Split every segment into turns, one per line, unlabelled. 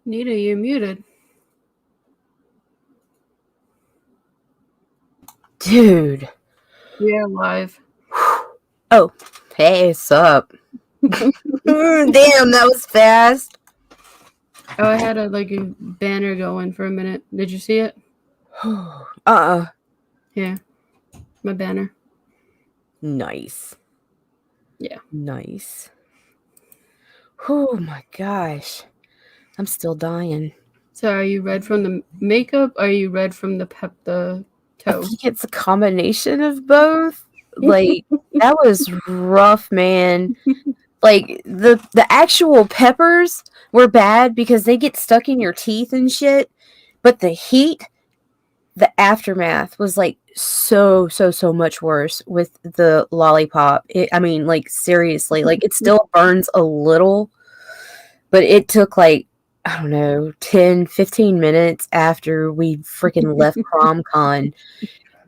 Nita, you're muted.
Dude.
Yeah, live.
Oh, hey, what's up? Damn, that was fast.
Oh, I had a banner going for a minute. Did you see it? Yeah, my banner.
Nice.
Yeah.
Nice. Oh my gosh. I'm still dying.
So are you red from the makeup or are you red from the
I
toe?
think it's a combination of both. Like, that was rough, man. Like, the actual peppers were bad because they get stuck in your teeth and shit. But the heat, the aftermath was like so much worse with the lollipop. Seriously, like it still burns a little, but it took like, I don't know, 10-15 minutes after we freaking left CromCon.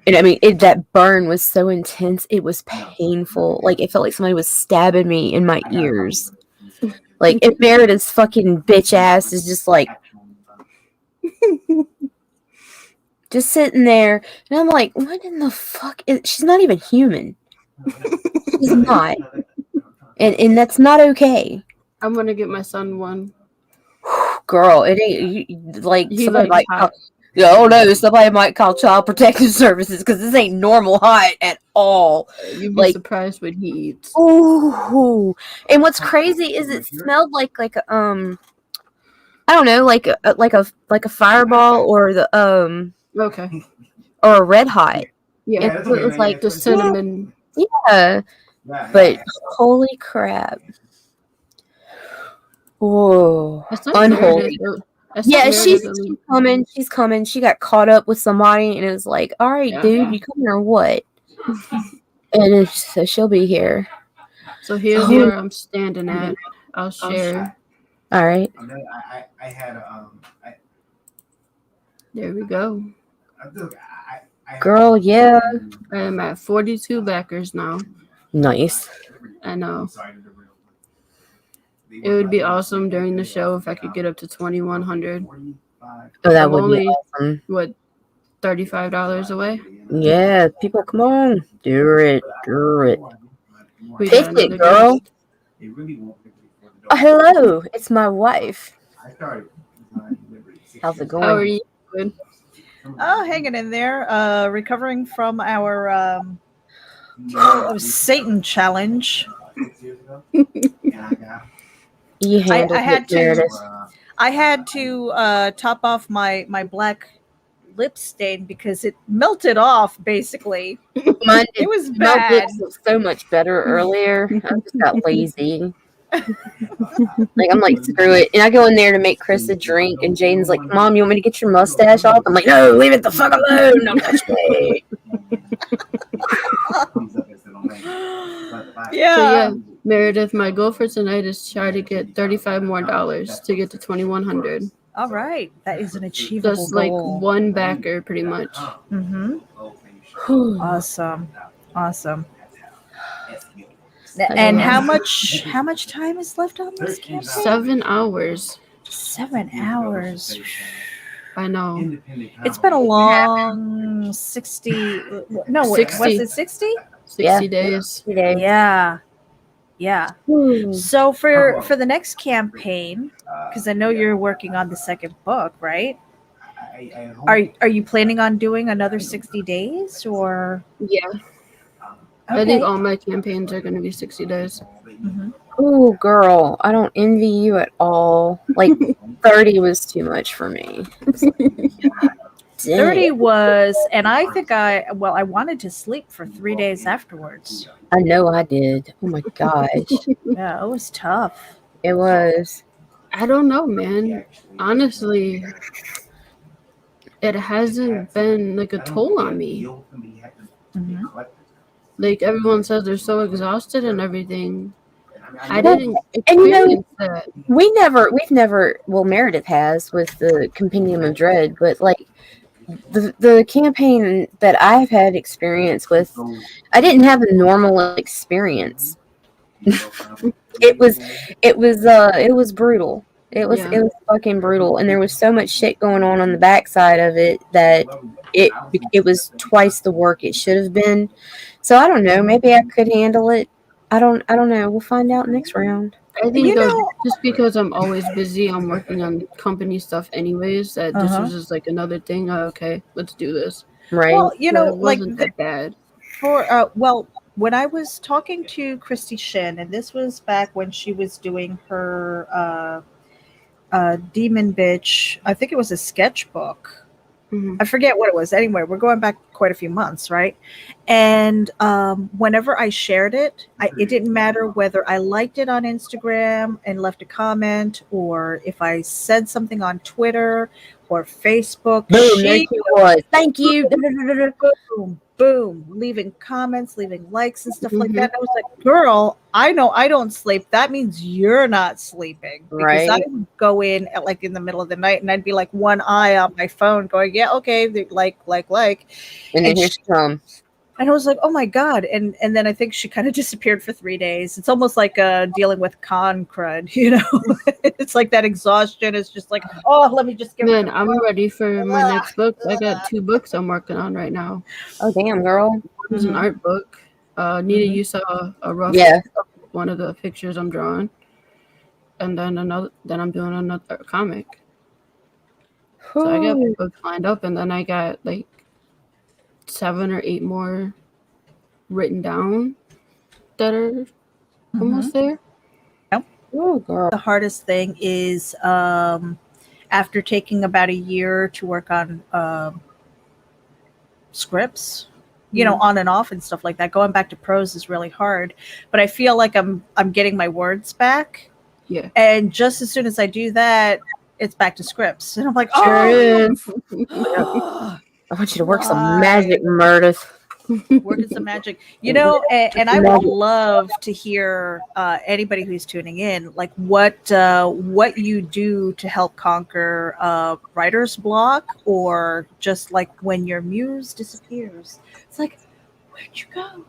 And I mean, that burn was so intense, it was painful. Like, it felt like somebody was stabbing me in my ears. Like, if Meredith's fucking bitch ass is just like, just sitting there, and I'm like, what in the fuck? She's not even human. She's not. And that's not okay.
I'm gonna get my son one.
Girl, it ain't, like,
He
somebody
likes
might
hot.
oh no, somebody might call Child Protective Services because this ain't normal hot at all.
You'd be surprised what he eats.
Ooh. And what's crazy is it smelled like I don't know, like a Fireball or the
Okay.
or a Red Hot.
Yeah,
it was like
the cinnamon.
Yeah, but holy crap! Whoa, unholy. Yeah, she's coming. She's coming. She got caught up with somebody, and it was like, "All right, dude, you coming or what?" And so she'll be here.
So here's where I'm standing at. I'll share.
All right.
I had
There we go.
Girl, yeah.
I am at 42 backers now.
Nice.
I know. It would be awesome during the show if I could get up to 2,100.
Oh, that would be awesome.
What, $35 away?
Yeah, people, come on. Do it. Pitch it, girl. Hello, it's my wife. How's it going?
How are you doing?
Oh, hanging in there. Recovering from our Satan challenge. I had to top off my black lip stain because it melted off. Basically, it was bad.
So much better earlier. I just got lazy. I'm like, screw it. And I go in there to make Chris a drink, and Jaden's like, Mom, you want me to get your mustache off? I'm like, no, leave it the fuck alone. Don't touch me.
Yeah.
So yeah, Meredith, my goal for tonight is try to get $35 more to get to 2,100.
All right, that is an achievable
Just like
goal.
one backer, pretty much.
Mm-hmm. Awesome. And how much time is left on this campaign?
7 hours.
7 hours.
I know.
It's been a long 60. No,
60.
Was it 60?
60 days.
Yeah. So for the next campaign, because I know you're working on the second book, right? Are you planning on doing another 60 days or?
Yeah. Okay. I think all my campaigns are going to be 60 days.
Mm-hmm.
Oh, girl, I don't envy you at all. Like, 30 was too much for me.
30 was, and I think I wanted to sleep for 3 days afterwards.
I know I did. Oh my gosh.
Yeah, it was tough.
It was.
I don't know, man. Honestly, it hasn't been like a toll on me.
Mm-hmm.
Like, everyone says they're so exhausted and everything. I didn't experience that.
We've never, well, Meredith has with the Compendium of Dread, but like the campaign that I've had experience with, I didn't have a normal experience. It was brutal. It was
Yeah.
it was fucking brutal, and there was so much shit going on the backside of it that it was twice the work it should have been. So I don't know. Maybe I could handle it. I don't know. We'll find out next round.
I think
You know,
just because I'm always busy, I'm working on company stuff anyways. That this
Uh-huh.
was just like another thing. Okay, let's do this.
Right?
well,
So it wasn't that bad.
when I was talking to Christy Shin, and this was back when she was doing her Demon Bitch, I think it was a sketchbook.
Mhm.
I forget what it was. Anyway, we're going back quite a few months, right? And whenever I shared it, it didn't matter whether I liked it on Instagram and left a comment, or if I said something on Twitter or Facebook.
Boom. There
She
she was. Thank you.
boom, boom, leaving comments, leaving likes and stuff like
Mhm.
that. And I was like, girl, I know I don't sleep. That means you're not sleeping. Because I
Right.
would go in at like in the middle of the night and I'd be like one eye on my phone going, yeah, okay, like.
And then
And
here
she,
she comes.
and I was like, oh my God. And then I think she kind of disappeared for 3 days. It's almost like dealing with con crud, you know? It's like that exhaustion is just like, oh, let me just get rid
Man,
of
I'm
it.
ready for my next book. I got 2 books I'm working on right now.
Oh damn, girl.
One's an
Mhm.
art book. Nita,
Mhm.
you saw a rough
Yeah.
one of the pictures I'm drawing, and then I'm doing another comic. So I got
Whew.
books lined up, and then I got like 7 or 8 more written down that are almost there.
Oh girl.
The hardest thing is after taking about a year to work on scripts, you know, on and off and stuff like that, going back to prose is really hard. But I feel like I'm getting my words back,
Yeah.
and just as soon as I do that, it's back to scripts, and I'm like,
Sure
oh,
is. I want you to work some
why?
magic, Murders.
Working some magic, you know. And I would love to hear anybody who's tuning in, like what you do to help conquer writer's block, or just like when your muse disappears. It's like, where'd you go?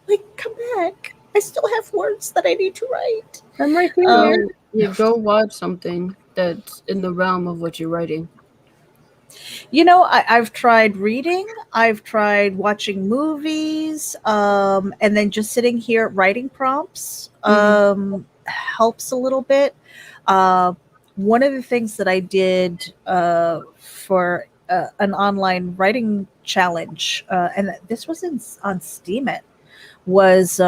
Like, come back. I still have words that I need to write.
I'm right here.
So you go watch something that's in the realm of what you're writing.
You know, I've tried reading, I've tried watching movies, and then just sitting here writing prompts helps a little bit. One of the things that I did for an online writing challenge, and this was on Steemit, was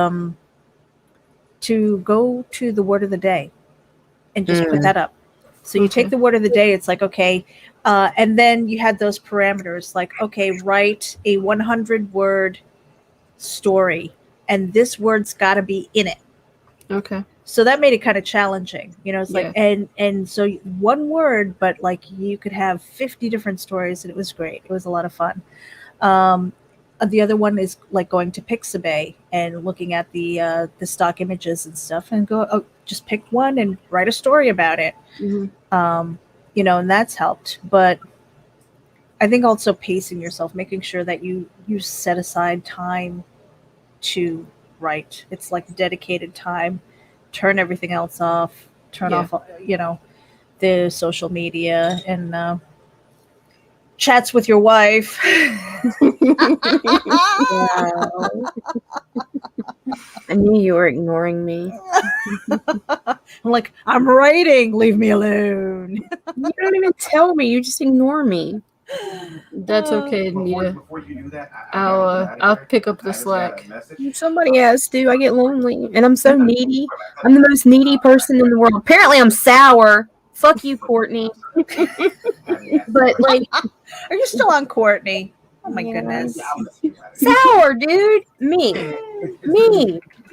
to go to the word of the day and just put that up. So you take the word of the day. It's like, okay. And then you had those parameters like, okay, write a 100-word story. And this word's got to be in it.
Okay.
So that made it kind of challenging. You know, it's like, and so one word, but like you could have 50 different stories. And it was great. It was a lot of fun. The other one is like going to Pixabay and looking at the stock images and stuff and just pick one and write a story about it. You know, and that's helped. But I think also pacing yourself, making sure that you set aside time to write. It's like dedicated time. Turn everything else off. Turn off, you know, the social media and chats with your wife.
I knew you were ignoring me.
I'm like, I'm writing. Leave me alone.
You don't even tell me. You just ignore me.
That's okay, Nita. I'll pick up the slack.
Somebody has to. I get lonely, and I'm so needy. I'm the most needy person in the world. Apparently, I'm sour. Fuck you, Courtney. But like,
are you still on Courtney? Oh my goodness.
Sour, dude. Me.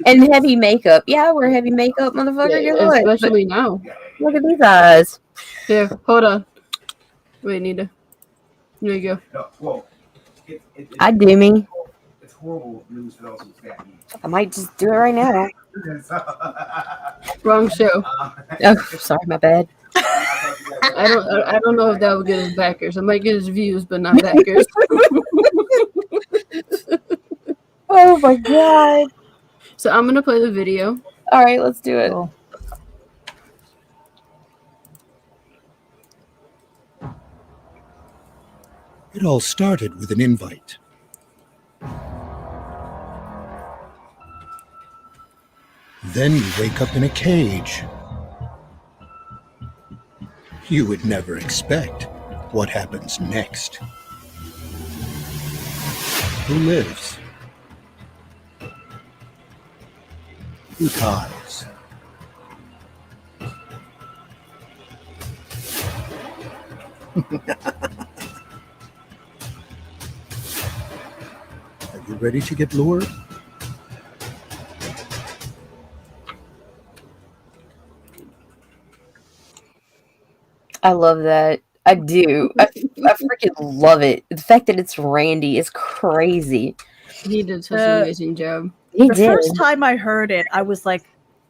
And heavy makeup. Yeah, I wear heavy makeup, motherfucker.
Yeah,
Guess what?
especially now.
Look at these eyes.
Here, hold on. Wait, Nita. There you go.
I do me. I might just do it right now.
Wrong show.
Oh, sorry, my bad.
I don't know if that will get us backers. I might get us views, but not backers.
Oh my god.
So I'm gonna play the video.
All right, let's do it.
Cool.
It all started with an invite. Then you wake up in a cage. You would never expect what happens next. Who lives? Who dies? Are you ready to get lured?
I love that. I do. I freaking love it. The fact that it's Randy is crazy.
He did such an amazing job.
He
The
did.
first time I heard it, I was like,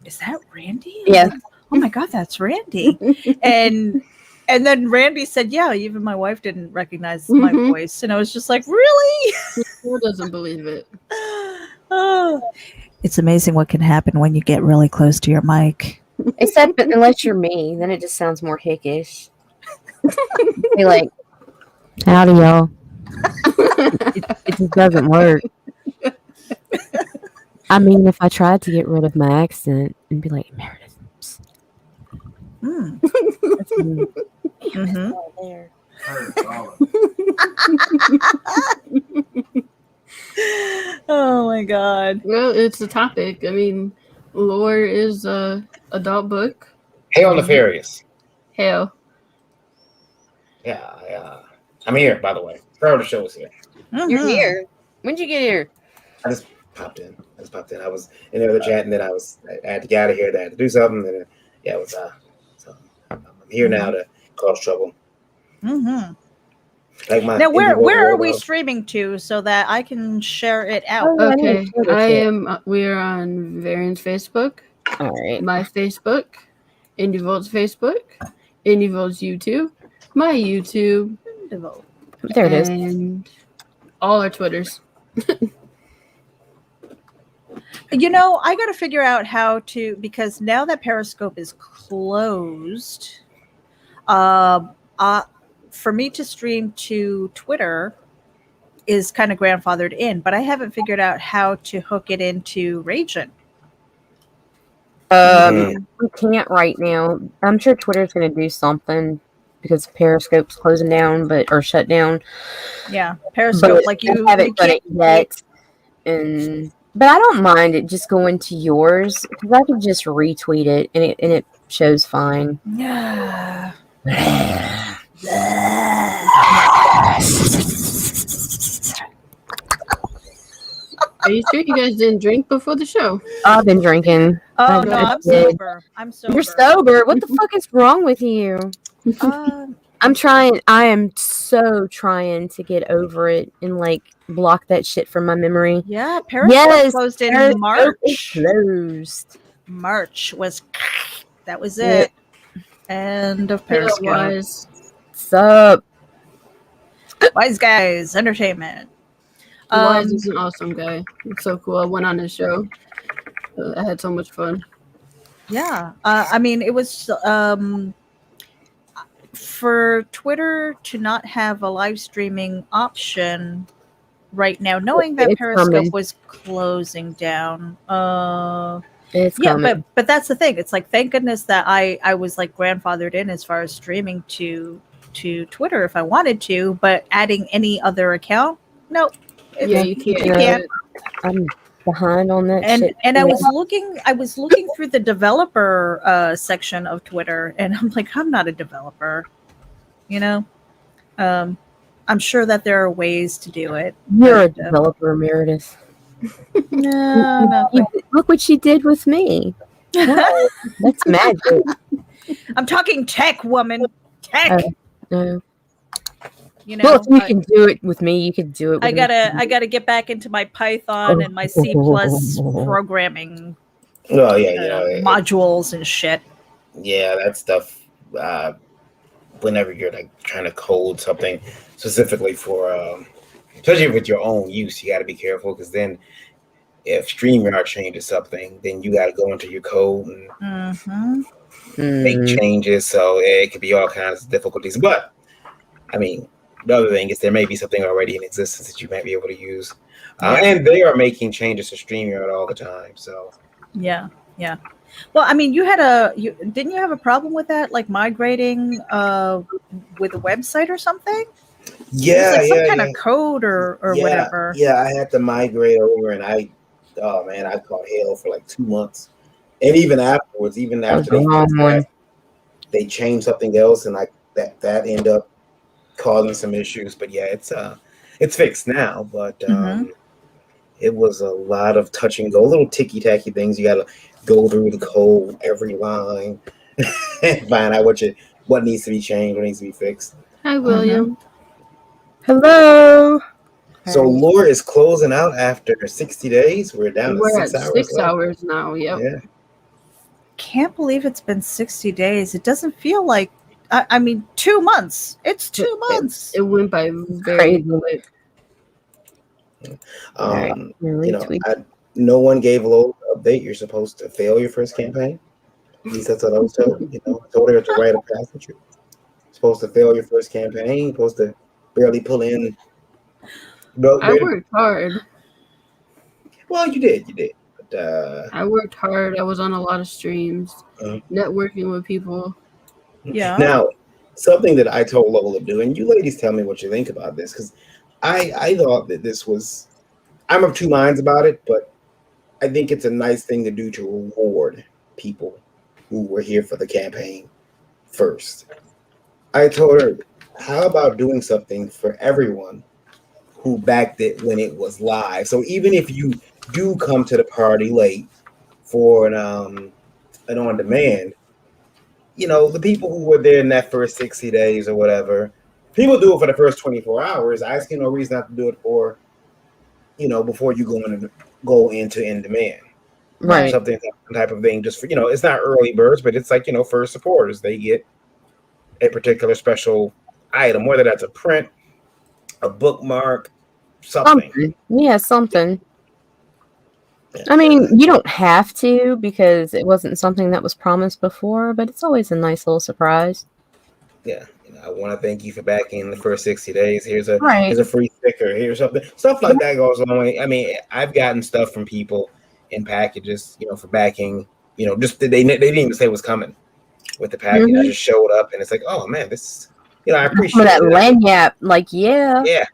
"Is that Randy?" I was
Yeah.
like, oh my god, that's Randy. and then Randy said, "Yeah, even my wife didn't recognize my
Mhm.
voice," and I was just like, "Really?"
Who doesn't believe it?
Oh. It's amazing what can happen when you get really close to your mic.
Except unless you're me, then it just sounds more hickish. Be like, howdy, y'all. It just doesn't work. I mean, if I tried to get rid of my accent and be like, Meredith, psst,
Mm.
that's me.
Mhm.
Right there.
Oh my god.
Well, it's a topic. I mean, Lore is a adult book.
Hail Nefarious.
Hell,
Yeah, I'm here, by the way. Proud of the show is here.
You're
Mhm.
here. When'd you get here?
I just popped in. I was in the other chat, and then I had to get out of here. I had to do something, and yeah, it was so I'm here now to cause trouble.
Mhm.
Like my
Now, where
indie
are
world
we
of-
streaming to so that I can share it out?
Oh, I
okay.
didn't share this
I
yet.
am. We're on Varian's Facebook,
All right.
my Facebook, IndieVolt's Facebook, IndieVolt's YouTube, my YouTube,
There it is.
and all our Twitters.
You know, I got to figure out how to, because now that Periscope is closed, for me to stream to Twitter is kind of grandfathered in, but I haven't figured out how to hook it into Raging.
We can't right now. I'm sure Twitter's going to do something because Periscope's closing down, or shut down.
Yeah, Periscope,
But
like
I
you
haven't done
can't.
it yet. But I don't mind it just going to yours because I can just retweet it and it shows fine.
Yeah.
Are you sure you guys didn't drink before the show?
I've been drinking.
Oh
I
no, I'm
did.
sober. I'm sober.
You're sober. What the fuck is wrong with you? I'm trying. I am so trying to get over it and like block that shit from my memory.
Yeah, Periscope
Yes,
closed in
Periscope is
March.
closed.
March was that was
Yeah.
it. End of Periscope.
Wise.
What's up?
Wise Guys Entertainment.
Wise is an awesome guy. It's so cool. I went on his show. I had so much fun.
Yeah, I mean, it was for Twitter to not have a live streaming option right now, knowing that
It's
Periscope
coming.
was closing down.
It's
Yeah,
coming.
but that's the thing. It's like, thank goodness that I was like grandfathered in as far as streaming to Twitter if I wanted to, but adding any other account, nope.
Yeah, you can't.
You can't.
I'm behind on that shit.
And I was looking through the developer section of Twitter, and I'm like, I'm not a developer, you know. I'm sure that there are ways to do it.
You're a
but,
developer, Meredith.
No,
Look what she did with me. Wow, that's magic.
I'm talking tech, woman. Tech.
No.
You know.
Well, if you can do it with me, you can do it with
I
me.
gotta get back into my Python and my C plus programming
Well, yeah, you know,
modules and shit.
yeah, that stuff. Whenever you're like trying to code something specifically for, especially with your own use, you got to be careful because then if StreamYard changes something, then you got to go into your code and
Mm-hmm.
make changes. So it could be all kinds of difficulties. But I mean, the other thing is there may be something already in existence that you might be able to use. And they are making changes to StreamYard all the time. So
Yeah. Well, I mean, didn't you have a problem with that, like migrating with a website or something? It was like some kind of code or whatever.
Yeah, I had to migrate over, and I caught hell for like 2 months, and even afterwards, even after they fixed that, they changed something else, and that ended up causing some issues. But yeah, it's fixed now. But it was a lot of touch and go, little ticky tacky things. You got to go through the code every line and find out what needs to be changed, what needs to be fixed.
Hi, William.
Hello.
So Lore is closing out after 60 days. We're down to 6
at
hours.
6 hours now. Yep.
Yeah.
Can't believe it's been 60 days. It doesn't feel like, I mean, 2 months. It's 2 months.
It went by very quick.
No one gave Lola an update. You're supposed to fail your first campaign. At least that's what I was told. I told her to write a passage. You're supposed to fail your first campaign. You're supposed to barely pull in.
I worked hard.
Well, you did. But,
I worked hard. I was on a lot of streams, networking with people.
Yeah.
Now, something that I told Lola to do, and you ladies tell me what you think about this, because I thought that this was, I'm of two minds about it, but I think it's a nice thing to do to reward people who were here for the campaign first. I told her, how about doing something for everyone who backed it when it was live? So even if you do come to the party late for an on-demand, the people who were there in that first 60 days or whatever, people do it for the first 24 hours. I see no reason not to do it for, before you go into in-demand.
Right.
Something type of thing, just for, it's not early birds, but it's like, for supporters, they get a particular special item, whether that's a print, a bookmark, something.
Yeah, something. I mean, you don't have to because it wasn't something that was promised before, but it's always a nice little surprise.
Yeah, I want to thank you for backing the first 60 days. Here's a free sticker. Here's something. Stuff like that goes a long way. I mean, I've gotten stuff from people in packages, for backing. Just they didn't even say what's coming with the package. I just showed up, and it's like, oh man, this. I appreciate
that lanyard. Yeah.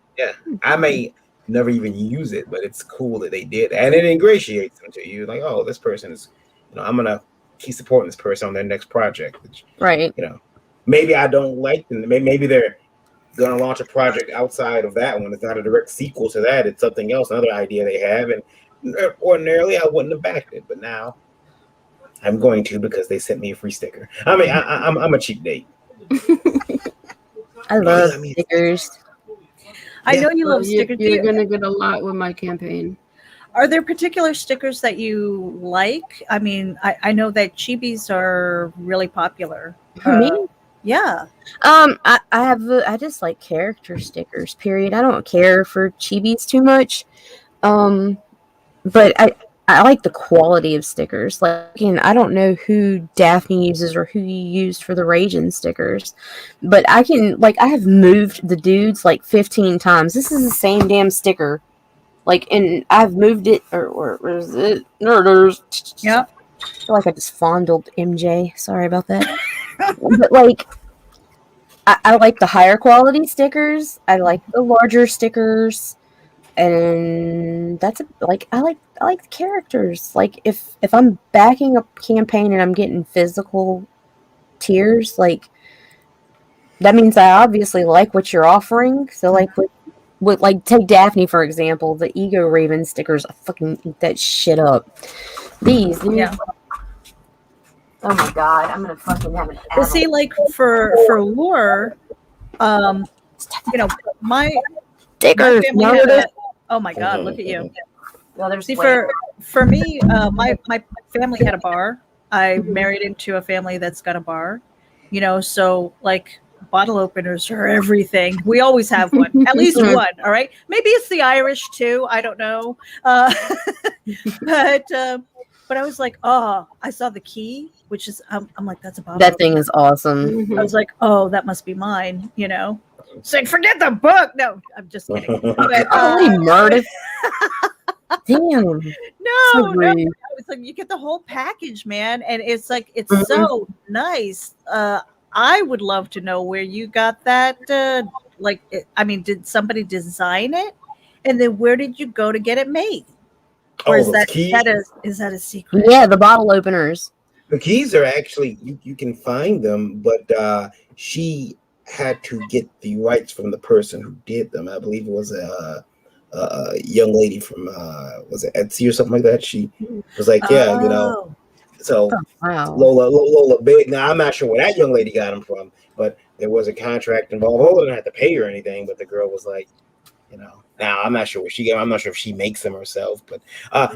I may never even use it, but it's cool that they did, and it ingratiates them to you. Like, oh, this person is, I'm gonna keep supporting this person on their next project. Which,
right.
Maybe I don't like them. Maybe they're gonna launch a project outside of that one. It's not a direct sequel to that. It's something else, another idea they have, and ordinarily I wouldn't have backed it, but now I'm going to because they sent me a free sticker. I mean, I'm a cheap date.
I love stickers.
I know you love stickers.
You're going to get a lot with my campaign.
Are there particular stickers that you like? I mean, I know that chibis are really popular.
For me?
Yeah.
I just like character stickers, period. I don't care for chibis too much. But I like the quality of stickers. Like, I don't know who Daphne uses or who you used for the Raging stickers, but I have moved the dudes like 15 times. This is the same damn sticker. And I've moved it, or is it?
Yep.
I feel like I just fondled MJ. Sorry about that. But I like the higher quality stickers. I like the larger stickers. And that's I like the characters. Like if I'm backing a campaign and I'm getting physical tiers, that means I obviously like what you're offering. So with take Daphne for example, the Ego Raven stickers, I fucking eat that shit up. These,
yeah.
Oh my god, I'm gonna fucking have an.
Well, see, for Lore, my
stickers.
Oh my god, look at you.
Well,
see, for me, my family had a bar. I married into a family that's got a bar. So bottle openers are everything. We always have one, at least one. All right, maybe it's the Irish too. I don't know. But I was like, oh, I saw the key, which is I'm like, that's a bottle.
That thing is awesome.
I was like, oh, that must be mine. It's like, forget the book. No, I'm just kidding. But,
Holy murder! Damn.
no,
So
no.
rude.
It's like you get the whole package, man, and it's like it's
Mhm.
so nice. I would love to know where you got that. I mean, did somebody design it, and then where did you go to get it made? Or
Oh,
is
those
that
keys.
is that a secret?
Yeah, the bottle openers.
The keys are actually you can find them, but she had to get the rights from the person who did them. I believe it was a young lady from was it Etsy or something like that. She was like, yeah, you know.
Oh.
So
Wow.
Lola Big. Now I'm not sure where that young lady got them from, but there was a contract involved. Lola didn't have to pay her anything, but the girl was like, you know. Now I'm not sure where she got. I'm not sure if she makes them herself, but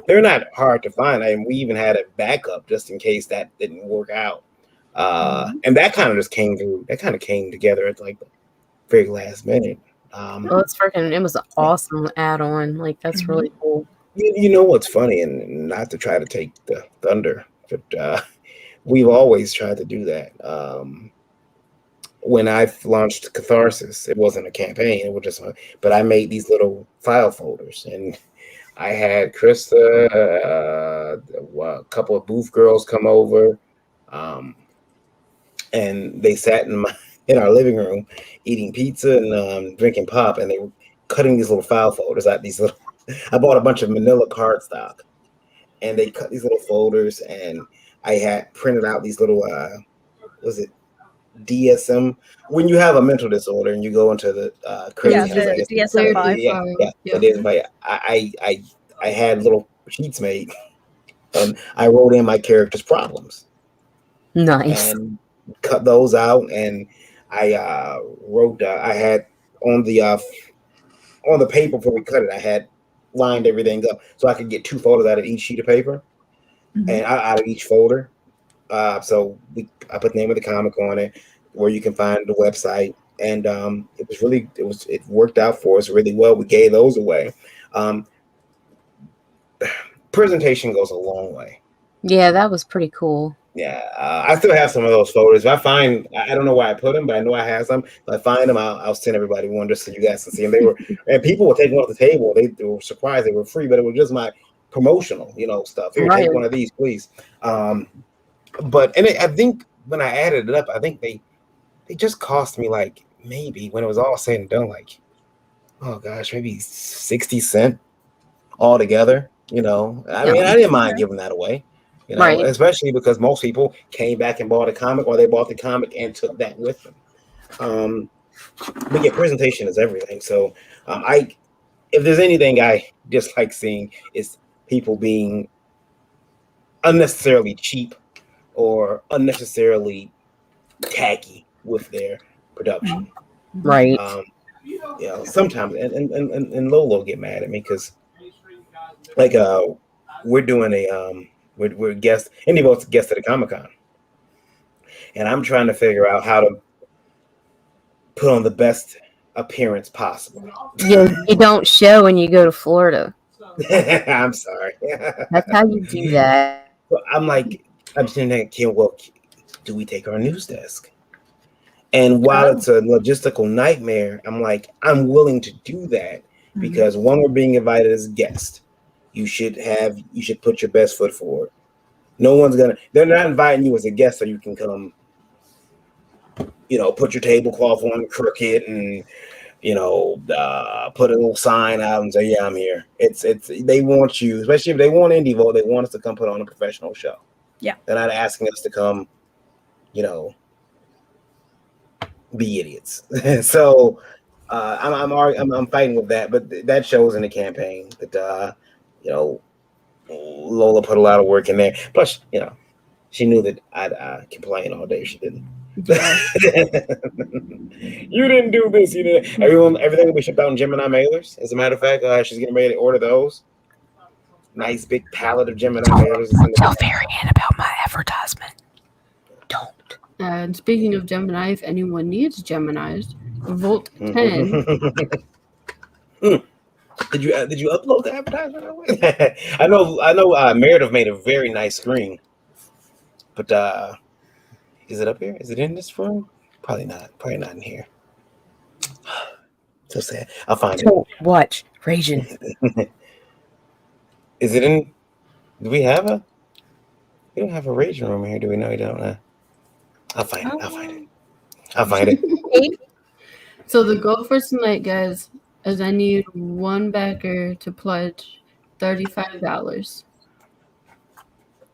they're not hard to find. And we even had a backup just in case that didn't work out. And that kind of just came through. That kind of came together at like the very last minute.
Well, it's freaking. It was an awesome add-on. Like that's really cool.
You know what's funny, and not to try to take the thunder, but we've always tried to do that. When I launched Catharsis, it wasn't a campaign; it was just, but I made these little file folders, and I had Krista, a couple of booth girls come over, and they sat in our living room eating pizza and drinking pop, and they were cutting these little file folders out. These little, I bought a bunch of Manila cardstock, and they cut these little folders, and I had printed out these little, was it DSM? When you have a mental disorder and you go into the crazy
Yeah,
house,
the
I guess.
DSM-5.
Yeah. It is, but I had little sheets made, and I wrote in my character's problems
Nice.
and cut those out, and I wrote. I had on the paper before we cut it, I had lined everything up so I could get 2 photos out of each sheet of paper, and out of each folder. So I put the name of the comic on it, where you can find the website, and it worked out for us really well. We gave those away. Presentation goes a long way.
Yeah, that was pretty cool.
Yeah, I still have some of those photos. If I don't know where I put them, but I know I have some. If I find them, I'll send everybody one just so you guys can see them. And people were taking them off the table. They were surprised they were free, but it was just my promotional, stuff. Here,
Right.
take one of these, please. I think when I added it up, I think they just cost me like, maybe when it was all said and done, like, oh gosh, maybe 60 cents altogether. I mean, I didn't mind giving that away.
Right.
Especially because most people came back and bought a comic, or they bought the comic and took that with them. But yeah, presentation is everything. So if there's anything I dislike seeing, is people being unnecessarily cheap or unnecessarily tacky with their production.
Right.
Sometimes and Lolo get mad at me because like we're doing a we're guests, Indie Vault's guest at a Comic-Con, and I'm trying to figure out how to put on the best appearance possible.
You don't show when you go to Florida.
I'm sorry.
That's how you do that.
But I'm thinking, well, do we take our news desk? And while it's a logistical nightmare, I'm willing to do that because one, we're being invited as a guest. You should put your best foot forward. They're not inviting you as a guest so you can come, put your tablecloth on crooked and, put a little sign out and say, yeah, I'm here. They want you, especially if they want Indie Vault, they want us to come put on a professional show.
Yeah.
They're not asking us to come, be idiots. So I'm fighting with that, but that shows in the campaign that Lola put a lot of work in there. Plus, she knew that I'd complain all day. She didn't. You didn't do this. You didn't. Everything will be shipped out in Gemini mailers. As a matter of fact, she's getting ready to order those. Nice big pallet of Gemini mailers.
Tell Varian about my advertisement. Don't.
And speaking of Gemini, if anyone needs Geminis, Volt 10.
Did you upload the advertisement? I know. Meredith made a very nice screen, but is it up here? Is it in this room? Probably not. Probably not in here. So sad. I'll find it.
To watch Raging.
Is it in? Do we have a? We don't have a raging room here, do we? No, we don't. I'll find it. I'll find it. I'll find it.
So the goal for tonight, guys, is I need one backer to pledge $35.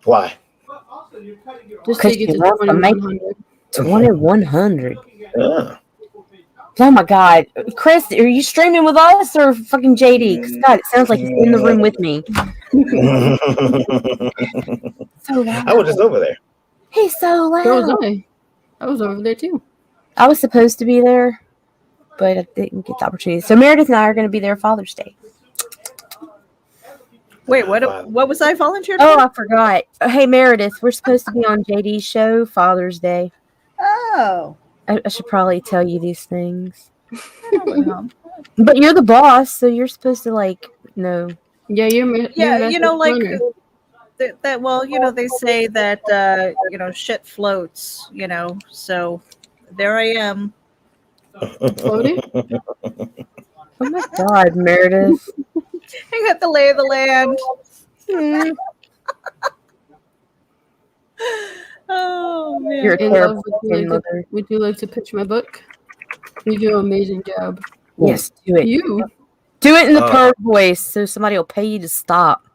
Why?
Just
Chris,
to get
you
to
want to make
2100.
2100.
Ah.
Oh my God, Chris, are you streaming with us or fucking JD? 'Cause God, it sounds like he's in the room with me. So loud.
I was just over there.
He's so loud.
So was I. I was over there too.
I was supposed to be there, but I didn't get the opportunity. So Meredith and I are going to be there Father's Day.
Wait, what was I volunteered
Oh,
for?
I forgot. Hey Meredith, we're supposed to be on JD's show Father's Day.
Oh.
I should probably tell you these things.
I don't know.
But you're the boss, so you're supposed to know.
Yeah, you're
Yeah, you know, like
runner.
that. Well, you know, they say that shit floats. You know, so there I am.
Floating?
Oh my God, Meredith.
I got the lay of the land.
Hmm.
Oh man.
You're a
In
terrible
love,
mother.
would you like to pitch my book? You do an amazing job.
Yes, do it.
You?
Do it in the purr voice so somebody will pay you to stop.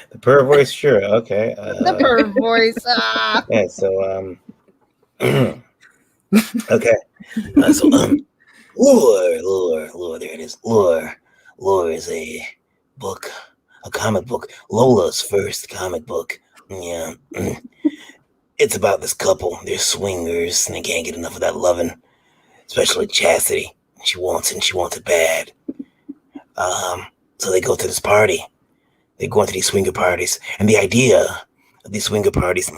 The purr voice, sure. Okay.
The purr voice. Ah.
Yeah. So okay. So Lore. There it is. Lore. Lore is a book, a comic book. Lola's first comic book. Yeah. It's about this couple. They're swingers and they can't get enough of that loving, especially Chastity. She wants it and she wants it bad. So they go to this party. They go into these swinger parties. And the idea of these swinger parties,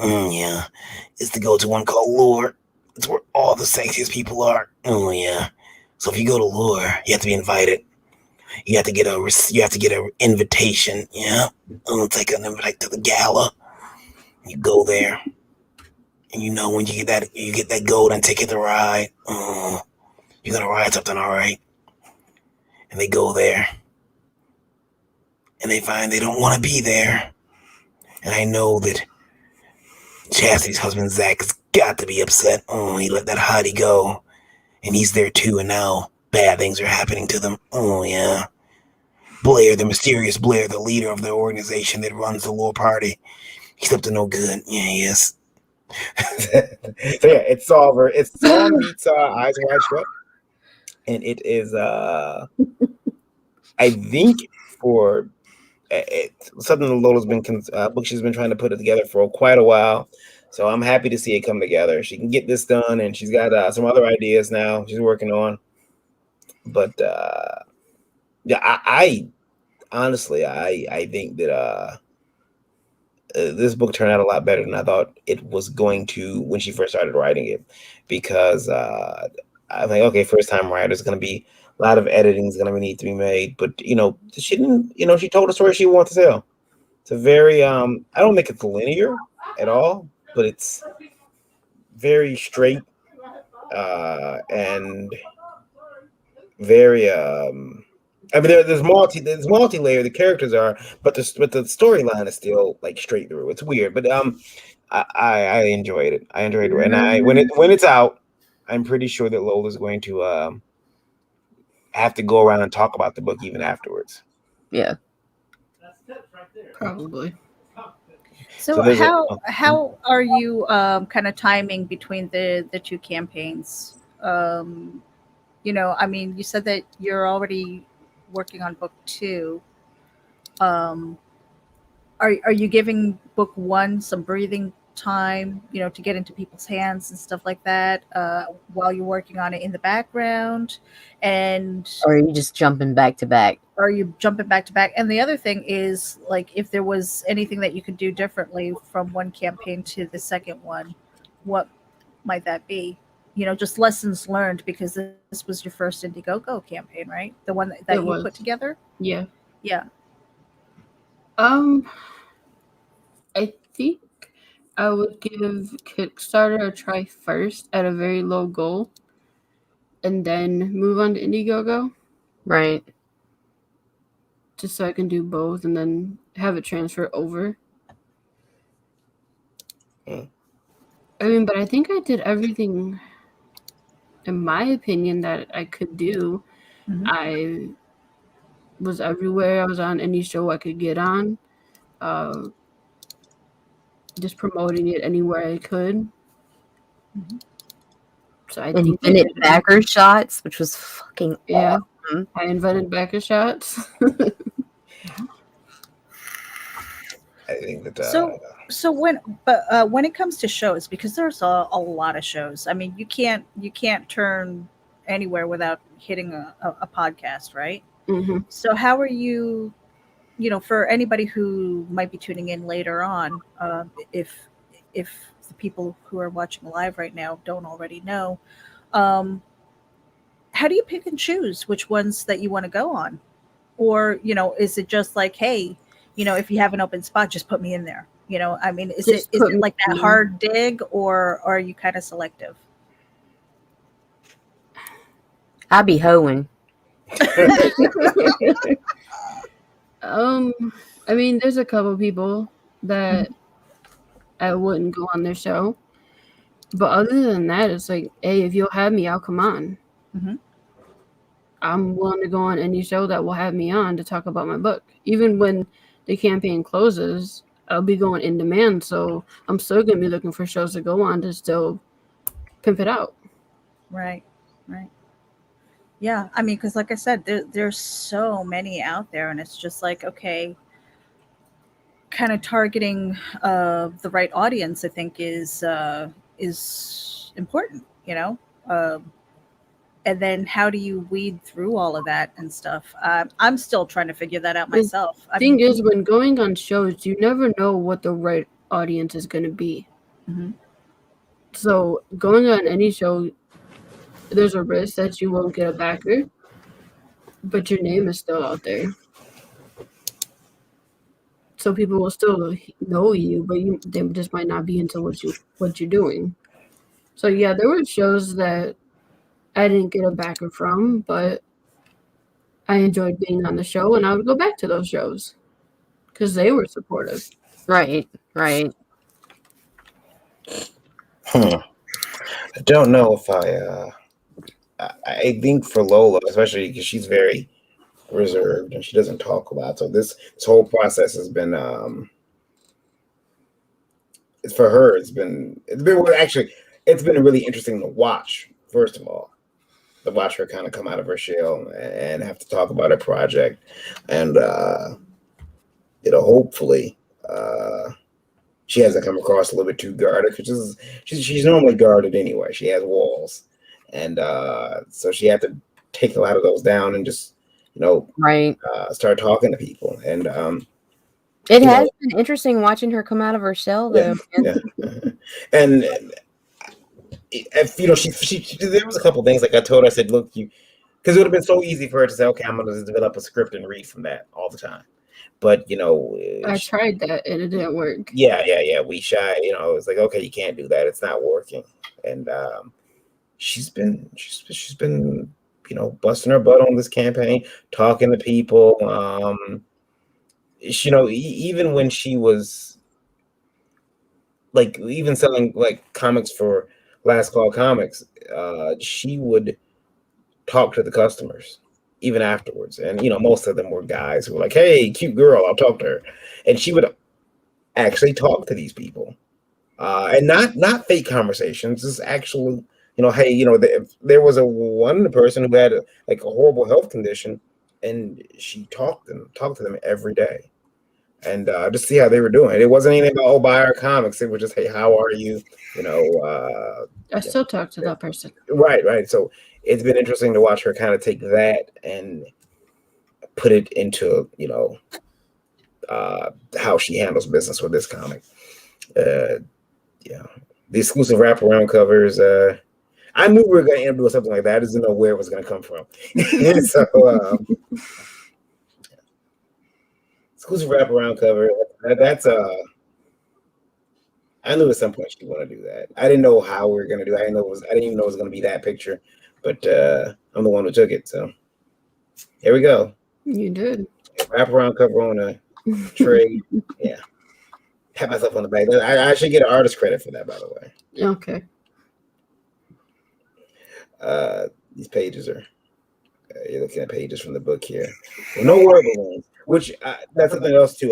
is to go to one called Lure. It's where all the sexiest people are. Oh yeah. So if you go to Lure, you have to be invited. You have to get an invitation. Yeah. It's like an invite to the gala. You go there. And when you get that golden ticket to ride. Oh, you're gonna ride something all right. And they go there. And they find they don't want to be there. And I know that Chastity's husband, Zach, has got to be upset. Oh, he let that hottie go. And he's there too, and now bad things are happening to them. Oh, yeah. Blair, the mysterious Blair, the leader of the organization that runs the Lore Party, he's up to no good. Yeah, he is. So yeah, it's Solver. It's Solver meets Eyes Wide Shut. And it is, I think, for... It's something that Lola's been book she's been trying to put it together for quite a while, so I'm happy to see it come together. She can get this done, and she's got some other ideas now she's working on. But yeah, I honestly I think that this book turned out a lot better than I thought it was going to when she first started writing it, because I think, okay, first time writer's going to be a lot of editing is going to need to be made, but she didn't. She told a story she wanted to tell. It's a very I don't think it's linear at all, but it's very straight and very. I mean, there's multi-layer. The characters are, but the storyline is still like straight through. It's weird, but I enjoyed it. I enjoyed it, and when it's out, I'm pretty sure that Lola's going to have to go around and talk about the book even afterwards.
Yeah.
Probably.
So how are you kind of timing between the two campaigns? I mean, you said that you're already working on book 2. Are you giving book 1 some breathing time, to get into people's hands and stuff like that while you're working on it in the background? And
or are you just jumping back to back?
And the other thing is, like, if there was anything that you could do differently from one campaign to the second one, what might that be? Just lessons learned, because this was your first Indiegogo campaign, right? The one that you put together?
Yeah.
I
think I would give Kickstarter a try first at a very low goal, and then move on to Indiegogo,
Right.
just so I can do both and then have it transfer over.
Mm.
I mean, but I think I did everything, in my opinion, that I could do.
Mhm.
I was everywhere. I was on any show I could get on. Just promoting it anywhere I could.
Mhm.
So I think I
Invented
did it.
backer shots, which was fucking
Yeah,
awesome.
I invented backer shots.
I think that
So when it comes to shows, because there's a lot of shows. I mean, you can't turn anywhere without hitting a podcast, right?
hmm
So how are you, for anybody who might be tuning in later on, if the people who are watching live right now don't already know, how do you pick and choose which ones that you want to go on? Or, is it just like, hey, if you have an open spot, just put me in there? I mean, is
Just
it
put me
like that
in.
hard dig, or are you kind of selective?
I be hoeing.
I mean, there's a couple people that I wouldn't go on their show, but other than that, it's like, hey, if you'll have me, I'll come on.
Mhm.
I'm willing to go on any show that will have me on to talk about my book. Even when the campaign closes, I'll be going in demand, so I'm still gonna be looking for shows to go on to still pimp it out.
Right. Yeah, I mean, because like I said, there's so many out there, and it's just like, okay, kind of targeting the right audience, I think is important, and then how do you weed through all of that and stuff? I'm still trying to figure that out myself.
Thing is, when going on shows, you never know what the right audience is gonna be.
Mhm.
So going on any show, there's a risk that you won't get a backer, but your name is still out there. So people will still know you, but they just might not be into what you're doing. So yeah, there were shows that I didn't get a backer from, but I enjoyed being on the show, and I would go back to those shows because they were supportive.
Right.
I don't know if I think for Lola, especially because she's very reserved and she doesn't talk a lot. So this whole process has been for her. It's been really interesting to watch. First of all, to watch her kind of come out of her shell and have to talk about her project, and hopefully she hasn't come across a little bit too guarded, because she's normally guarded anyway. She has walls, and so she had to take a lot of those down and just
Right.
start talking to people. And
It has been interesting watching her come out of her shell, though.
yeah. And if she there was a couple things, like I told her, I said, look, because it would have been so easy for her to say, okay, I'm going to develop a script and read from that all the time. But
I tried that and it didn't work.
Yeah. We shy. It's like, okay, you can't do that. It's not working. And she's been busting her butt on this campaign, talking to people. Even when she was even selling comics for Last Call Comics, she would talk to the customers even afterwards. And most of them were guys who were like, hey, cute girl, I'll talk to her. And she would actually talk to these people, and not fake conversations. Just actually, hey, there was one person who had a horrible health condition, and she talked to them every day, and just see how they were doing. It wasn't anything about buy our comics. It was just, hey, how are you?
I still talk to that person.
Right. So it's been interesting to watch her kind of take that and put it into how she handles business with this comic. The exclusive wraparound covers. I knew we were going to end up doing something like that. I just didn't know where it was going to come from. So exclusive wraparound cover. That's I knew at some point she'd want to do that. I didn't know how we were going to do it. I didn't even know it was going to be that picture. but I'm the one who took it. So here we go.
You did.
Wraparound cover on a trade. Yeah. Pat myself on the back. I should get an artist credit for that, by the way.
Okay.
These pages are. You're looking at pages from the book here. Well, no word balloons, which that's something else too.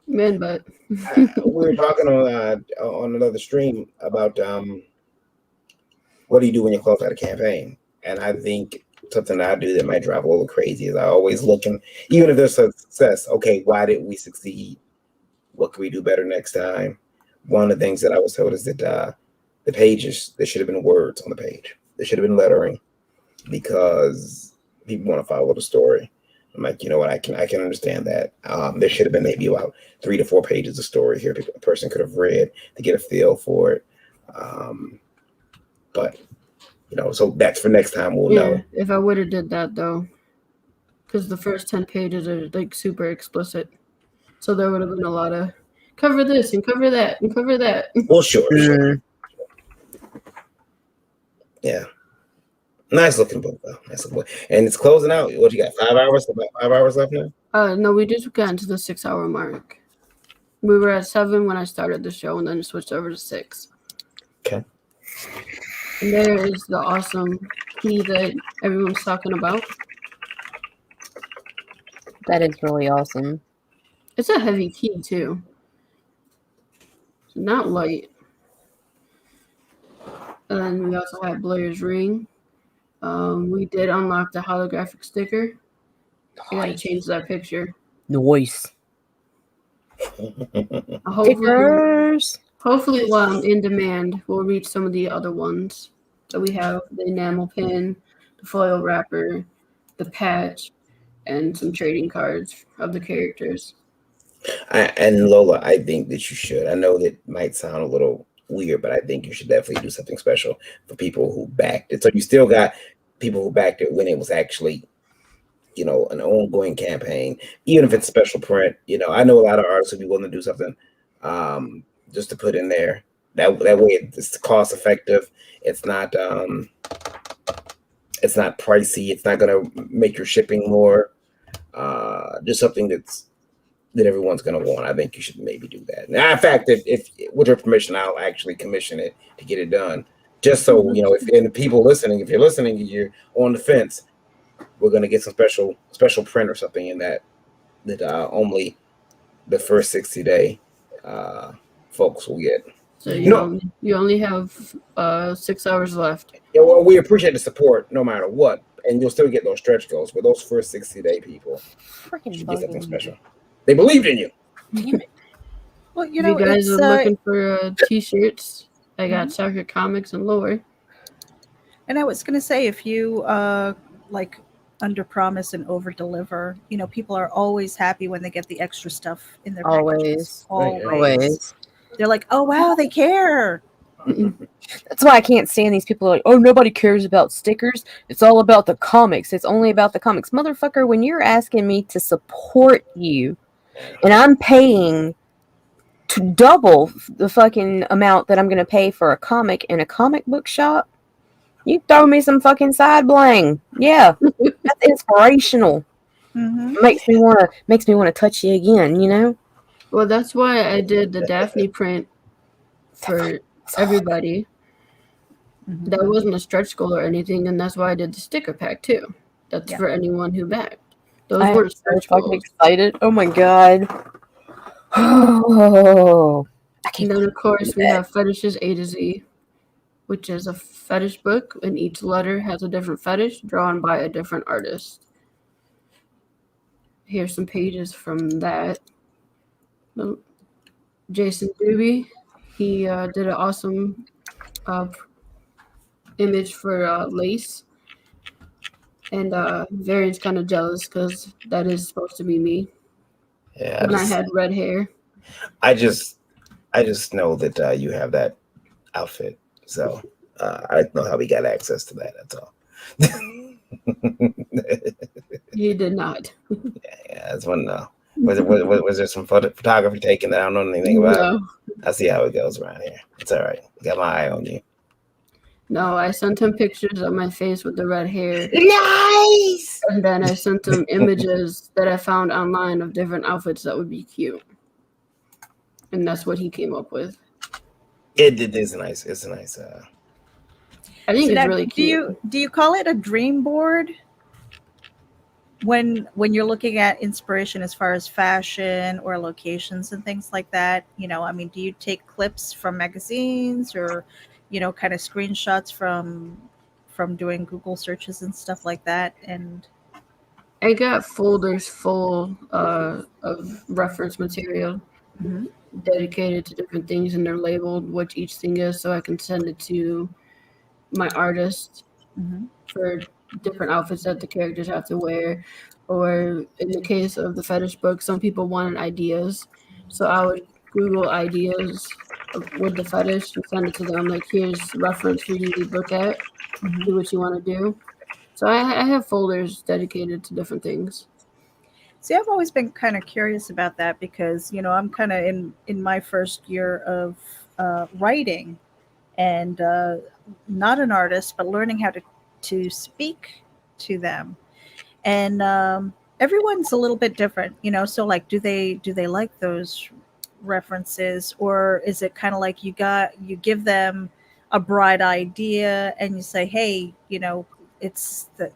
Man, but
We were talking on another stream about what do you do when you're close out a campaign, and I think something that I do that might drive a little crazy is I always looking, even if there's a success. Okay, why didn't we succeed? What can we do better next time? One of the things that I was told is that the pages, there should have been words on the page. There should have been lettering, because people want to follow the story. I'm like, you know what? I can understand that. There should have been maybe about 3 to 4 pages of story here a person could have read to get a feel for it. But so that's for next time. We'll know.
If I would have did that though, because the first 10 pages are like super explicit, so there would have been a lot of cover this and cover that and cover that.
Well, sure. Yeah. Nice looking book, though. Nice looking book. And it's closing out. What you got? 5 hours? About 5 hours left now?
No, we just got into the 6-hour mark. We were at 7 when I started the show, and then it switched over to 6.
Okay.
And there is the awesome key that everyone's talking about.
That is really awesome.
It's a heavy key too. It's not light. And then we also have Blair's ring. We did unlock the holographic sticker. I gotta change that picture.
Noise.
Hopefully while I'm in demand, we'll reach some of the other ones. So we have the enamel pin, the foil wrapper, the patch, and some trading cards of the characters.
And Lola, I think that you should. I know that might sound a little weird, but I think you should definitely do something special for people who backed it. So you still got people who backed it when it was actually, an ongoing campaign, even if it's special print. I know a lot of artists would be willing to do something just to put in there. That way it's cost effective. It's not pricey. It's not going to make your shipping more. Just something that everyone's going to want. I think you should maybe do that. Now, in fact, if with your permission, I'll actually commission it to get it done. Just so, if and the people listening, if you're listening and you're on the fence, we're going to get some special print or something in that only the first 60-day folks will get.
So you only have 6 hours left.
Yeah, well, we appreciate the support no matter what, and you'll still get those stretch goals. But those first 60-day people should get something special. They believed in you.
Damn it.
Well,
If you guys are looking for t-shirts, I got Soccer Comics and Lore.
And I was going to say, if you under promise and over deliver, people are always happy when they get the extra stuff in their packages.
Always.
They're like, oh wow, they care.
That's why I can't stand these people like, oh, nobody cares about stickers. It's all about the comics. It's only about the comics. Motherfucker, when you're asking me to support you and I'm paying to double the fucking amount that I'm going to pay for a comic in a comic book shop, you throw me some fucking side bling. Yeah, that's inspirational.
Mm-hmm.
Makes me want to touch you again,
Well, that's why I did the Daphne print for everybody.
Mm-hmm.
That wasn't a stretch goal or anything, and that's why I did the sticker pack too. That's for anyone who backed. Those
I
were
am so
stretch
fucking
goals.
excited. Oh my god. Oh, I
And
can't.
then of course we have Fetishes A to Z, which is a fetish book, and each letter has a different fetish drawn by a different artist. Here's some pages from that. Jason Doobie, he did an awesome image for Lace, and Varian's kind of jealous because that is supposed to be me.
Yeah,
When I had red hair.
I just know that you have that outfit, so I don't know how we got access to that. That's all.
He did not.
Yeah, I just want to know. Was there some photography taken that I don't know anything about?
No.
I see how it goes around here. It's all right. Got my eye on you.
No, I sent him pictures of my face with the red hair,
Nice.
and then I sent him images that I found online of different outfits that would be cute. And that's what he came up with.
It is nice. It's a nice.
I think
So
it's
now,
really cute.
do you call it a dream board when you're looking at inspiration as far as fashion or locations and things like that? You know, I mean, do you take clips from magazines or, you know, kind of screenshots from doing Google searches and stuff like that? And
I got folders full of reference material
Mhm.
dedicated to different things, and they're labeled what each thing is, so I can send it to my artist
Mhm.
for different outfits that the characters have to wear. Or in the case of the fetish book, some people wanted ideas, so I would Google ideas with the fetish and send it to them. Like, here's reference for you to look at,
Mhm.
do what you want to do. So I have folders dedicated to different things.
See, I've always been kind of curious about that because, you know, I'm kind of in my first year of writing, and not an artist, but learning how to speak to them. And everyone's a little bit different, you know. So, like, do they like those references, or is it kind of like you give them a bright idea and you say, hey, you know, it's the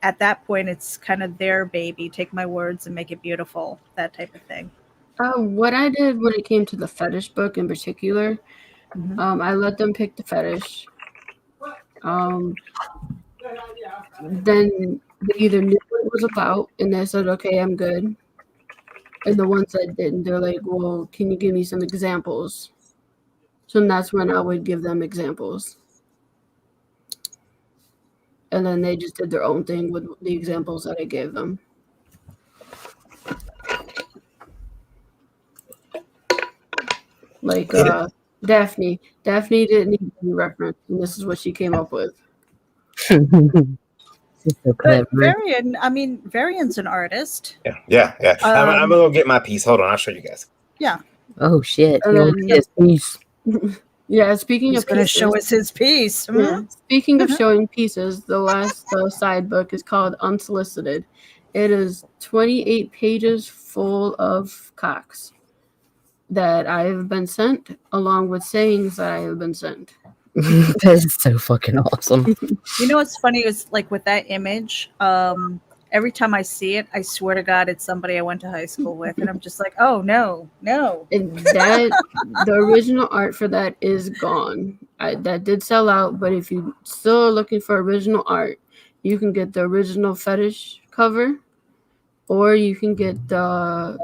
at that point it's kind of their baby. Take my words and make it beautiful, that type of thing.
What I did when it came to the fetish book in particular,
Mhm.
I let them pick the fetish. Then they either knew what it was about and they said, okay, I'm good. And the ones that didn't, they're like, well, can you give me some examples? So that's when I would give them examples. And then they just did their own thing with the examples that I gave them. Like Daphne. Daphne didn't need any reference, and this is what she came up with.
She's so
But
clever.
Varian's an artist.
Yeah. I'm gonna go get my piece. Hold on, I'll show you guys.
Yeah,
Oh shit!
And
He only
then-
has peace.
Yeah, speaking
he's
of
going to
pieces,
show us his piece.
yeah, speaking of
Mhm.
showing pieces, the last side book is called Unsolicited. It is 28 pages full of cocks that I have been sent, along with sayings that I have been sent.
That is so fucking awesome.
You know what's funny is, like, with that image, every time I see it, I swear to God, it's somebody I went to high school with, and I'm just like, oh no.
And that the original art for that is gone. That did sell out, but if you still are looking for original art, you can get the original fetish cover, or you can get the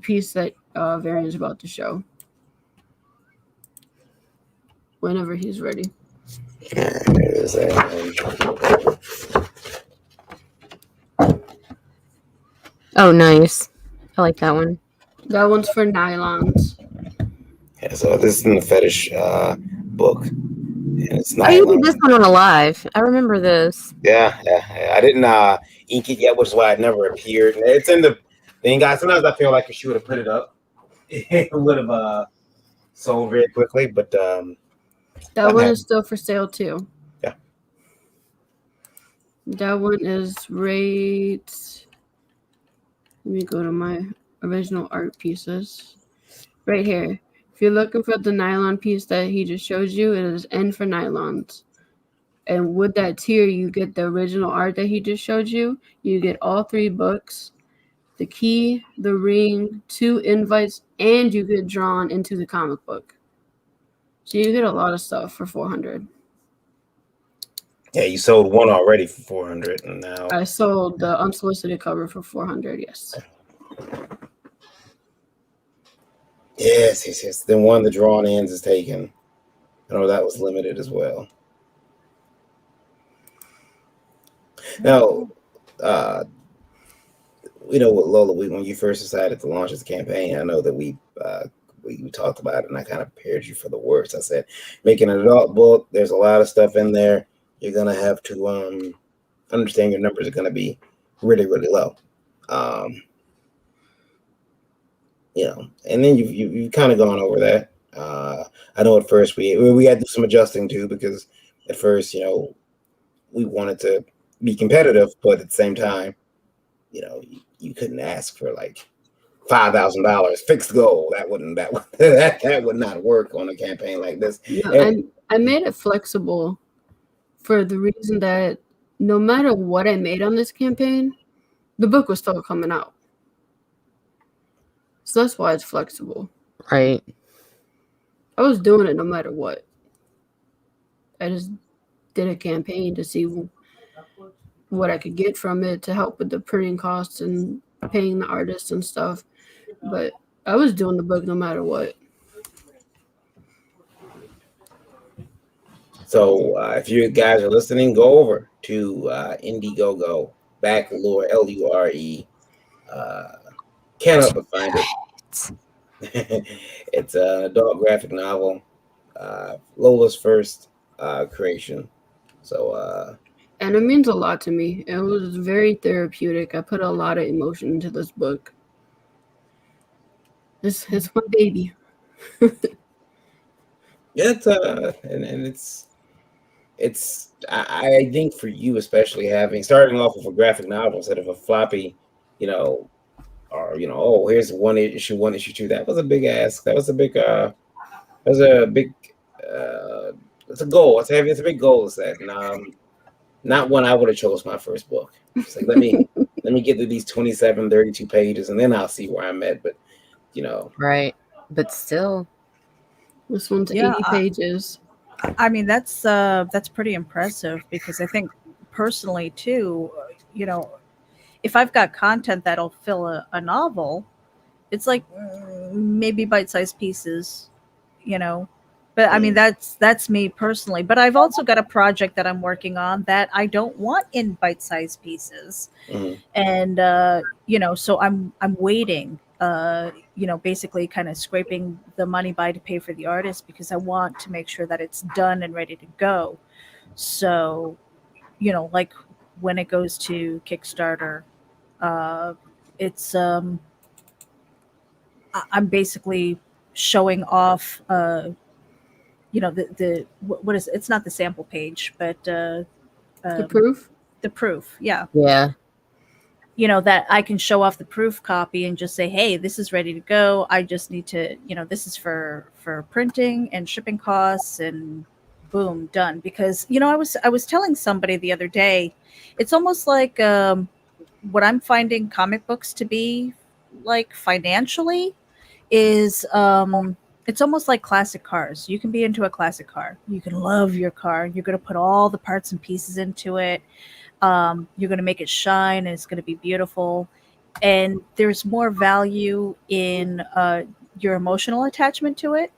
piece that Varian's about to show whenever he's ready.
There's
Oh, nice. I like that one.
That one's for nylons.
Yeah, so this is in the fetish book, and it's
Oh, you did
nylon.
this one on a live. I remember this.
Yeah. I didn't ink it yet, which is why it never appeared. It's in the thing, guys. Sometimes I feel like if she would have put it up, it would have sold very quickly. But
That one is still for sale too.
Yeah.
That one is right. Let me go to my original art pieces. Right here. If you're looking for the nylon piece that he just showed you, it is N for nylons. And with that tier, you get the original art that he just showed you. You get all 3 books, the key, the ring, 2 invites, and you get drawn into the comic book. So you get a lot of stuff for $400.
yeah, you sold one already for $400, and now
I sold the unsolicited cover for $400. Yes.
yes. Then one of the drawn ends is taken. I know that was limited as well. Now, with Lola, when you first decided to launch this campaign, I know that we talked about it, and I kind of prepared you for the worst. I said, making an adult book, there's a lot of stuff in there. You're gonna have to understand your numbers are gonna be really, really low. And then you've kind of gone over that. I know at first we had to do some adjusting too, because at first, we wanted to be competitive, but at the same time, you couldn't ask for like $5,000 fixed goal. That would not work on a campaign like this.
No, I made it flexible for the reason that no matter what I made on this campaign, the book was still coming out. So that's why it's flexible.
Right.
I was doing it no matter what. I just did a campaign to see what I could get from it to help with the printing costs and paying the artists and stuff. But I was doing the book no matter what.
So if you guys are listening, go over to Indiegogo, Backlure, Lure. Can't help but find it. It's an adult graphic novel, Lola's first creation. So
and it means a lot to me. It was very therapeutic. I put a lot of emotion into this book. It's my baby.
Yeah, it's I think for you especially, starting off with a graphic novel instead of a floppy, or oh, here's one issue 2. That was a big ask. It's a goal. It's a big goal to set. And not one I would have chose my first book. It's like let me get to these 27, 32 pages and then I'll see where I'm at. But
Right. But still.
This one's 80 pages.
I mean, that's pretty impressive because I think personally too, if I've got content that'll fill a novel, it's like maybe bite-sized pieces, But I mean, that's me personally. But I've also got a project that I'm working on that I don't want in bite-sized pieces, and so I'm waiting. Basically kind of scraping the money by to pay for the artist because I want to make sure that it's done and ready to go. So, like when it goes to Kickstarter, it's I'm basically showing off the what is it? It's not the sample page, but the proof, yeah, that I can show off the proof copy and just say, hey, this is ready to go. I just need to, this is for printing and shipping costs, and boom, done. Because, I was telling somebody the other day, it's almost like what I'm finding comic books to be like financially is it's almost like classic cars. You can be into a classic car. You can love your car. You're going to put all the parts and pieces into it. You're going to make it shine and it's going to be beautiful. And there's more value in your emotional attachment to it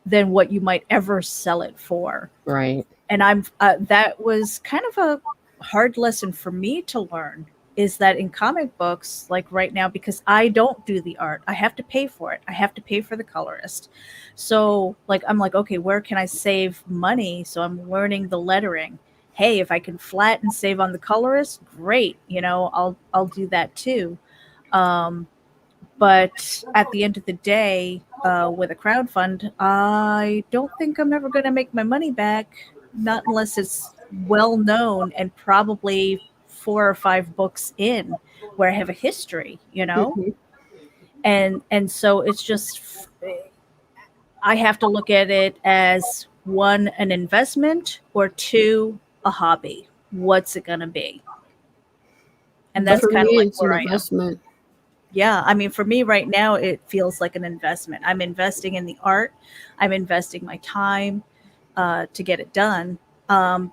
than what you might ever sell it for.
Right.
And that was kind of a hard lesson for me to learn, is that in comic books, like right now, because I don't do the art, I have to pay for it. I have to pay for the colorist. So I'm like, okay, where can I save money? So I'm learning the lettering. Hey, if I can flatten and save on the colorist, great. I'll do that too. But at the end of the day, with a crowdfund, I don't think I'm ever going to make my money back, not unless it's well known and probably 4 or 5 books in where I have a history, and so it's just, I have to look at it as 1, an investment, or 2, a hobby. What's it going to be? And that's kind of like where I am. Yeah, I mean, for me right now, it feels like an investment. I'm investing in the art. I'm investing my time to get it done.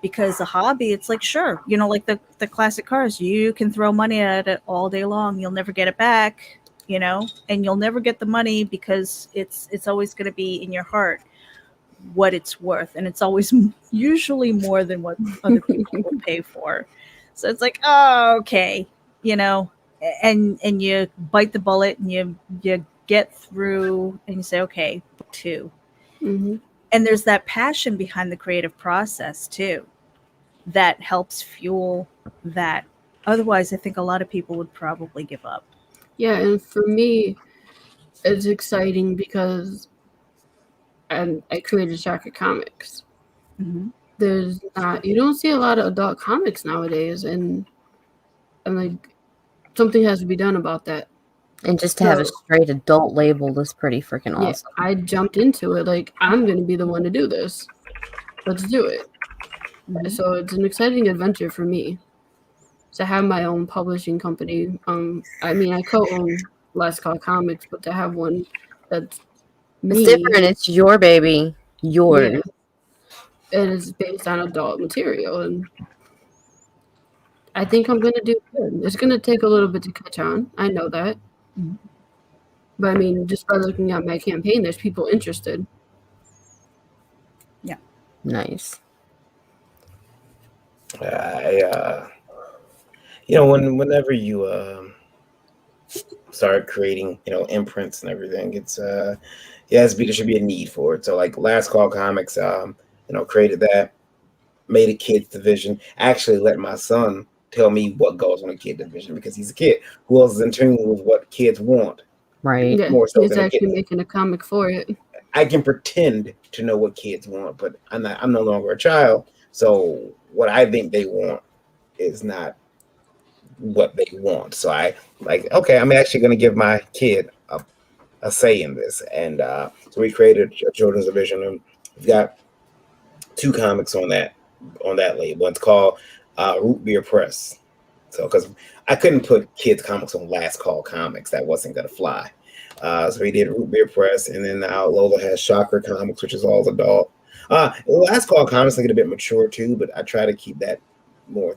Because a hobby, it's like, sure, like the classic cars, you can throw money at it all day long. You'll never get it back, and you'll never get the money because it's always going to be in your heart what it's worth. And it's always usually more than what other people will pay for. So it's like, oh, okay, and you bite the bullet and you get through and you say, okay, book 2.
Mm-hmm.
And there's that passion behind the creative process too, that helps fuel that. Otherwise, I think a lot of people would probably give up.
Yeah, and for me, it's exciting because I created Shaka Comics.
Mm-hmm.
there's not, you don't see a lot of adult comics nowadays, and like something has to be done about that.
And just to have a
So-
straight adult label is pretty freaking
Yeah,
awesome.
I jumped into it like I'm gonna be the one to do this. Let's do it. So it's an exciting adventure for me to have my own publishing company. I mean, I co-own Last Call Comics, but to have one that's
It's
me,
different. It's your baby. Yours.
yeah, and it's based on adult material, and I think I'm gonna do good. It's gonna take a little bit to catch on. I know that, but I mean, just by looking at my campaign, there's people interested.
Nice.
Whenever you start creating, imprints and everything, it's there should be a need for it. So like Last Call Comics, created that, made a kids division. Actually let my son tell me what goes on a kid division because he's a kid. Who else is in tune with what kids want?
Right.
Yeah,
More so
he's
than a
actually
kid.
making a comic for it.
I can pretend to know what kids want, but I'm no longer a child. So what I think they want is not what they want. So I okay, I'm actually going to give my kid a say in this. And so we created a children's division, and we've got 2 comics on that label. It's called Root Beer Press. So because I couldn't put kids comics on Last Call Comics, that wasn't going to fly. So we did Root Beer Press, and then now Lola has Shocker Comics, which is all adult. Last Call Comics get a bit mature too, but I try to keep that more,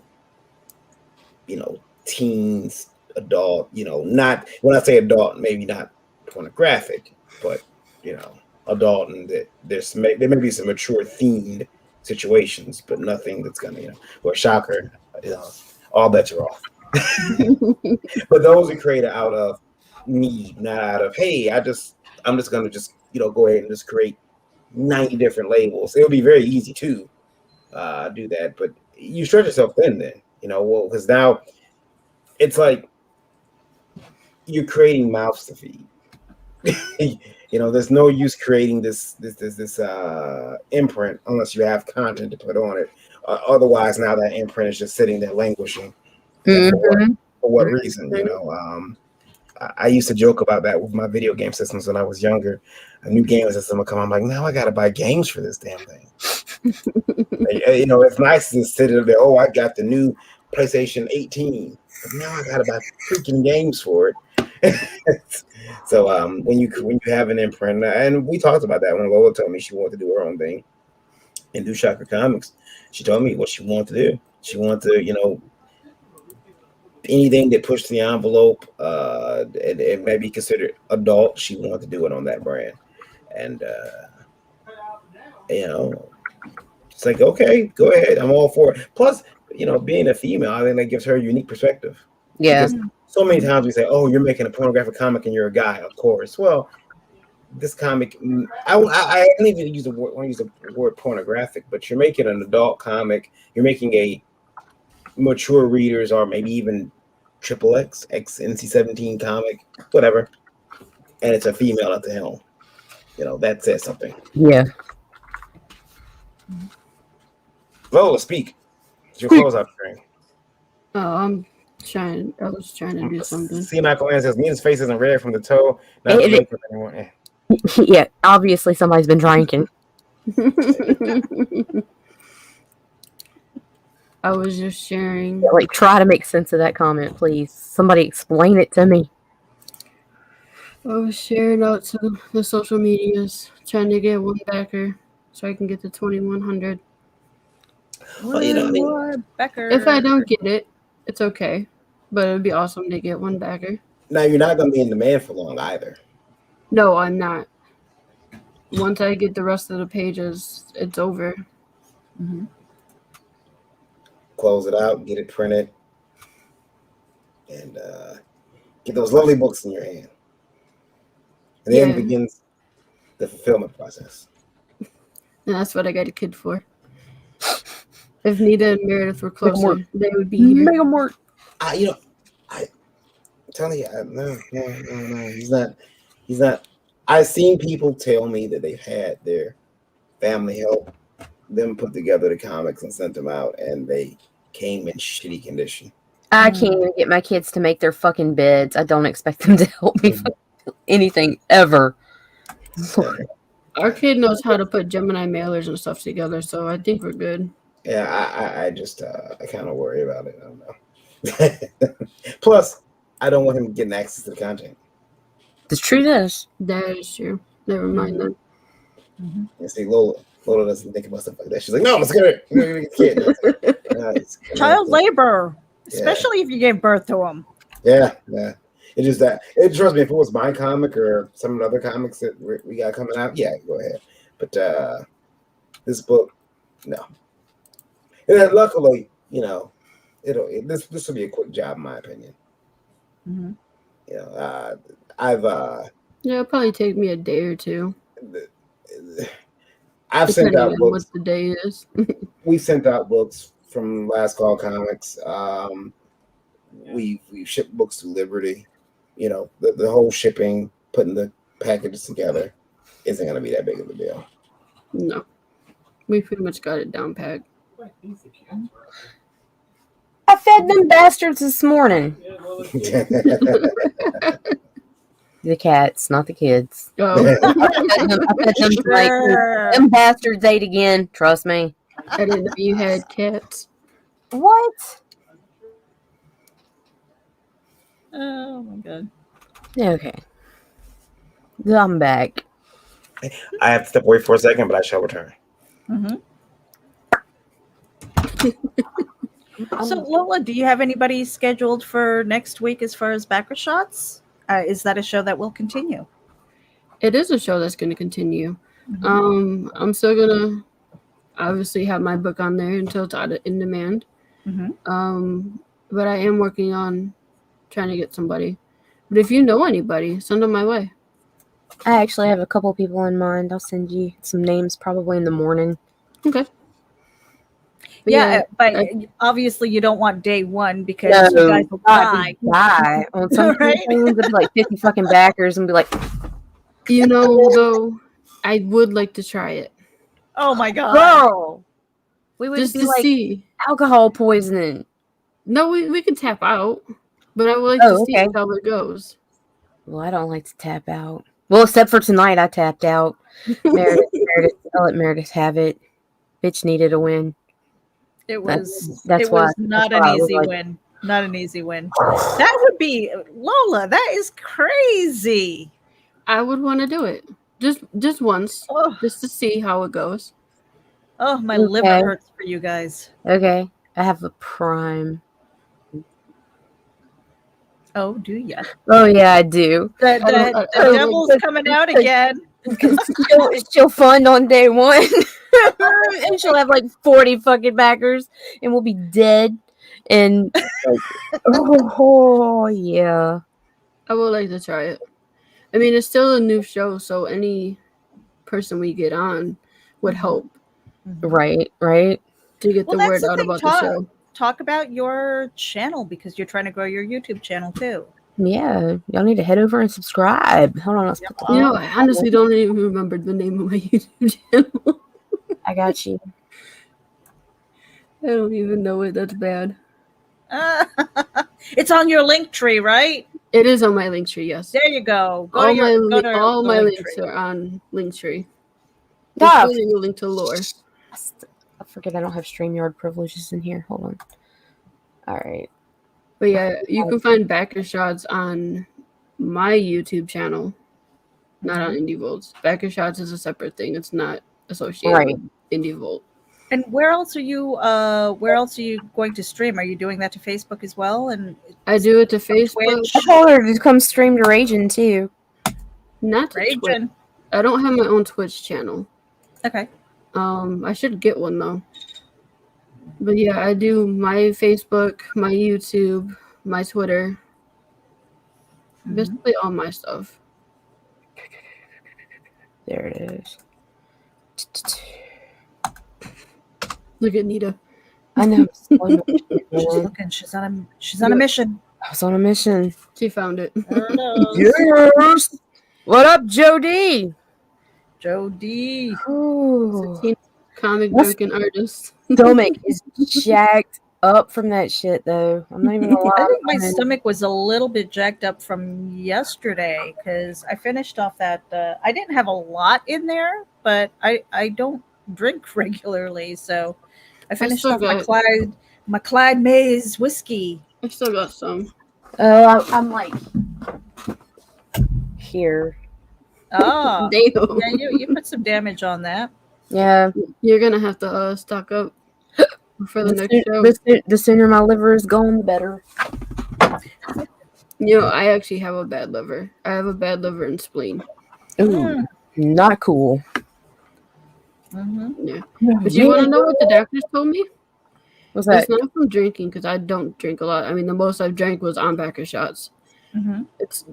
teens, adult. Not when I say adult, maybe not pornographic, but adult, and that there may be some mature themed situations, but nothing that's gonna or Shocker, all bets are off. But those are created out of need, not out of hey, I'm just gonna go ahead and just create 90 different labels. It'll be very easy to do that, but you stretch yourself thin then, because now it's like you're creating mouths to feed. There's no use creating this imprint unless you have content to put on it. Otherwise, now that imprint is just sitting there languishing.
Mm-hmm.
For what reason? I used to joke about that with my video game systems when I was younger. A new game system would come. I'm like, now I got to buy games for this damn thing. It's nice to sit there. Oh, I got the new PlayStation 18. But now I got to buy freaking games for it. So when you have an imprint, and we talked about that when Lola told me she wanted to do her own thing and do Shocker Comics. She told me what she wanted to do. She wanted to, anything that pushed the envelope and maybe considered adult, she wanted to do it on that brand. And it's like, okay, go ahead, I'm all for it. Plus, being a female, I think that gives her a unique perspective.
Yeah.
Because so many times we say, oh, you're making a pornographic comic and you're a guy. Of course. Well, this comic, I don't even want to use the word pornographic, but you're making an adult comic. You're making a mature readers, or maybe even XXX, NC-17 comic, whatever. And it's a female at the helm. That says something.
Yeah.
Lola, speak. It's your closeout screen.
Oh, I was trying to do something.
See, Michael Ann says, Nina's face isn't red from the toe. Not
It-
makeup anymore.
Yeah. Obviously, somebody's been drinking.
I was just sharing.
Like, try to make sense of that comment, please. Somebody explain it to me.
I was sharing out to the social medias, trying to get one backer so I can get the 2100.
Well, I mean,
More Becker.
If I don't get it, it's okay. But it'd be awesome to get one backer.
now you're not going to be in demand for long either.
No, I'm not. Once I get the rest of the pages, it's over.
Close it out, get it printed, and get those lovely books in your hand. And then
Yeah.
begins the fulfillment process.
And that's what I got a kid for. If Nita and Meredith were
Make 'em work.
closer, they would be here.
Make 'em work.
I'm telling you, no, he's not. I've seen people tell me that they've had their family help them put together the comics and sent them out, and they came in shitty condition.
I can't even get my kids to make their fucking beds. I don't expect them to help me with anything ever.
Our kid knows how to put Gemini mailers and stuff together, so I think we're good.
Yeah, I just I kind of worry about it. I don't know. Plus, I don't want him getting access to the content.
The truth is,
That is true. Never mind then.
And see, Lola doesn't think about stuff like that. She's like, no, let's get it. We're gonna get the kid.
Child labor, especially if you gave birth to him.
Yeah. It's just that trust me, if it was my comic or some of the other comics that we got coming out, yeah, go ahead. But this book, no. And then luckily, you know, this will be a quick job in my opinion.
Mm-hmm.
You know,
It'll probably take me a day or two.
I've sent
depending
out
on
books.
what the day is.
We sent out books from Last Call Comics. We shipped books to Liberty. You know, the whole shipping, putting the packages together isn't going to be that big of a deal.
No. We pretty much got it down packed.
I fed them bastards this morning. The cats, not the kids.
Oh,
I fed them like them bastards ate again. Trust me.
I didn't know you had cats.
What?
Oh my god.
Okay. I'm back.
I have to step away for a second, but I shall return.
So Lola, do you have anybody scheduled for next week as far as backer shots? Is that a show that will continue?
It is a show that's going to continue. I'm still going to obviously have my book on there until it's out in demand. But I am working on trying to get somebody. But if you know anybody, send them my way.
I actually have a couple people in mind. I'll send you some names probably in the morning.
Okay. But
but obviously you don't want day one because you guys will die.
On some
Right?
things, it'd be like 50 fucking backers and be like,
you know, though, I would like to try it.
Oh my god.
girl, we would
Just
be
to
like
see.
alcohol poisoning.
No, we can tap out. But I would like to see
okay.
how it goes.
Well, I don't like to tap out. Well, except for tonight, I tapped out. Meredith, I'll let Meredith have it. Bitch needed a win.
It was
That's
it
why-
was not
that's why I
an
was
easy
like-
win. Not an easy win. That would be Lola, that is crazy.
I would want to do it. Just once.
Oh,
Just to see how it goes.
oh my
Okay.
liver hurts for you guys.
Okay, I have a prime.
Oh, do ya?
Oh yeah, I do.
The
don't-
devil's coming out again.
she'll fund on day one, and she'll have like 40 fucking backers, and we'll be dead. And oh yeah,
I would like to try it. I mean, it's still a new show, so any person we get on would help
right.
to get
Well,
the
that's
word
the
out
thing,
about
Todd.
the show.
Talk about your channel because you're trying to grow your YouTube channel too.
Yeah, y'all need to head over and subscribe. Hold on, let's put the
You know, I honestly don't even remember the name of my YouTube channel.
I got you.
I don't even know it. That's bad.
It's on your link tree, right?
It is on my Linktree, yes.
There you go. Go
All
to your,
my,
go to
all
the
my
link
links
tree.
are on Linktree.
Duh.
Including a link to lore.
I forget I don't have StreamYard privileges in here. Hold on. All right.
But yeah, you can find backer shots on my YouTube channel, not on Indie Volts. Backer shots is a separate thing. It's not associated
Right.
with Indie Volt.
And where else are you going to stream? Are you doing that to Facebook as well? And
I do it to Facebook,
Twitch?
I told her to come stream to Raging too.
not to Twitch.
Raging.
I don't have my own Twitch channel.
Okay.
I should get one though. But yeah, I do my Facebook, my YouTube, my Twitter, basically all my stuff.
There it is.
Look at Nita.
I know.
She's
I
looking. She's on a mission.
was on a mission.
She found it.
There it is.
Yes. What up, Jody?
Joe D.
Ooh.
Comic
What's-
drinking artist.
Stomach is jacked up from that shit, though. I'm not even gonna lie.
I think my
man.
stomach was a little bit jacked up from yesterday because I finished off that. I didn't have a lot in there, but I don't drink regularly, so I finished
still
off my
got-
Clyde Mays whiskey.
I still got some.
I'm like here.
Oh,
Damn.
yeah, you put some damage on that.
Yeah.
You're gonna have to stock up for the next show.
The sooner my liver is gone, the better.
You know, I actually have a bad liver. I have a bad liver and spleen.
Ooh, not cool.
Mm-hmm.
Yeah. But you want to know what the doctors told me?
What's that?
It's not from drinking because I don't drink a lot. I mean, the most I've drank was on backer shots.
Mm-hmm.
It's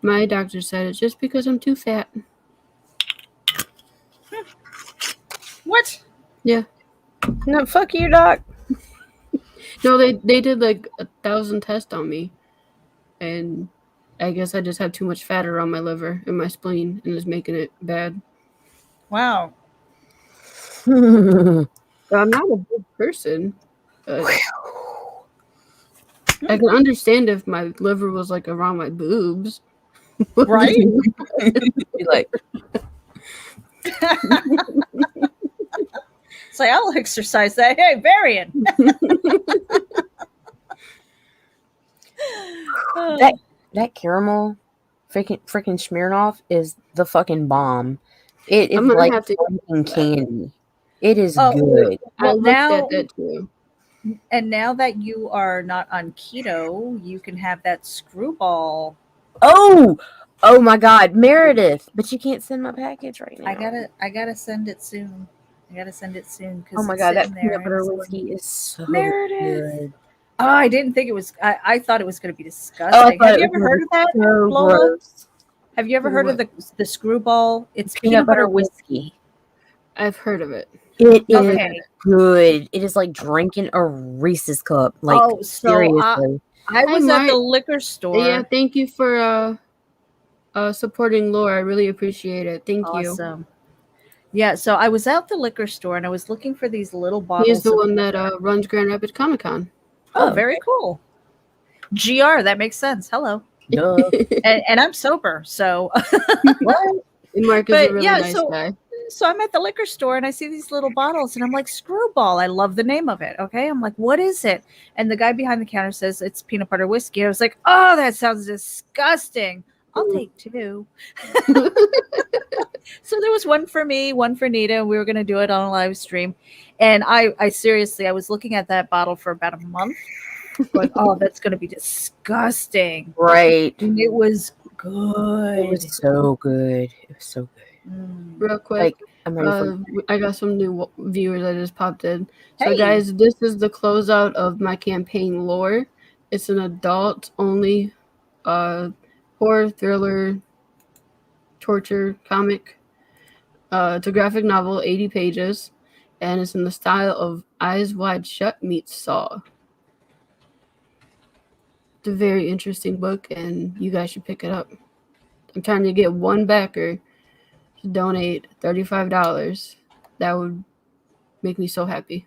my doctor said it's just because I'm too fat.
What?
No, fuck you, doc.
No, they did like 1,000 tests on me, and I guess I just have too much fat around my liver and my spleen, and it's making it bad.
Wow.
So I'm not a big person, but I can understand if my liver was like around my boobs.
Right?
Be like,
It's like, I'll exercise that. Hey, Varian.
that caramel freaking Smirnoff is the fucking bomb. It is
I'm gonna
like
have to-
fucking candy. It is
Oh,
good.
I
Well,
looked
now,
at that too.
and now that you are not on keto, you can have that screwball.
Oh my God, Meredith! But you can't send my package right now.
I gotta send it soon.
Oh my God, that peanut butter whiskey is so
Meredith.
good.
Oh, I didn't think it was. I thought it was going to be
Oh, I
disgusting.
thought
Have
it
you
was
ever
gonna
heard
be
of that,
so
Lola?
gross.
Have you ever heard of the screwball? It's
Peanut butter whiskey.
I've heard of it.
It is
Okay.
good. It is like drinking a Reese's cup. Like
Oh, so
seriously.
I was
Hi,
at the
Mark.
liquor store.
Yeah, thank you for supporting Laura. I really appreciate it. Thank you.
Awesome. Yeah, so I was at the liquor store and I was looking for these little bottles.
He's the
of
one that
liquor.
runs Grand Rapids Comic Con.
Oh, very cool. GR, that makes sense. Hello.
Duh.
And I'm sober, so
What?
And Mark is
But
a really
yeah,
nice
so-
guy.
so I'm at the liquor store and I see these little bottles and I'm like, screwball. I love the name of it. Okay. I'm like, what is it? And the guy behind the counter says it's peanut butter whiskey. I was like, oh, that sounds disgusting. I'll take two. So there was one for me, one for Nita, and we were going to do it on a live stream. And I seriously, I was looking at that bottle for about a month. Going, oh, that's going to be disgusting.
Right.
And it was good.
It was so good. It was so good.
Real quick,
Like, I'm ready for
I got some new viewers that just popped in. So,
Hey.
guys, this is the closeout of my campaign Lore. It's an adult-only horror, thriller, torture comic. It's a graphic novel, 80 pages, and it's in the style of Eyes Wide Shut meets Saw. It's a very interesting book, and you guys should pick it up. I'm trying to get one backer to donate $35. That would make me so happy.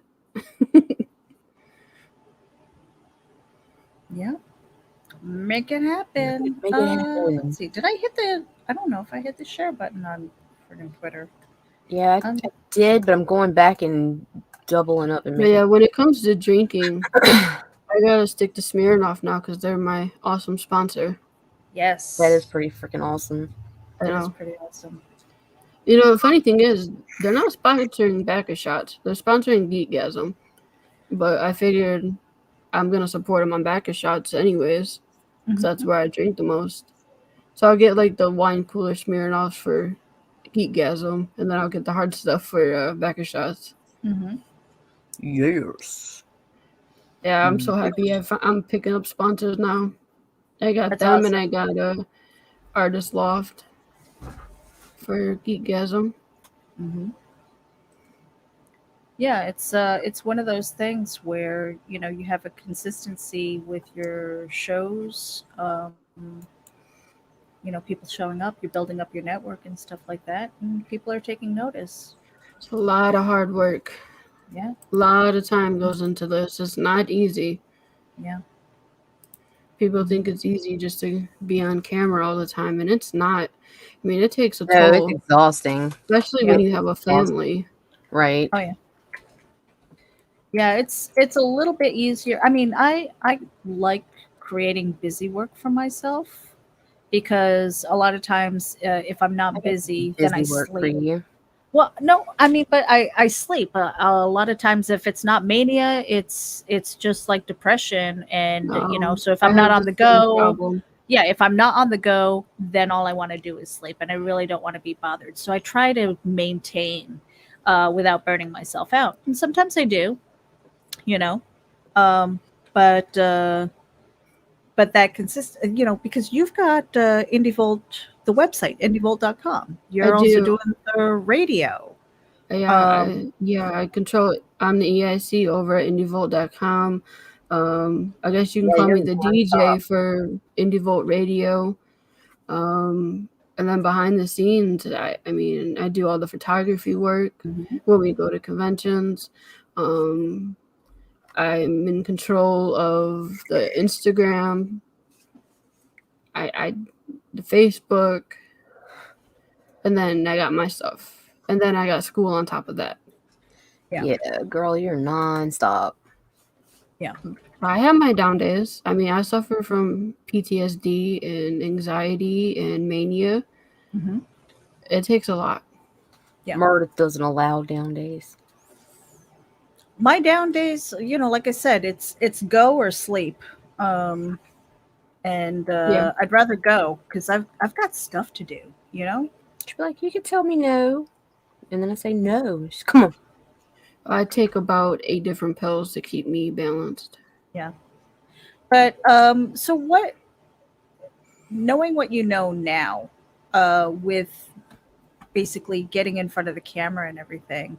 Yeah. Make it happen.
Make it happen.
Let's see. Did I hit the I don't know if I hit the share button on freaking Twitter.
Yeah, I did, but I'm going back and doubling up and
But
making
yeah, when it comes to drinking, I gotta stick to Smirnoff now because they're my awesome sponsor.
Yes.
that is pretty freaking awesome.
I
That is
know.
pretty awesome.
You know, the funny thing is, they're not sponsoring Backer Shots. They're sponsoring Geekgasm. But I figured I'm gonna support them on Backer Shots anyways, because that's where I drink the most. So I'll get like the wine cooler Smirnoffs for Geekgasm, and then I'll get the hard stuff for Backer Shots.
Mm-hmm.
Yes.
Yeah, I'm so happy. I'm picking up sponsors now. I got
That's
them,
awesome.
and I got Artist Loft for Geekgasm.
Mm-hmm. Yeah, it's one of those things where you know you have a consistency with your shows. You know, people showing up, you're building up your network and stuff like that, and people are taking notice.
It's a lot of hard work.
Yeah.
A lot of time goes into this. It's not easy.
Yeah.
People think it's easy just to be on camera all the time, and it's not. I mean, it takes a
No, it's
toll,
exhausting.
especially
Yeah.
when you have a family.
Right.
Oh yeah. Yeah, it's a little bit easier. I mean, I like creating busy work for myself because a lot of times if I'm not busy, then I
Busy work for
sleep.
you.
Well, no, I mean, but I sleep. A lot of times, if it's not mania, it's just like depression, and so if
I
I'm not
have
on
the
the
same
go,
problem.
yeah, if I'm not on the go, then all I want to do is sleep, and I really don't want to be bothered. So I try to maintain without burning myself out, and sometimes I do, you know, um, but that consists, because you've got IndieVolt, the website, indievolt.com. You're
I
also
do.
doing the radio.
I control it. I'm the EIC over at indievolt.com. I guess you can
Yeah,
call
you're
me the
nonstop.
DJ for IndieVolt Radio. And then behind the scenes, I mean, I do all the photography work when we go to conventions. I'm in control of the Instagram, I the Facebook, and then I got my stuff, and then I got school on top of that.
Yeah.
Yeah, girl, you're nonstop.
Yeah.
I have my down days. I mean, I suffer from PTSD and anxiety and mania.
Mm-hmm.
It takes a lot.
Yeah.
Meredith doesn't allow down days.
My down days, like I said, it's go or sleep. And
Yeah.
I'd rather go because I've got stuff to do,
She'd be like, you could tell me no. And then I say no. She's, come on.
I take about 8 different pills to keep me balanced.
Yeah. But so what, knowing what you know now, with basically getting in front of the camera and everything,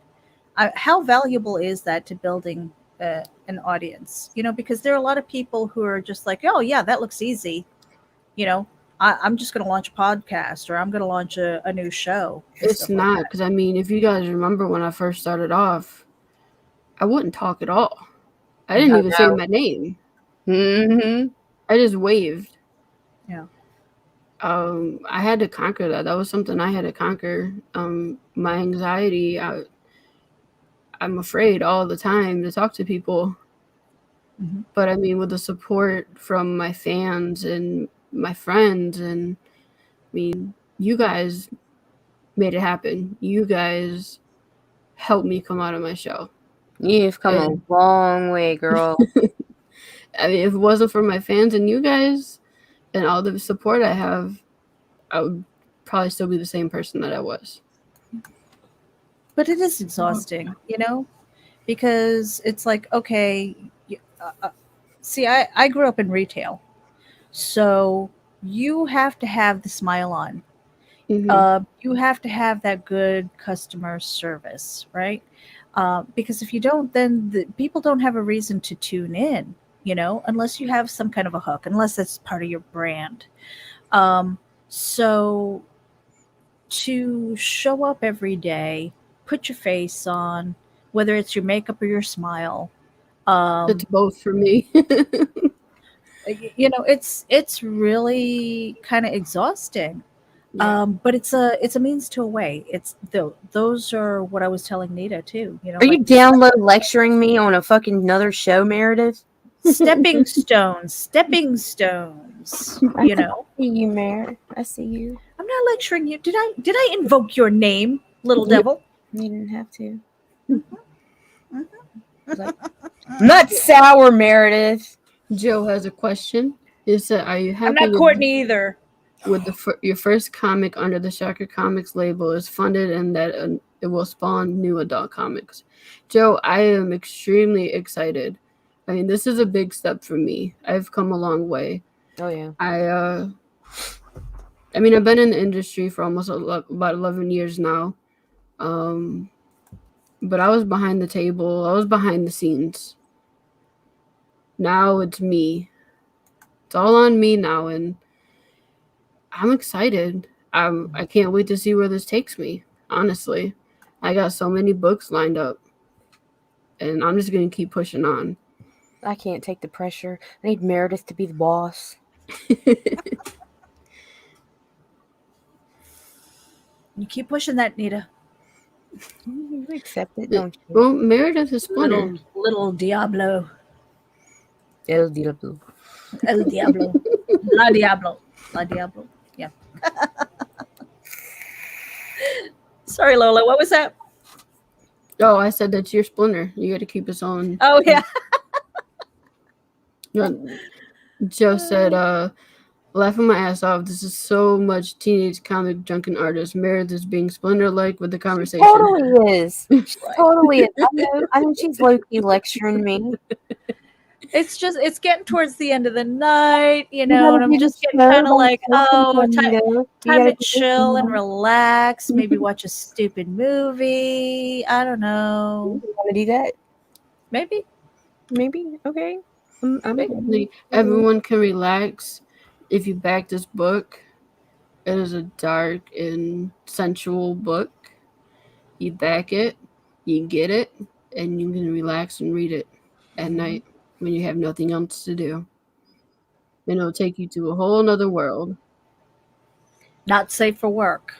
how valuable is that to building an audience? Because there are a lot of people who are just like, oh yeah, that looks easy. I'm just going to launch a podcast, or I'm going to launch a new show.
It's not, because I mean, if you guys remember when I first started off, I wouldn't talk at all. I didn't even say my name.
Mm-hmm.
I just waved.
Yeah.
I had to conquer that. That was something I had to conquer. My anxiety. I'm afraid all the time to talk to people.
Mm-hmm.
But I mean, with the support from my fans and my friends, and I mean, you guys made it happen. You guys helped me come out of my shell.
You've come a long way, girl.
I mean, if it wasn't for my fans and you guys and all the support I have, I would probably still be the same person that I was.
But it is exhausting, because it's like, okay, see, I grew up in retail, so you have to have the smile on.
Mm-hmm.
You have to have that good customer service, right? Because if you don't, then the people don't have a reason to tune in, unless you have some kind of a hook, unless that's part of your brand. So to show up every day, put your face on, whether it's your makeup or your smile.
It's both for me.
It's really kind of exhausting.
Yeah.
But it's a means to a way. Those are what I was telling Nita too.
Are you download lecturing me on a fucking another show, Meredith?
stepping stones? I
see you, Meredith. I see you.
I'm not lecturing you. Did I invoke your name, little devil?
You didn't have to. Not sour, Meredith.
Joe has a question. It said, "Are you happy?"
I'm not Courtney either.
With your first comic under the Shocker Comics label is funded, and that it will spawn new adult comics. Joe, I am extremely excited. I mean, this is a big step for me. I've come a long way.
Oh yeah.
I mean, I've been in the industry for almost about 11 years now. But I was behind the table. I was behind the scenes. Now it's me. It's all on me now, and I'm excited. I can't wait to see where this takes me, honestly. I got so many books lined up, and I'm just gonna keep pushing on.
I can't take the pressure. I need Meredith to be the boss.
You keep pushing that, Nita.
You accept it, don't you?
Well, Meredith is Splinter.
Little Diablo.
El Diablo.
El Diablo. La Diablo. La Diablo. Yeah. Sorry, Lola. What was that?
Oh, I said that's your Splinter. You got to keep us on.
Oh, yeah.
Joe said, laughing my ass off. This is so much teenage comic junkin' artist. Meredith is being Splinter-like with the conversation.
Totally is. She totally is. I know she's low-key lecturing me.
It's getting towards the end of the night, and I'm just getting kind of like, oh, time to chill and relax, maybe watch a stupid movie. I don't know.
You want to do that?
Maybe.
Okay.
Everyone can relax if you back this book. It is a dark and sensual book. You back it, you get it, and you can relax and read it at night when you have nothing else to do. And it'll take you to a whole nother world.
Not safe for work.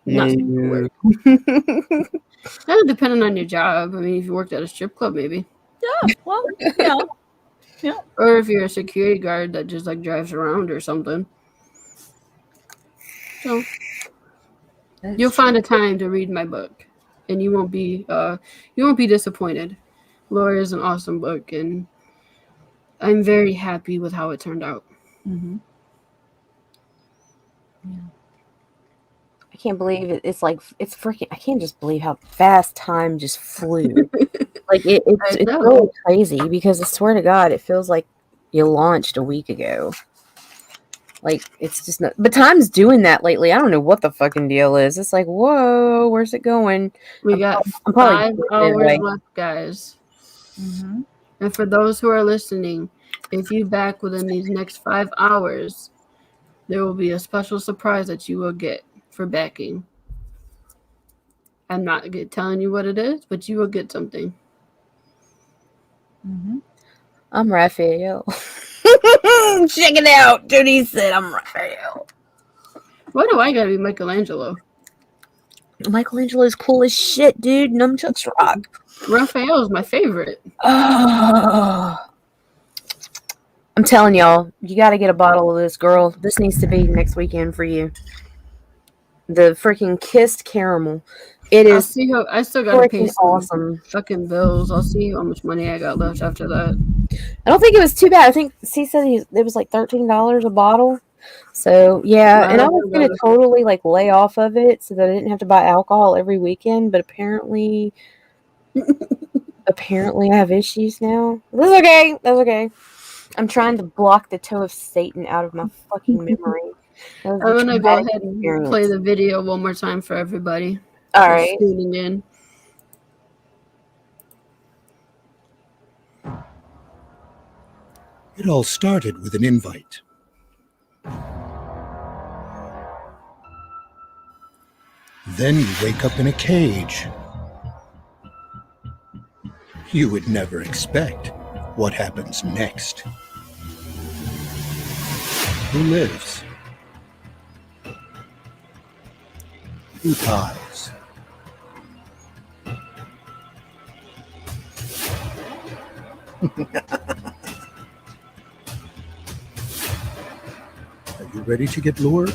Not safe for work. Depending on your job. I mean, if you worked at a strip club, maybe.
Yeah, well, yeah.
Or if you're a security guard that just like drives around or something. So you'll find a time to read my book, and you won't be disappointed. Laura is an awesome book, and I'm very happy with how it turned out.
Mm-hmm.
Yeah. I can't believe it. It's freaking. I can't just believe how fast time just flew. It's really crazy because I swear to God, it feels like you launched a week ago. Like, it's just not. But time's doing that lately. I don't know what the fucking deal is. It's like, whoa, where's it going?
We got 5 hours left, guys.
Mm-hmm.
And for those who are listening, if you back within these next 5 hours, there will be a special surprise that you will get for backing. I'm not telling you what it is, but you will get something.
Mm-hmm.
I'm Raphael. Check it out. Judy said I'm Raphael.
Why do I gotta be Michelangelo?
Michelangelo's cool as shit, dude. Nunchucks rock.
Raphael is my favorite.
Oh. I'm telling y'all, you got to get a bottle of this, girl. This needs to be next weekend for you. The freaking kissed caramel. It is.
I still gotta pay some
awesome
fucking bills. I'll see how much money I got left after that.
I don't think it was too bad. I think he said it was like $13 a bottle. So yeah, and I was gonna totally like lay off of it so that I didn't have to buy alcohol every weekend. But apparently I have issues now. That's okay. That's okay. I'm trying to block the toe of Satan out of my fucking memory.
I'm gonna go ahead and play the video one more time for everybody.
All right.
Tuning in.
It all started with an invite. Then you wake up in a cage. You would never expect what happens next. Who lives? Who dies? Are you ready to get lured?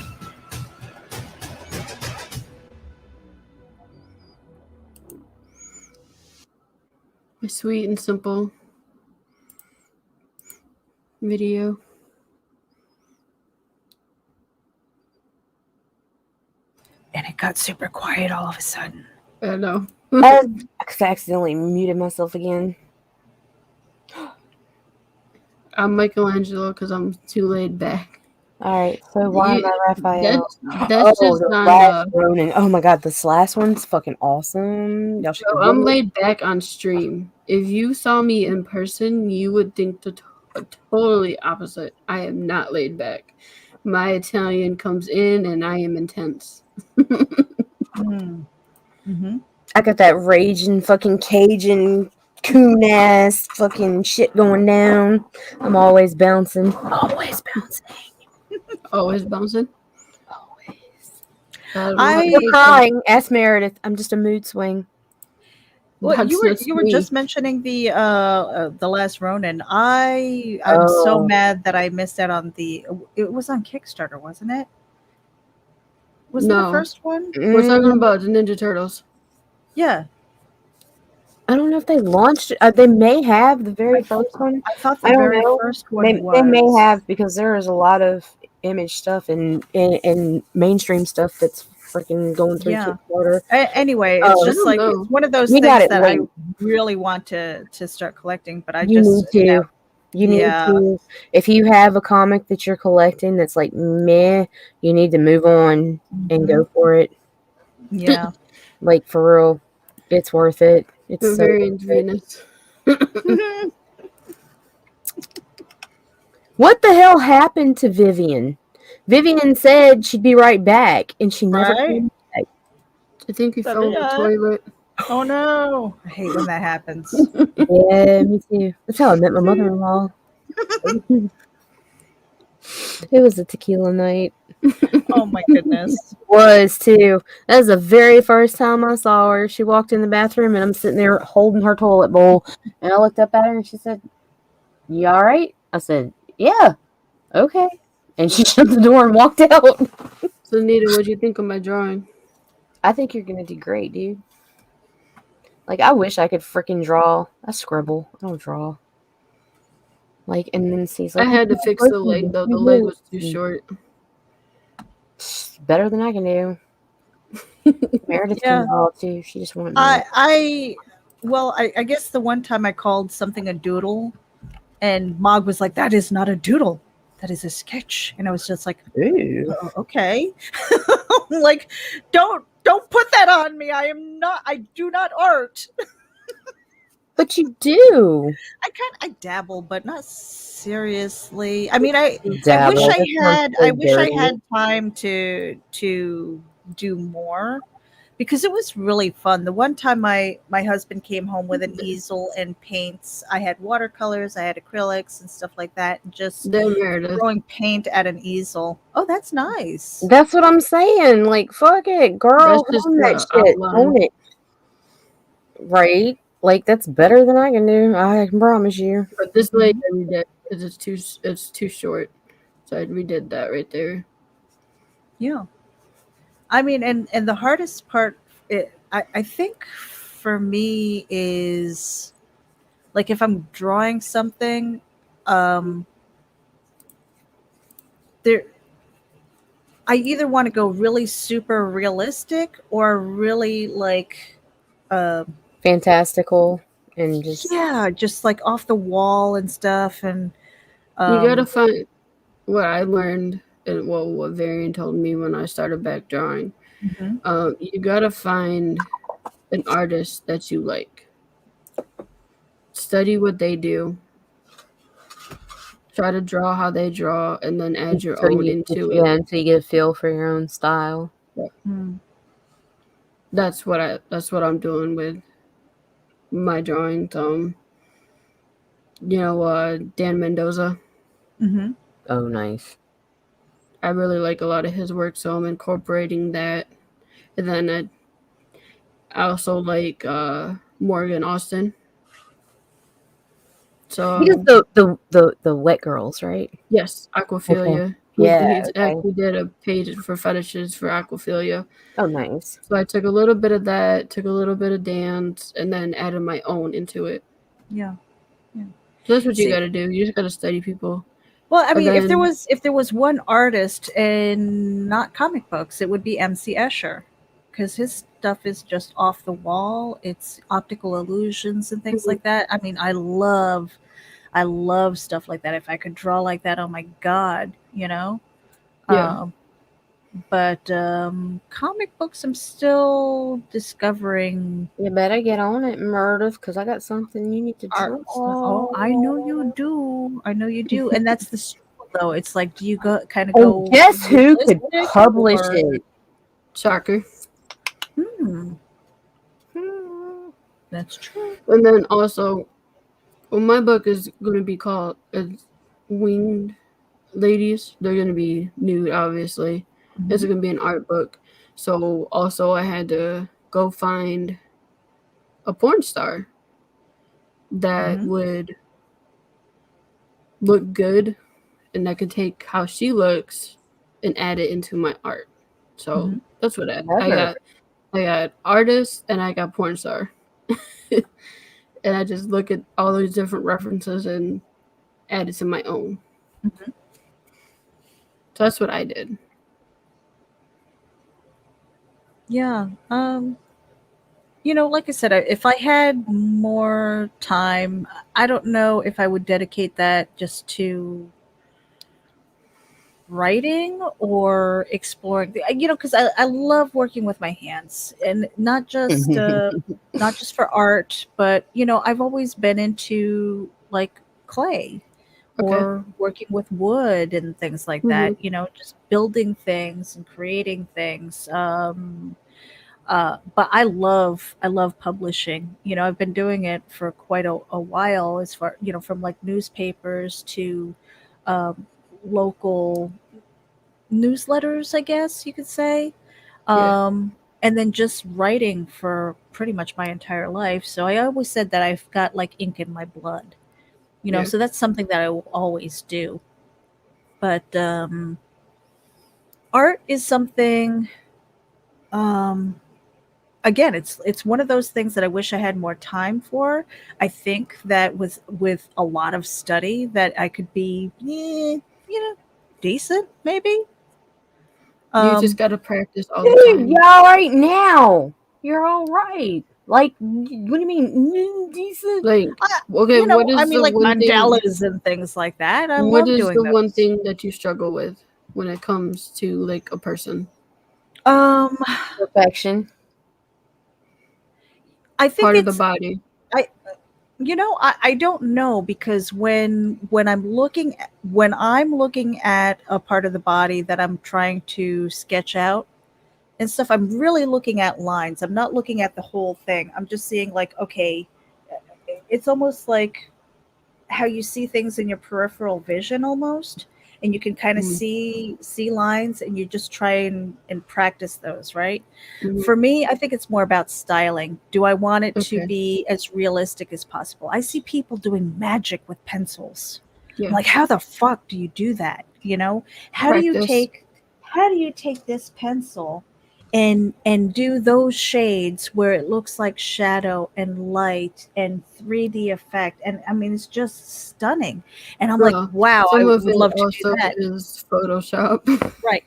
A sweet and simple video.
And it got super quiet all of a sudden.
I know.
I accidentally muted myself again.
I'm Michelangelo because I'm too laid back.
All right, so why am I Raphael?
That's just on.
Ronin. Oh my God, this last one's fucking awesome. Y'all should
I'm laid back on stream. If you saw me in person, you would think the totally opposite. I am not laid back. My Italian comes in, and I am intense.
Mm-hmm.
I got that raging fucking Cajun coon ass fucking shit going down. I'm always bouncing. Always bouncing.
Always bouncing.
Always.
I-
You're crying. Ask Meredith. I'm just a mood swing.
Well, you
That's
were
me.
just mentioning the Last Ronin. I'm so
Oh.
mad that I missed out on the. It was on Kickstarter, wasn't it? Was it the
No.
first one?
We're talking
Mm,
about the Ninja Turtles.
Yeah,
I don't know if they launched it. They may have the very first one.
I thought the
I don't
very
know.
first one was.
They may have because there is a lot of image stuff and mainstream stuff that's freaking going through
Yeah.
Kickstarter.
Anyway,
Oh.
it's
I
just
don't
like
know.
it's one of those
We got
things
it
that
late.
I really want to start collecting, but I
You
just
need to. You need
Yeah.
to. If you have a comic that you're collecting that's like meh, you need to move on and go for it.
Yeah.
Like for real, it's worth it. It's so
Variant
worth it.
Venus.
What the hell happened to Vivian? Vivian said she'd be right back, and she never
Right?
came.
I think he fell in the
Yeah.
toilet.
Oh no! I hate when that happens.
Yeah, me too. That's how I met my mother-in-law. It was a tequila night.
Oh my goodness!
Was too. That was the very first time I saw her. She walked in the bathroom, and I'm sitting there holding her toilet bowl, and I looked up at her, and she said, "You all right?" I said, "Yeah, okay." And she shut the door and walked out.
So, Nita, what'd you think of my drawing?
I think you're gonna do great, dude. Like, I wish I could freaking draw. I scribble. I don't draw. Like, and then she's like,
I had to fix the leg, though. The leg was too short.
Better than I can do. Meredith
Yeah.
can draw too. She just wanted me.
I guess the one time I called something a doodle, and Mog was like, "That is not a doodle. That is a sketch." And I was just like,
Ooh.
"Oh, okay." Like, don't put that on me. I do not art.
But you do.
I dabble, but not seriously. I mean, I
Dabble.
wish
That sounds so
I wish I
dirty.
had time to do more, because it was really fun. The one time my husband came home with an easel and paints, I had watercolors, I had acrylics and stuff like that, and just
Then Meredith.
throwing paint at an easel. Oh, that's nice.
That's what I'm saying. Like, fuck it, girl.
That's just
Own that
the
shit.
outline.
Own it. Right? Like, that's better than I can do. I can promise you.
But this leg I redid because it's too short. So I redid that right there.
Yeah. I mean, and the hardest part, I think for me is like if I'm drawing something, there, I either want to go really super realistic or really like,
Fantastical and just
yeah, just like off the wall and stuff. And
You gotta find what I learned and what Varian told me when I started back drawing.
mhm.
You gotta find an artist that you like. Study what they do. Try to draw how they draw, and then add your
until
own
you,
into
yeah,
it.
until you get a feel for your own style.
Mm.
That's what I'm doing with my drawings. Dan Mendoza.
Mhm.
Oh, nice.
I really like a lot of his work, so I'm incorporating that. And then I also like Morgan Austin. So
He does the wet girls, right?
yes, Aquaphilia.
Yeah,
He
okay.
actually did a page for fetishes for Aquaphilia.
Oh, nice.
So I took a little bit of that, took a little bit of Dan's, and then added my own into it.
Yeah.
So that's what you
See-
got to do. You just got to study people.
Well, I
And
mean, if
then-
there was one artist in not comic books, it would be MC Escher, because his stuff is just off the wall. It's optical illusions and things like that. I mean, I love stuff like that. If I could draw like that, oh my god, you know.
Yeah.
But comic books, I'm still discovering.
You better get on it, Meredith, because I got something you need to draw.
Art. Oh, I know you do. I know you do. And that's the struggle, though. It's like, do you go kind of
Oh,
go?
guess who could
realistic
publish
or-
it?
Shocker.
Hmm. That's true.
And then also, well, my book is going to be called Winged Ladies. They're going to be nude, obviously. It's going to be an art book. So also, I had to go find a porn star that would look good, and I could take how she looks and add it into my art. So that's what I got. I got artist and I got porn star. And I just look at all those different references and add it to my own. So that's what I did.
Yeah. You know, like I said, if I had more time, I don't know if I would dedicate that just to writing or exploring. You know, because I love working with my hands, and not just for art, but you know, I've always been into like clay or working with wood and things like that. You know, just building things and creating things. But I love publishing. You know, I've been doing it for quite a while, as far, you know, from like newspapers to local newsletters, I guess you could say. And then just writing for pretty much my entire life. So I always said that I've got like ink in my blood, you know, so that's something that I will always do. But art is something, again, it's one of those things that I wish I had more time for. I think that with a lot of study that I could be, you know, decent maybe.
You just got to practice all the time.
You're all right now. You're all right. Like, what do you mean decent?
Like, okay,
you know,
what is
I mean,
the
like
one
mandalas
thing,
and things like that. I
what
love
is
doing
the
those.
one thing that you struggle with when it comes to like a person?
Perfection.
I think
Part of
it's
the body.
you know, I don't know, because when I'm looking at a part of the body that I'm trying to sketch out and stuff, I'm really looking at lines. I'm not looking at the whole thing. I'm just seeing like, okay, it's almost like how you see things in your peripheral vision almost, and you can kind of see lines, and you just try and practice those, right? For me, I think it's more about styling. Do I want it to be as realistic as possible? I see people doing magic with pencils. I'm like, how the fuck do you do that? You know, how do you take this pencil and do those shades where it looks like shadow and light and 3D effect, and I mean, it's just stunning. And I'm like, wow, I would love to do that.
Is Photoshop.
Right.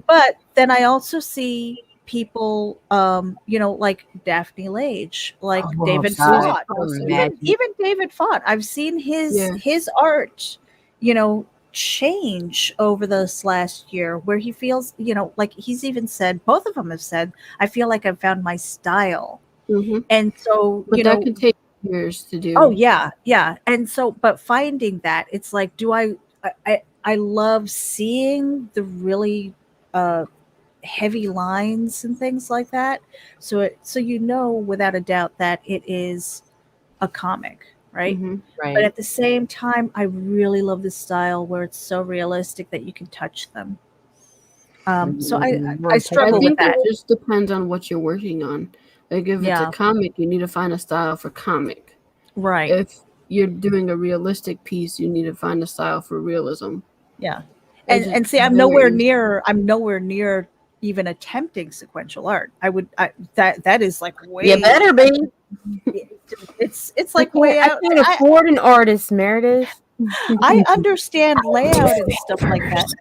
But then I also see people, you know, like Daphne Lage, like David Fott, even David Fott. I've seen his art, you know, change over this last year, where he feels, you know, like he's even said, both of them have said, I feel like I've found my style. And so,
but
you
that
know,
can take years to do.
oh yeah, and so, but finding that, it's like, do I love seeing the really heavy lines and things like that, so you know without a doubt that it is a comic, right?
Right.
But at the same time, I really love the style where it's so realistic that you can touch them. So I struggle with that.
It just depends on what you're working on. Like if it's a comic, you need to find a style for comic.
Right.
If you're doing a realistic piece, you need to find a style for realism.
Yeah. And see, I'm nowhere near even attempting sequential art. That is like way.
You better be.
It's like way out.
I can't afford an artist, Meredith.
I understand layout and stuff like that.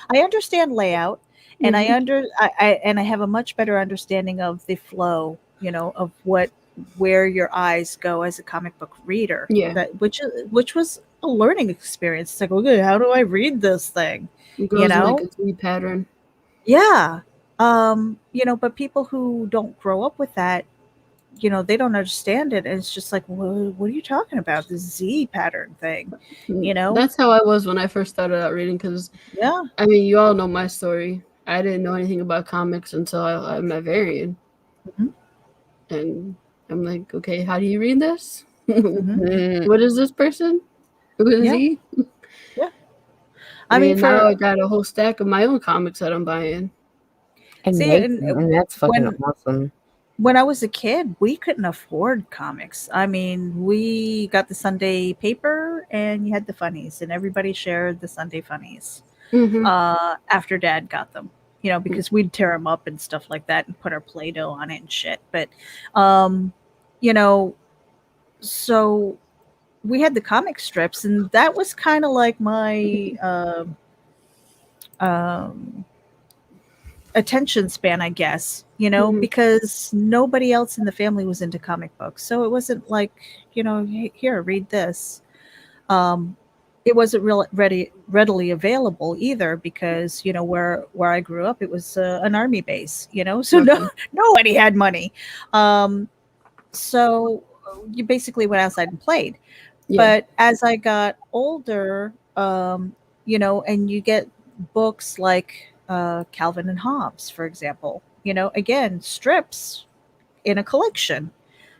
I understand layout, and I have a much better understanding of the flow, you know, of where your eyes go as a comic book reader.
Yeah.
Which was a learning experience. It's like, okay, how do I read this thing?
It goes, you know, like a Z pattern.
Yeah. You know, but people who don't grow up with that, you know, they don't understand it, and it's just like, well, what are you talking about, this Z pattern thing? You know,
that's how I was when I first started out reading, because I mean, you all know my story. I didn't know anything about comics until I met Varian, and I'm like, okay, how do you read this?
Mhm.
Mm,
What is this person? Who is
Yeah.
he?
I mean,
now
for
I got a whole stack of my own comics that I'm buying.
and,
see,
and that's fucking
when
awesome.
when I was a kid, we couldn't afford comics. I mean, we got the Sunday paper, and you had the funnies, and everybody shared the Sunday funnies.
Mm-hmm.
After Dad got them, because we'd tear them up and stuff like that, and put our Play-Doh on it and shit. But, you know, so we had the comic strips, and that was kind of like my um, attention span, I guess,
Mhm.
because nobody else in the family was into comic books. So it wasn't like, here, read this. Um, it wasn't readily available either because, where I grew up, it was an army base, so
Okay.
nobody had money. So you basically went outside and played.
Yeah.
But as I got older, and you get books like Calvin and Hobbes, for example, again, strips in a collection.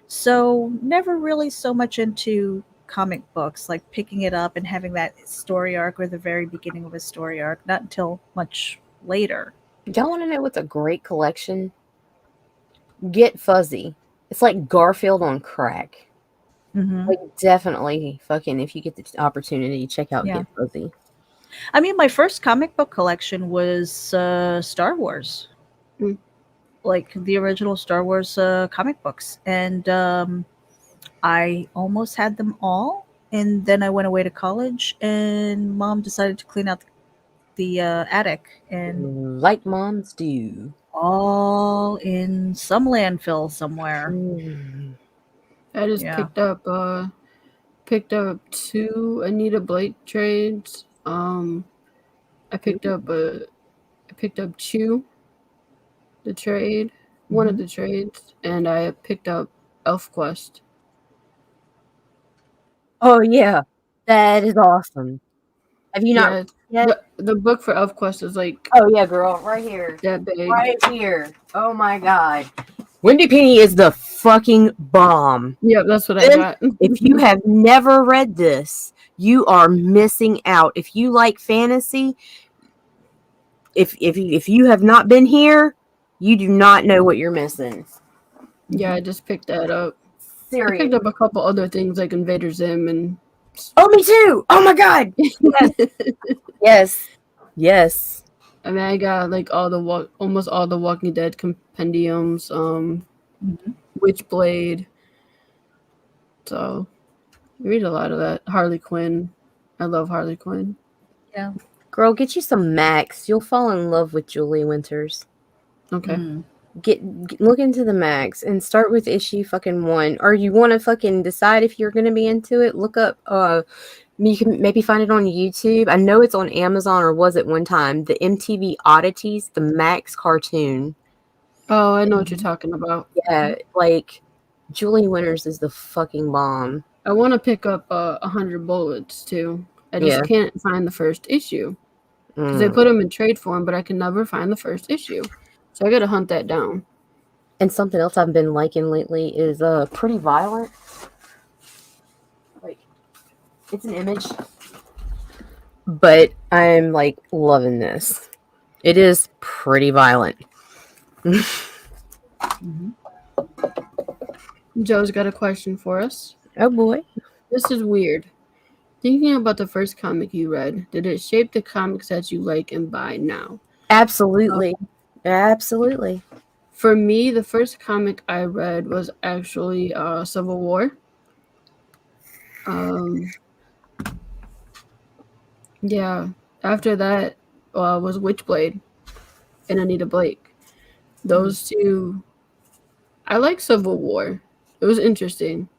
So never really so much into comic books, like picking it up and having that story arc or the very beginning of a story arc, not until much later.
Y'all want to know what's a great collection? Get Fuzzy. It's like Garfield on crack.
Mm-hmm.
Like, definitely fucking, if you get the opportunity, check out
Yeah.
Get Fuzzy.
I mean, my first comic book collection was Star Wars.
Mm.
Like the original Star Wars comic books. And I almost had them all. And then I went away to college, and Mom decided to clean out the attic, and
Like moms do.
all in some landfill somewhere.
Mm.
I just
Yeah.
picked up 2 Anita Blake trades. I picked up Chew, the trade, one of the trades, and I picked up ElfQuest.
Oh, yeah. That is awesome. Have you not
Yeah,
read yet?
the book for ElfQuest is like
Oh, yeah, girl. Right here.
that big.
Right here. Oh, my God. Wendy Penny is the fucking bomb.
Yeah, that's what I
Then,
got.
If you have never read this, you are missing out. If you like fantasy, if you have not been here, you do not know what you're missing.
Yeah, I just picked that up. I
Serious.
picked up a couple other things like Invader Zim and
Oh, me too. Oh my God. Yes. Yes. Yes.
I mean, I got like almost all the Walking Dead compendiums, Witchblade. So I read a lot of that. Harley Quinn. I love Harley Quinn.
Yeah.
Girl, get you some Max. You'll fall in love with Julie Winters.
Okay.
Get look into the Max and start with issue fucking 1. Or you want to fucking decide if you're gonna be into it, look up you can maybe find it on YouTube. I know it's on Amazon, or was it one time, the MTV Oddities, the Max cartoon.
Oh, I know what you're talking about.
Yeah, like Julie Winters is the fucking bomb.
I want to pick up 100 Bullets too. I just can't find the first issue because they put them in trade form, but I can never find the first issue. So I gotta hunt that down.
And something else I've been liking lately is Pretty Violent. Like, it's an image, but I'm like loving this. It is pretty violent.
Joe's got a question for us.
Oh boy.
This is weird. Thinking about the first comic you read, did it shape the comics that you like and buy now?
Absolutely. Absolutely.
For me, the first comic I read was actually Civil War. Yeah. After that was Witchblade and Anita Blake. Those two. I like Civil War. It was interesting.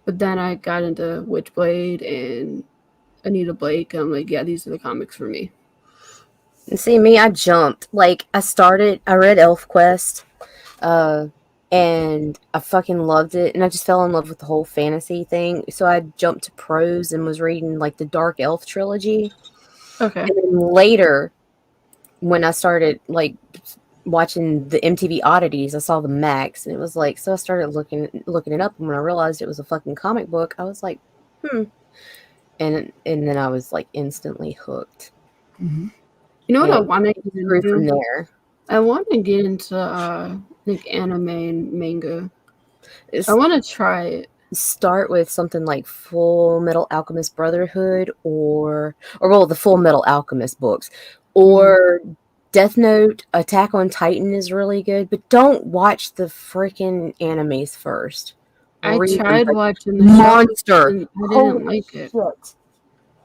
But then I got into Witchblade and Anita Blake. And I'm like, yeah, these are the comics for me.
And see, me, I jumped. Like, I read ElfQuest, and I fucking loved it. And I just fell in love with the whole fantasy thing. So I jumped to prose and was reading, like, the Dark Elf trilogy.
Okay.
And then later, when I started, like, watching the MTV oddities, I saw the Max, and it was like, so I started looking it up, and when I realized it was a fucking comic book, I was like, and then I was like instantly hooked.
You know what I want to get
Grew from
into?
there.
I want to get into like anime and manga.
It's,
I want to try it.
start with something like Full Metal Alchemist Brotherhood, or well, the Full Metal Alchemist books, or Death Note. Attack on Titan is really good, but don't watch the freaking animes first.
I
Read them,
tried
like,
watching the
Monster.
show and I didn't
Holy
like it.
shit.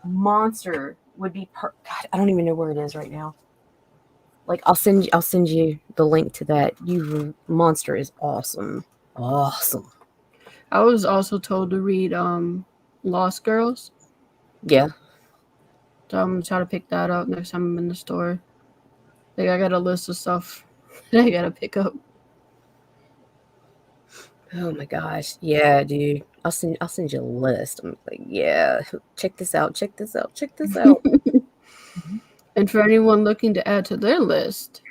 Monster would be God, I don't even know where it is right now. Like, I'll send you the link to that. Monster is awesome. Awesome.
I was also told to read Lost Girls.
Yeah.
So I'm gonna try to pick that up next time I'm in the store. Like, I got a list of stuff that I gotta pick up.
Oh my gosh. Yeah, dude. I'll send you a list. I'm like, yeah, check this out.
And for anyone looking to add to their list,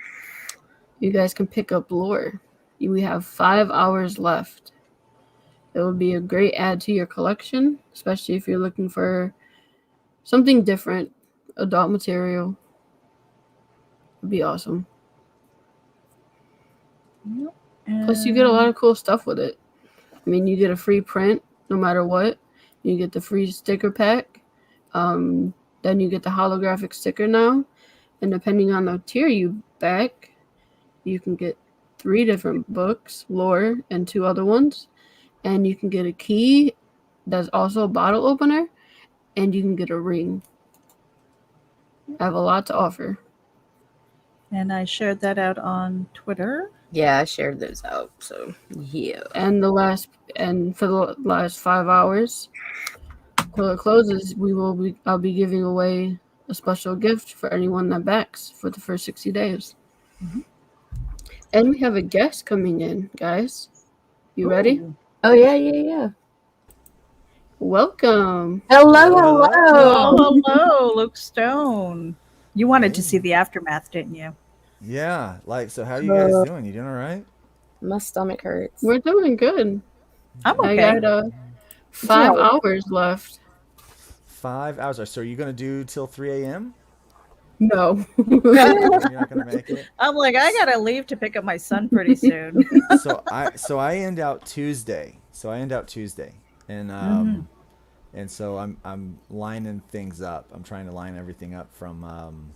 you guys can pick up Lore. We have 5 hours left. It would be a great add to your collection, especially if you're looking for something different, adult material. It'd be awesome. Plus, you get a lot of cool stuff with it. I mean, you get a free print no matter what. You get the free sticker pack. Then you get the holographic sticker now. And depending on the tier you back, you can get 3 different books, Lore, and 2 other ones. And you can get a key that's also a bottle opener. And you can get a ring. I have a lot to offer.
And I shared that out on Twitter.
Yeah, I shared those out. So yeah.
And for the last 5 hours till it closes, I'll be giving away a special gift for anyone that backs for the first 60 days. And we have a guest coming in, guys. You ready?
Oh yeah.
Welcome.
Hello.
Hello, Luke Stone. You wanted to see the aftermath, didn't you?
Yeah, like, so how are you guys doing? You doing all right?
My stomach hurts.
We're doing good.
I'm
I
okay.
got 5 hours left.
5 hours. So are you gonna do till 3 a.m.?
No.
You're not gonna make it.
I'm like, I gotta leave to pick up my son pretty soon.
So I end out Tuesday. And and so I'm lining things up. I'm trying to line everything up from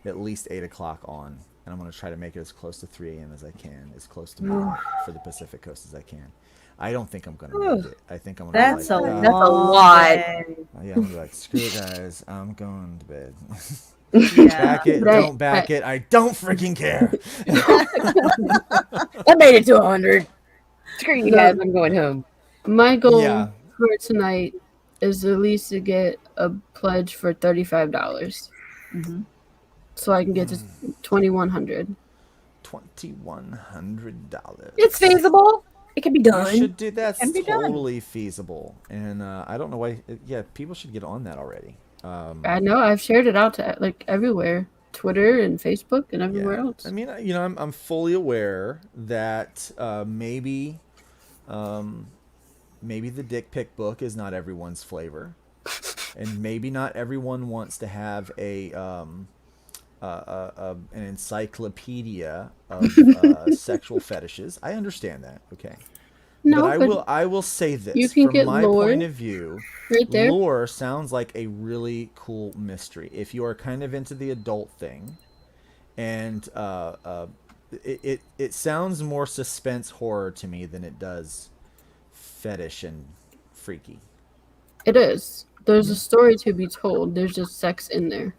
at least 8 o'clock on, and I'm gonna try to make it as close to 3 a.m. as I can, as close to midnight for the Pacific Coast as I can. I don't think I'm gonna make it. I think I'm gonna.
That's a
like,
lot.
Yeah, I'm gonna be like, screw it, guys. I'm going to bed.
Yeah.
Back it, don't back it. I don't freaking care.
I made it to 100. Screw you guys. I'm going home.
My goal
Yeah.
for tonight is at least to get a pledge for $35. So I can get to 2,100.
$2,100.
It's feasible. It can be
You
done.
should do that.
Can be done.
Totally feasible, and I don't know why. Yeah, people should get on that already.
I know I've shared it out to like everywhere, Twitter and Facebook and everywhere else.
I mean, I'm fully aware that maybe the dick pic book is not everyone's flavor, and maybe not everyone wants to have an encyclopedia of sexual fetishes. I understand that. Okay.
No,
but I will say this
you can
from
get
my
Lore
point of view.
right there.
Lore sounds like a really cool mystery. If you are kind of into the adult thing, and it sounds more suspense horror to me than it does fetish and freaky.
It is. There's a story to be told. There's just sex in there.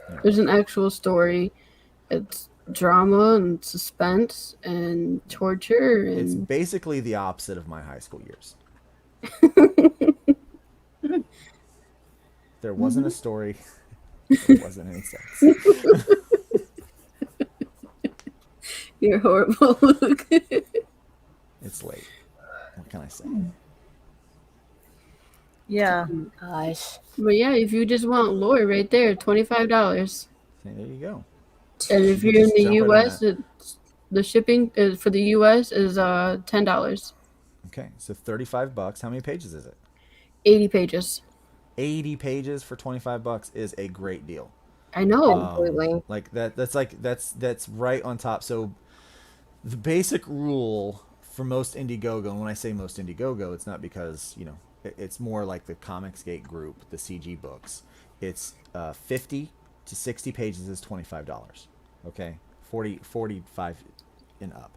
Yeah.
There's an actual story. It's drama and suspense and torture and
It's basically the opposite of my high school years. There wasn't a story. There wasn't any sex.
You're horrible, Luke.
It's late. What can I say?
Yeah.
Gosh.
But yeah, if you just want Lore right there, $25.
There you go.
And if you're in
Just
the
jump right on
U.S.,
that.
the shipping is, for the U.S. is $10,
Okay, so $35. How many pages is it?
80 pages.
80 pages for $25 is a great deal.
I know.
Completely.
Like that's right on top. So the basic rule for most Indiegogo, and when I say most Indiegogo, it's not because, you know, it's more like the Comicsgate group, the CG books. It's 50 to 60 pages is $25. Okay, 45 and up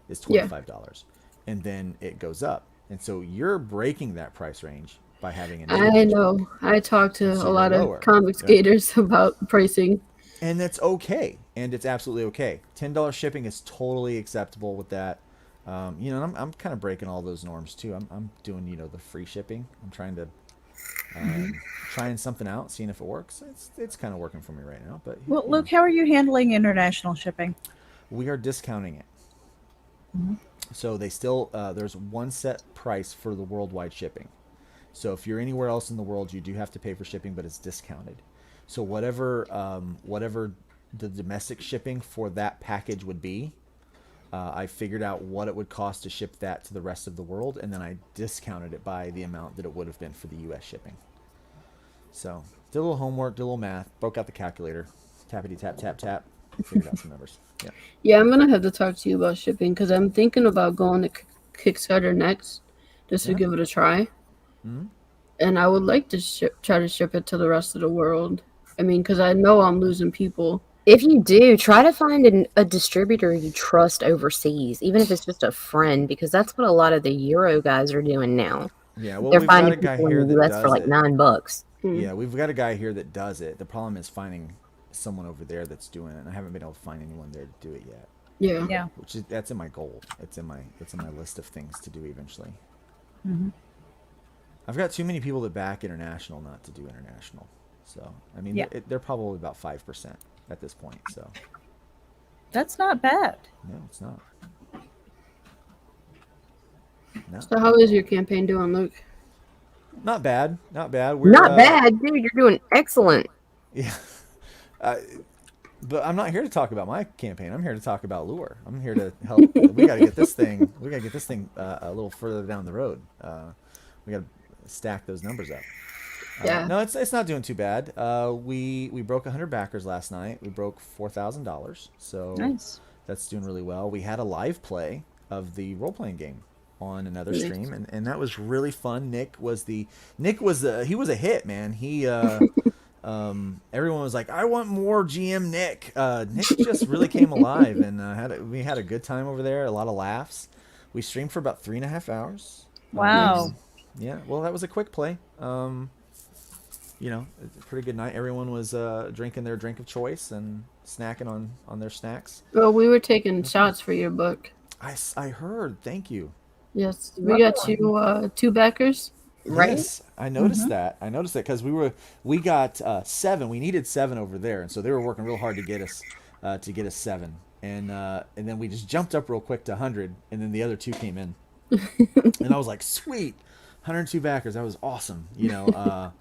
is $25, and then it goes up. And so you're breaking that price range by having an
I know. I talked to
So
a
you're
lot
lower.
of comic
Yeah.
skaters about pricing.
And that's okay, and it's absolutely okay. $10 shipping is totally acceptable with that. You know, and I'm kind of breaking all those norms too. I'm doing, you know, the free shipping. I'm trying to trying something out, seeing if it works. It's kind of working for me right now. But
Well,
you
Luke,
know,
how are you handling international shipping?
we are discounting it. So they still there's one set price for the worldwide shipping. So if you're anywhere else in the world, you do have to pay for shipping, but it's discounted. So whatever the domestic shipping for that package would be, I figured out what it would cost to ship that to the rest of the world, and then I discounted it by the amount that it would have been for the U.S. shipping. So did a little homework, did a little math, broke out the calculator, tappity tap tap tap, figured out some numbers. Yeah.
Yeah, I'm gonna have to talk to you about shipping because I'm thinking about going to Kickstarter next, just to
Yeah.
give it a try.
Mhm.
And I would like to try to ship it to the rest of the world. I mean, because I know I'm losing people.
If you do, try to find a distributor you trust overseas, even if it's just a friend, because that's what a lot of the Euro guys are doing now.
Yeah. Well,
They're
we've got
finding
a guy
people
here
in the
that
US for
does
like
it.
$9.
Yeah, we've got a guy here that does it. The problem is finding someone over there that's doing it, and I haven't been able to find anyone there to do it yet.
Yeah.
Yeah.
Which is that's in my goal. It's in my list of things to do eventually.
Mm-hmm.
I've got too many people that back international not to do international. So I mean,
Yeah.
they're probably about 5% at this point. So
That's not bad.
no, it's not. No,
So how is your campaign doing, Luke?
not bad. Not bad. We're
Not bad, dude. You're doing excellent.
Yeah. But I'm not here to talk about my campaign. I'm here to talk about Lure. I'm here to help. We got to get this thing. We got to get this thing a little further down the road. We got to stack those numbers up.
Yeah.
No, it's not doing too bad. We broke 100 backers last night. We broke $4,000. So
Nice.
that's doing really well. We had a live play of the role playing game on another
Nice.
stream, and that was really fun. Nick was he was a hit, man. He everyone was like, I want more GM Nick. Nick just really came alive, and we had a good time over there. A lot of laughs. We streamed for about 3.5 hours.
Wow.
Yeah, well, that was a quick play. You know, a pretty good night. Everyone was drinking their drink of choice and snacking on their snacks.
Well, we were taking shots for your book.
I heard. Thank you.
Yes, we got you 2 backers.
Right?
Yes, I noticed that. I noticed that because we got 7. We needed 7 over there, and so they were working real hard to get us 7. And then we just jumped up real quick to 100, and then the other 2 came in, and I was like, sweet, 102 backers. That was awesome. You know,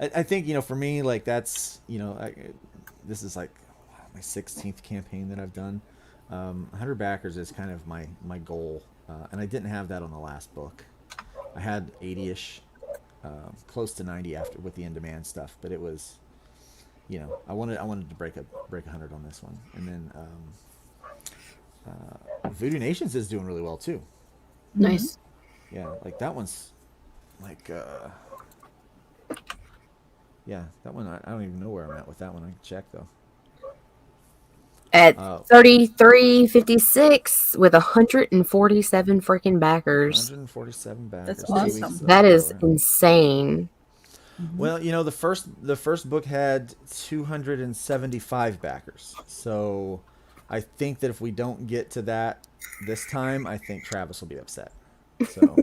I think, you know, for me, like that's, you know, this is like my 16th campaign that I've done. 100 backers is kind of my goal, and I didn't have that on the last book. I had 80-ish, close to 90 after with the in-demand stuff, but it was, you know, I wanted to break 100 on this one, and then Voodoo Nations is doing really well too.
Nice.
Yeah, like that one's like yeah, that one I don't even know where I'm at with that one. I can check though.
At 33.56 with 147 freaking backers.
147 backers.
That's
2
awesome.
weeks
That
ago,
is
right?
insane.
Well, you know, the first book had 275 backers. So I think that if we don't get to that this time, I think Travis will be upset. So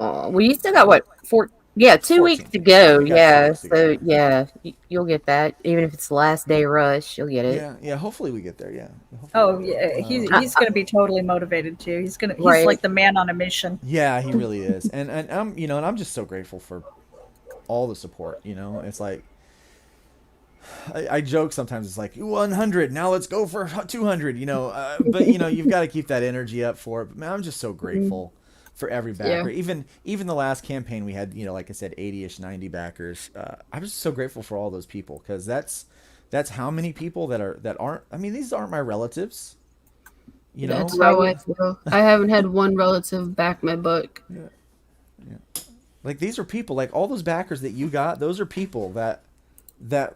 Oh, well, you still got what? 2 weeks
14.
to go.
We got 2
Yeah,
weeks to
so
go.
yeah, you'll get that. Even if it's the last day rush, you'll get it.
yeah, hopefully we get there. Yeah. Hopefully
Oh
we get
yeah,
there.
he's going to be totally motivated too. He's
Right.
like the man on a mission.
Yeah, he really is, and I'm, you know, and I'm just so grateful for all the support. You know, it's like I joke sometimes. It's like 100. Now let's go for 200. But you've got to keep that energy up for it. But man, I'm just so grateful for every backer.
Yeah.
Even the last campaign we had, like I said, 80ish, 90 backers. I was so grateful for all those people because that's how many people that aren't. I mean, these aren't my relatives.
That's how I feel. I haven't had one relative back my book.
Yeah. Like these are people, like all those backers that you got. Those are people that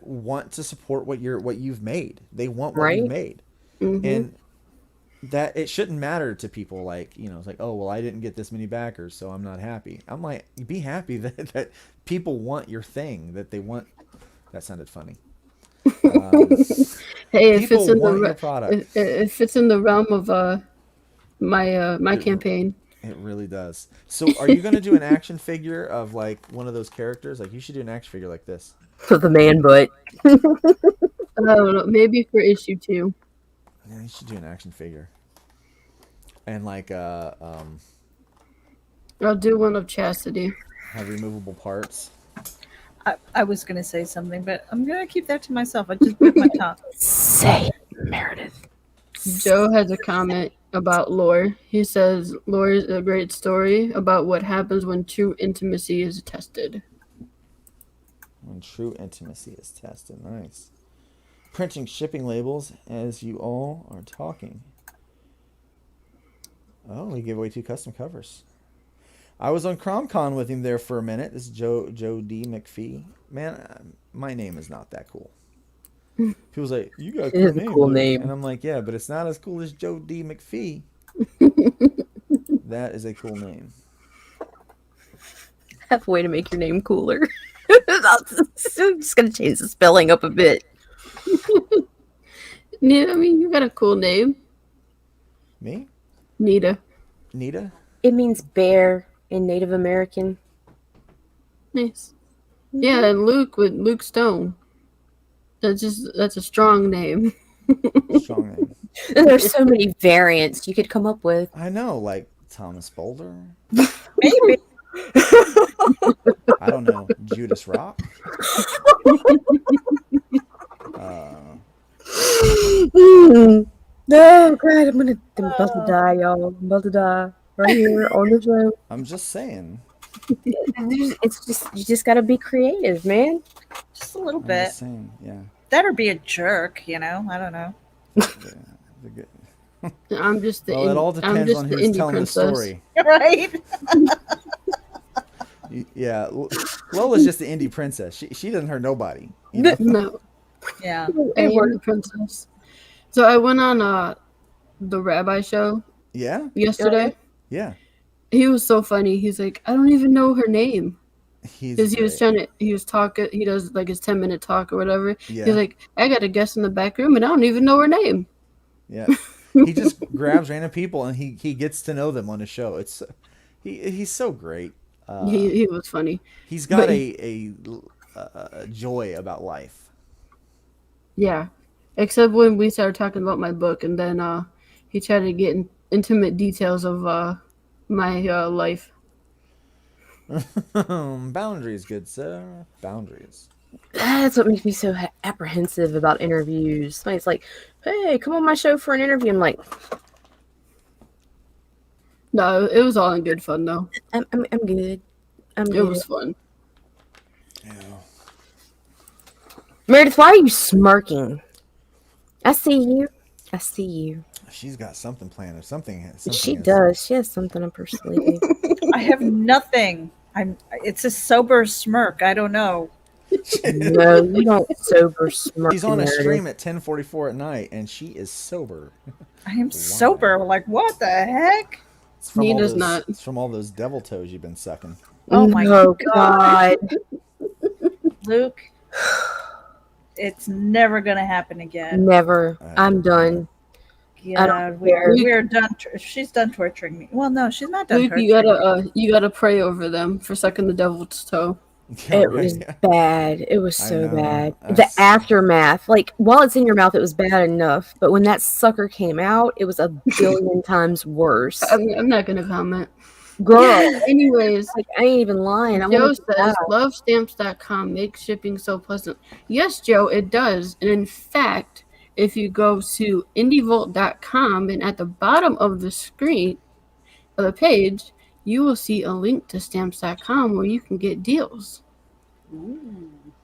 want to support what you've made. They want what you've made, and that it shouldn't matter to people. Like it's like, oh well, I didn't get this many backers, so I'm not happy. I'm like, be happy that people want your thing. That they want. That sounded funny.
Hey, if it's in
your product.
if it's in the realm of my campaign.
It really does. So are you going to do an action figure of like one of those characters? Like you should do an action figure like this.
For the man butt.
I don't know, maybe for issue 2.
Yeah, you should do an action figure. And like
I'll do one of Chastity.
have removable parts.
I was going to say something, but I'm going to keep that to myself. I just bit my tongue.
Say it, Meredith.
Joe has a comment about lore. He says lore is a great story about what happens when true intimacy is tested.
When true intimacy is tested. Nice. Printing shipping labels as you all are talking. Oh, we gave away 2 custom covers. I was on CromCon with him there for a minute. This is Joe D. McPhee. Man, my name is not that cool. People's like, you got a cool name. And I'm like, yeah, but it's not as cool as Joe D. McPhee. That is a cool name.
Have a way to make your name cooler. I'm just going to change the spelling up a bit.
Yeah, I mean, you got a cool name.
Me?
Nita.
Nita?
It means bear in Native American.
Nice. Yeah, and Luke Stone. That's a strong name.
Strong name.
There's so many variants you could come up with.
I know, like Thomas Boulder.
Maybe.
I don't know. Judas Rock.
No, God, I'm about to die, y'all. I'm about to die right here on the show.
I'm just saying.
It's just you just gotta be creative, man.
Just a little
I'm
bit.
just saying. Yeah.
That or be a jerk, I don't know.
I'm just the
Well, it all depends on who's telling the story.
Right?
Yeah, Lola's just the indie princess. She doesn't hurt nobody. You know?
No.
Yeah.
I am the princess. So I went on the rabbi show
Yeah,
yesterday.
yeah.
He was so funny. He's like, I don't even know her name.
He's
He was talking, he does like his 10-minute talk or whatever.
Yeah.
He's like, I got a guest in the back room and I don't even know her name.
Yeah. He just grabs random people and he gets to know them on the show. It's he's so great.
He was funny.
He's got
But
a joy about life.
Yeah. Except when we started talking about my book and then he tried to get intimate details of my life.
Boundaries, good sir. Boundaries.
That's what makes me so apprehensive about interviews. Somebody's like, "Hey, come on my show for an interview." I'm like,
No, it was all in good fun though.
I'm good. I'm
It
good.
was fun.
Yeah.
Meredith, why are you smirking? I see you. I see you.
She's got something planned or something.
She does. She has something up her sleeve.
I have nothing. It's a sober smirk. I don't know.
No, you don't sober smirk.
She's on a
Meredith.
stream at 10:44 at night and she is sober.
I am sober. Like, what the heck?
It's from all
Nita's
those,
not.
It's from all those devil toes you've been sucking.
Oh my
God.
Luke, it's never going to happen again.
Never. I'm done. I
Yeah,
don't care.
we're done. She's done torturing me. Well, no, she's not done
Luke,
torturing
you gotta pray over them for sucking the devil's toe.
It was bad. It was
I
so
know.
bad. The
That's-
aftermath, like while it's in your mouth, it was bad enough. But when that sucker came out, it was a billion times worse.
I'm not gonna comment.
Girl,
Anyways,
like I ain't even lying. I
Joe
want to
says, love stamps.com makes shipping so pleasant. Yes, Joe, it does. And in fact, if you go to indievolt.com and at the bottom of the screen of the page, you will see a link to stamps.com where you can get deals.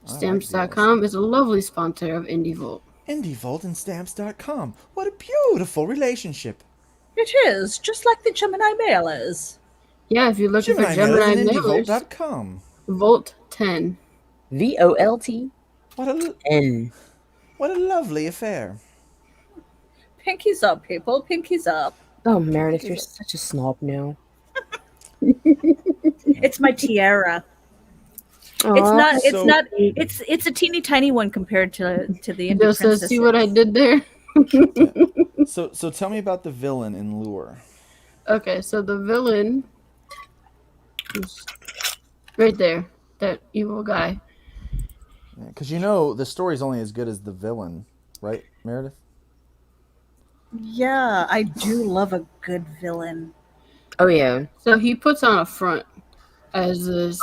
Stamps.com is a lovely sponsor of IndieVolt.
IndieVolt and Stamps.com. What a beautiful relationship.
It is, just like the Gemini mailers.
Yeah, if you're looking for
Mailers
Gemini
and
mailers,
IndieVolt.com.
Volt 10.
VOLT
What a
N.
what a lovely affair.
Pinkies up, people. Pinkies up.
Oh, Meredith, you're such a snob now.
It's my tiara. It's
Aw,
not. It's
So-
not. It's a teeny tiny one compared to the Indie
Joe says, see what I did there?
So tell me about the villain in Lure.
Okay, so the villain is right there. That evil guy.
Because you know the story's only as good as the villain, right, Meredith?
Yeah, I do love a good villain.
Oh yeah,
So he puts on a front as this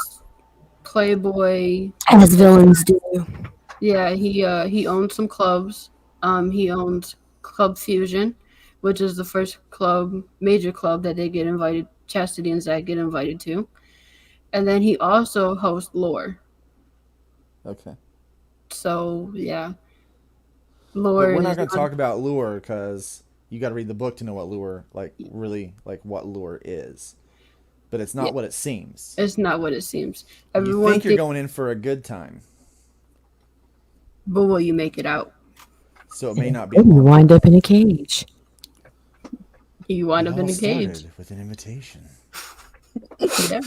playboy.
as villains do.
Yeah, he owns some clubs. He owns Club Fusion, which is the first major club that they get invited. Chastity and Zach get invited to, and then he also hosts Lore.
Okay.
So yeah,
But
Lore.
we're not
is
going to talk about Lure because you got to read the book to know what Lure, what Lure is. But it's not
Yeah.
what it seems.
It's not what it seems.
You
Everyone
think you're going in for a good time,
but will you make it out?
so it may not be. a
Then you
long
wind
time.
up in a cage.
You wind
It
up in
all
a cage.
started with an invitation.
Yeah.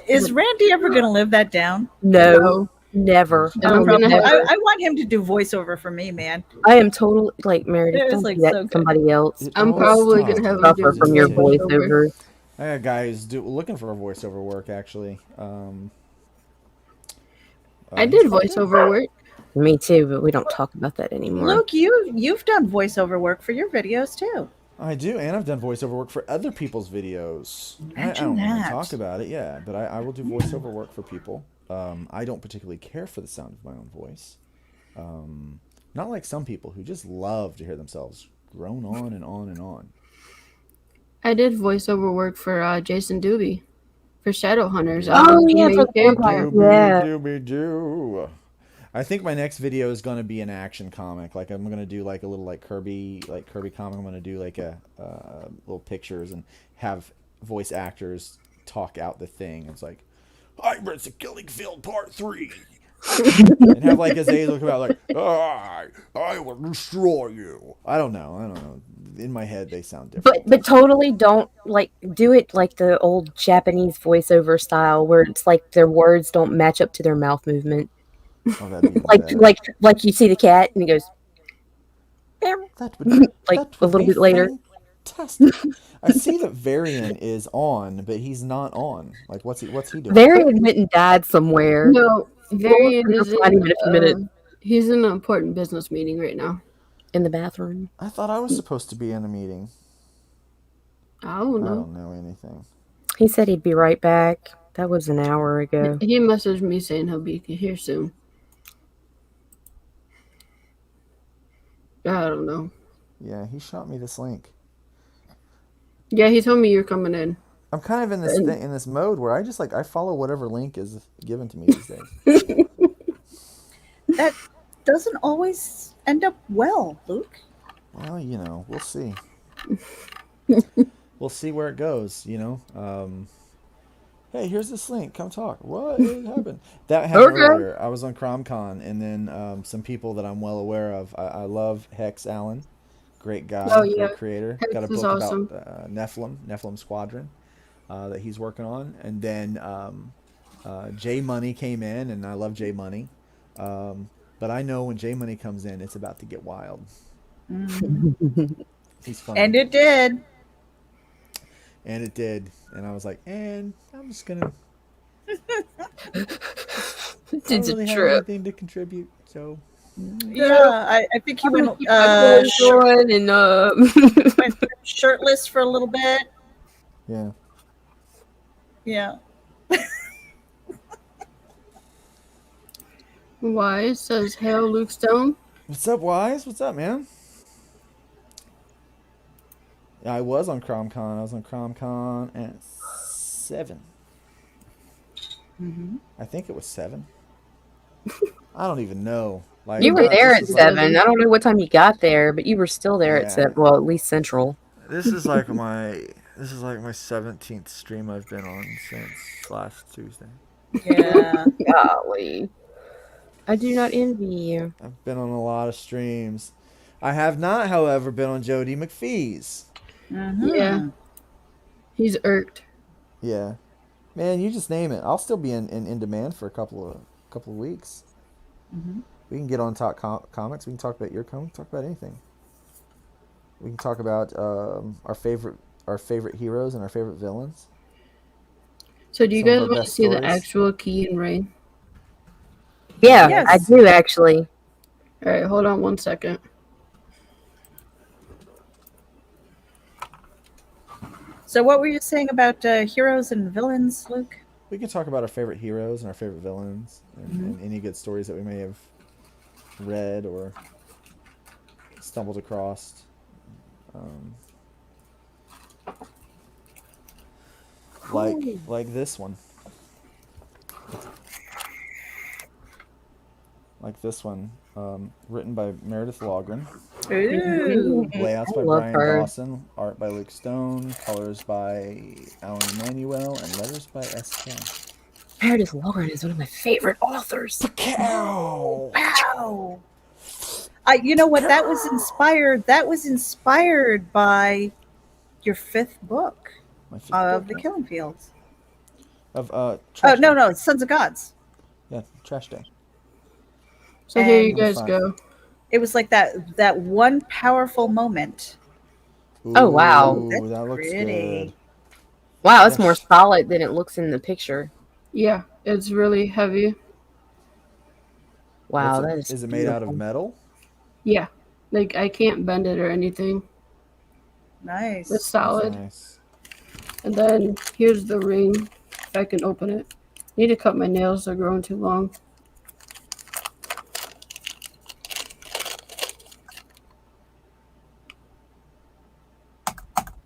Is Randy ever going to live that down?
No,
So,
never.
And I'm gonna
Never.
have-
I want him to do voiceover for me, man.
I am totally like Meredith.
It was,
Don't
like,
do that
so
to
good.
somebody else.
It
I'm
all
probably
started
gonna have
with
him
an
do
Suffer from your
invitation.
voiceovers.
I got guys looking for voiceover work actually.
I did voiceover work.
Me too, but we don't talk about that anymore.
Luke, you've done voiceover work for your videos too.
I do, and I've done voiceover work for other people's videos. I
Imagine
don't really
that.
talk about it, yeah, but I will do voiceover work for people. I don't particularly care for the sound of my own voice. Not like some people who just love to hear themselves drone on and on and on.
I did voiceover work for Jason Doobie for Shadowhunters.
Oh, yeah,
main
for the
character.
vampire. Yeah.
Dooby-doo. I think my next video is going to be an action comic. Like I'm going to do like a little Kirby comic. I'm going to do like a little pictures and have voice actors talk out the thing. It's like, Hybrids of Killing Field Part 3. And have like Azazel come out like, I will destroy you. I don't know. In my head they sound different.
But totally don't like do it like the old Japanese voiceover style where it's like their words don't match up to their mouth movement.
Oh, that'd be
Like
bad.
like you see the cat and he goes "Meow."
That would,
like
that
a
would
little
be
bit later.
Fantastic. I see that Varian is on, but he's not on. Like, what's he doing?
Varian went and died somewhere.
No, Varian
We'll
is
find him in a few minutes.
he's in an important business meeting right now.
In the bathroom.
I thought I was supposed to be in a meeting.
I don't
I
know.
don't know anything.
He said he'd be right back. That was an hour ago.
He messaged me saying he'll be here soon. I don't know.
Yeah, he shot me this link.
Yeah, he told me you're coming in.
I'm kind of in this in this mode where I follow whatever link is given to me these days.
That doesn't always end up well, Luke.
Well, we'll see. We'll see where it goes. Hey, here's this link. Come talk. What happened? That happened
Okay.
earlier. I was on CromCon, and then some people that I'm well aware of. I love Hex Allen, great guy,
Oh, yeah.
great creator.
Hex
Got a
is
book
awesome.
about Nephilim Squadron that he's working on, and then J Money came in, and I love J Money. But I know when J Money comes in, it's about to get wild. He's fun.
And it did.
And it did. And I was like, and I'm just gonna. I don't
It's
really have
true.
anything to contribute, so
Yeah, I think he
I'm gonna
went
keep my clothes on and
went shirtless for a little bit.
Yeah.
Yeah.
Wise says, "Hail, Luke Stone."
What's up, Wise? What's up, man? Yeah, I was on CromCon. I was on CromCon at 7.
Mm-hmm.
I think it was 7. I don't even know. Like
you were
But
there
this
at
is like
7. I don't know what time you got there, but you were still there at
Yeah.
7. Well, at least Central.
this is like my 17th stream I've been on since last Tuesday.
Yeah.
Golly. I do not envy you.
I've been on a lot of streams. I have not, however, been on Jody McPhee's.
Mm-hmm.
Yeah, he's irked.
Yeah, man, you just name it. I'll still be in demand for a couple of weeks.
Mm-hmm.
We can get on Talk Comics. We can talk about your comic. Talk about anything. We can talk about our favorite heroes and our favorite villains.
So, do you
Some of
guys
our
want to
best
see the
stories.
actual Key and Rain?
Yeah,
Yes.
I do actually.
All right, hold on one second.
So, what were you saying about heroes and villains, Luke?
We can talk about our favorite heroes and our favorite villains, and any good stories that we may have read or stumbled across. Like this one. Like this one, written by Meredith Logren,
Ooh.
layouts by
love
Brian
her.
Dawson, art by Luke Stone, colors by Alan Emanuel, and letters by S.K.
Meredith Lauren is one of my favorite authors.
Cow!
Wow. You know what? That was inspired. That was inspired by your 5th book
My fifth
of
book,
the Killing Fields.
of
Oh
Trash
no,
Day.
no, Sons of Gods.
Yeah, Trash Day.
So here you
And-
guys
Fine.
go.
It was like that one powerful moment.
Oh, wow.
Ooh,
That's
that looks
pretty.
good.
Wow, that's more
Yes.
solid than it looks in the picture.
Yeah, it's really heavy.
Wow,
What's
that
it,
is
it made out of
beautiful.
metal?
Yeah, like I can't bend it or anything.
Nice.
It's solid.
Nice.
And then here's the ring. If I can open it. Need to cut my nails, they're growing too long.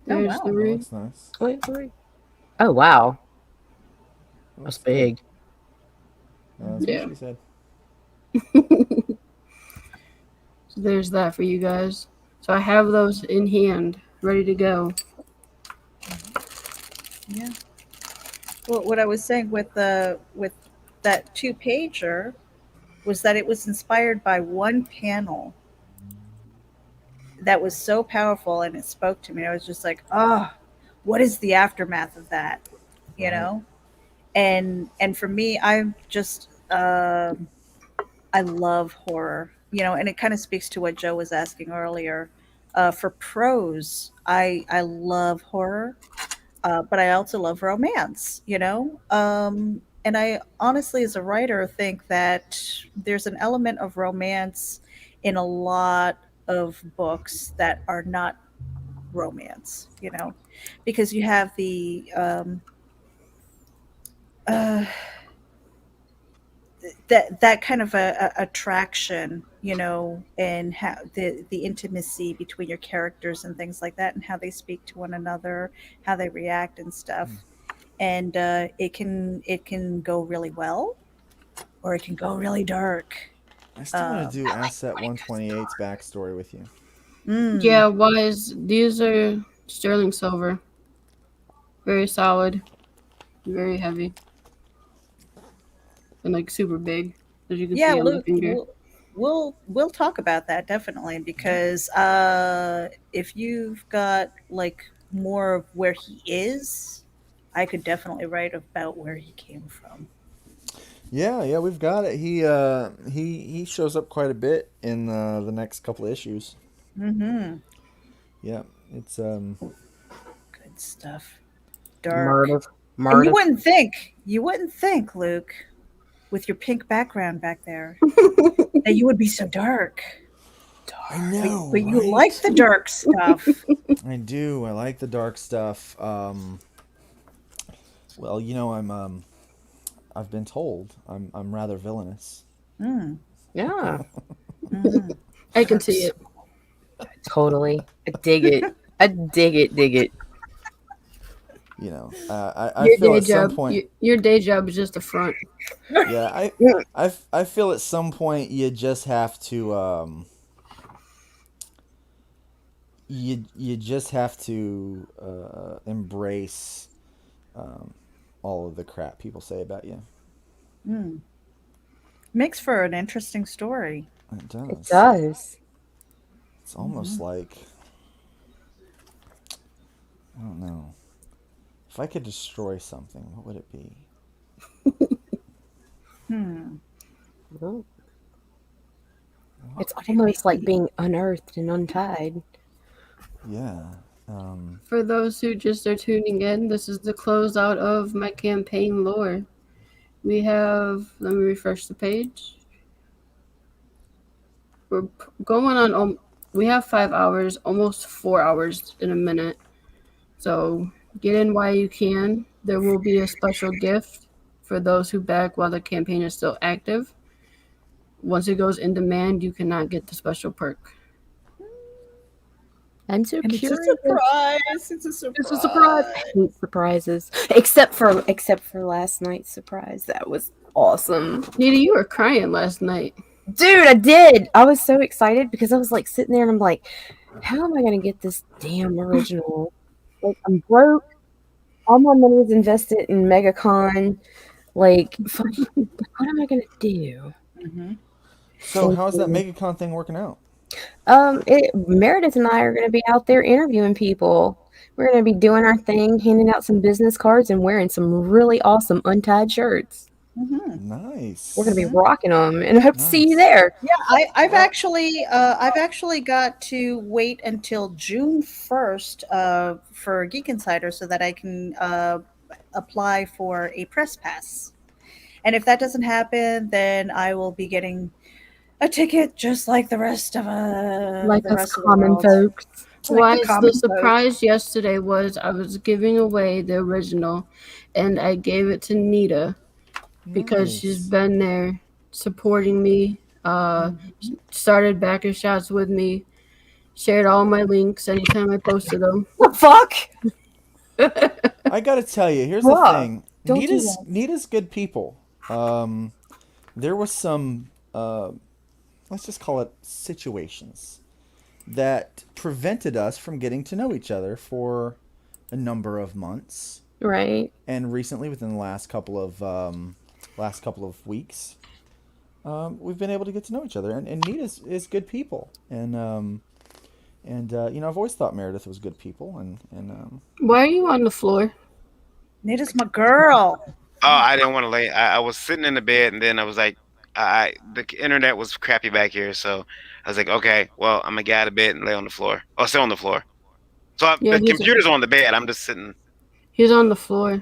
There's
wow.
the
That
ring.
looks nice.
Wait. Oh, wow.
That
That's
looks good.
big.
That's
Yeah.
what she said.
So there's that for you guys. So I have those in hand, ready to go.
Yeah. Well, what I was saying with that 2-pager was that it was inspired by one panel that was so powerful, and it spoke to me. I was just like, oh, what is the aftermath of that? You
Right.
know? And for me, I'm just I love horror, and it kind of speaks to what Joe was asking earlier. For prose, I love horror, but I also love romance, and I honestly, as a writer, think that there's an element of romance in a lot of books that are not romance, because you have the uh, that kind of a attraction, and how the intimacy between your characters and things like that, and how they speak to one another, how they react and stuff. And it can go really well, or it can go really dark.
I still want to do Asset 128's backstory with you.
Yeah, Wise, these are sterling silver. Very solid. Very heavy. And like super big, as you can
Yeah,
see on the
Luke,
finger.
we'll talk about that definitely, because if you've got like more of where he is, I could definitely write about where he came from.
Yeah, we've got it. He shows up quite a bit in the next couple of issues.
Mm-hmm.
Yeah, it's
Good stuff. Dark.
Murder.
And you wouldn't think, Luke, with your pink background back there. That you would be so dark.
I know,
But you
right?
like the dark stuff.
I do. I like the dark stuff. Well, you know, I've been told I'm rather villainous.
Mm.
Yeah,
Mhm.
I can see it.
totally. I dig it. I dig it. Dig it.
You know, I
Your
feel
day
at some
job,
point.
your day job is just a front.
Yeah, I feel at some point you just have to you just have to embrace all of the crap people say about you.
Mm. Makes for an interesting story.
It does.
It does.
It's almost like, I don't know. If I could destroy something, what would it be?
Hmm.
Well,
What
it's
would it
almost like
be?
being unearthed and untied.
Yeah.
For those who just are tuning in, this is the closeout of my campaign lore. We have, let me refresh the page. We're going on, we have 5 hours, almost 4 hours in a minute. So get in while you can. There will be a special gift for those who back while the campaign is still active. Once it goes in demand, you cannot get the special perk.
I'm so
And it's a
curious.
surprise. It's a surprise.
It's a surprise.
I hate surprises, except for last night's surprise. That was awesome,
Nita, you were crying last night.
dude. I did. I was so excited because I was like sitting there and I'm like, how am I gonna get this damn original? Like, I'm broke. All my money is invested in MegaCon. Like, fucking, what am I gonna do?
Mhm.
So how's that MegaCon thing working out?
Meredith and I are going to be out there interviewing people. We're going to be doing our thing, handing out some business cards, and wearing some really awesome untied shirts.
Mhm.
Nice.
We're going to be rocking them, and I hope to see you
Nice.
there.
Yeah, I've actually got to wait until June 1st for Geek Insider so that I can apply for a press pass. And if that doesn't happen, then I will be getting a ticket just like the rest of
Like
the
us
rest of the
common
world.
folks.
Like
Why
the
the
common folk.
surprise yesterday was I was giving away the original, and I gave it to Nita because she's
Nice.
been there supporting me. Started backer shots with me, shared all my links anytime I posted them.
What the fuck?
I gotta tell you, here's
Bruh,
the thing.
don't do
Nita's good people. There was some let's just call it situations that prevented us from getting to know each other for a number of months.
Right.
And recently, within the last couple of weeks, we've been able to get to know each other. And Nita is good people. And you know, I've always thought Meredith was good people. And
Why are you on the floor?
Nita's my girl.
Oh, I didn't want to lay. I was sitting in the bed, and then I was like, the internet was crappy back here, so I was like, okay, well, I'm gonna get out of bed and lay on the floor, or sit on the floor. So
Yeah,
the computer's on the bed. I'm just sitting.
He's on the floor.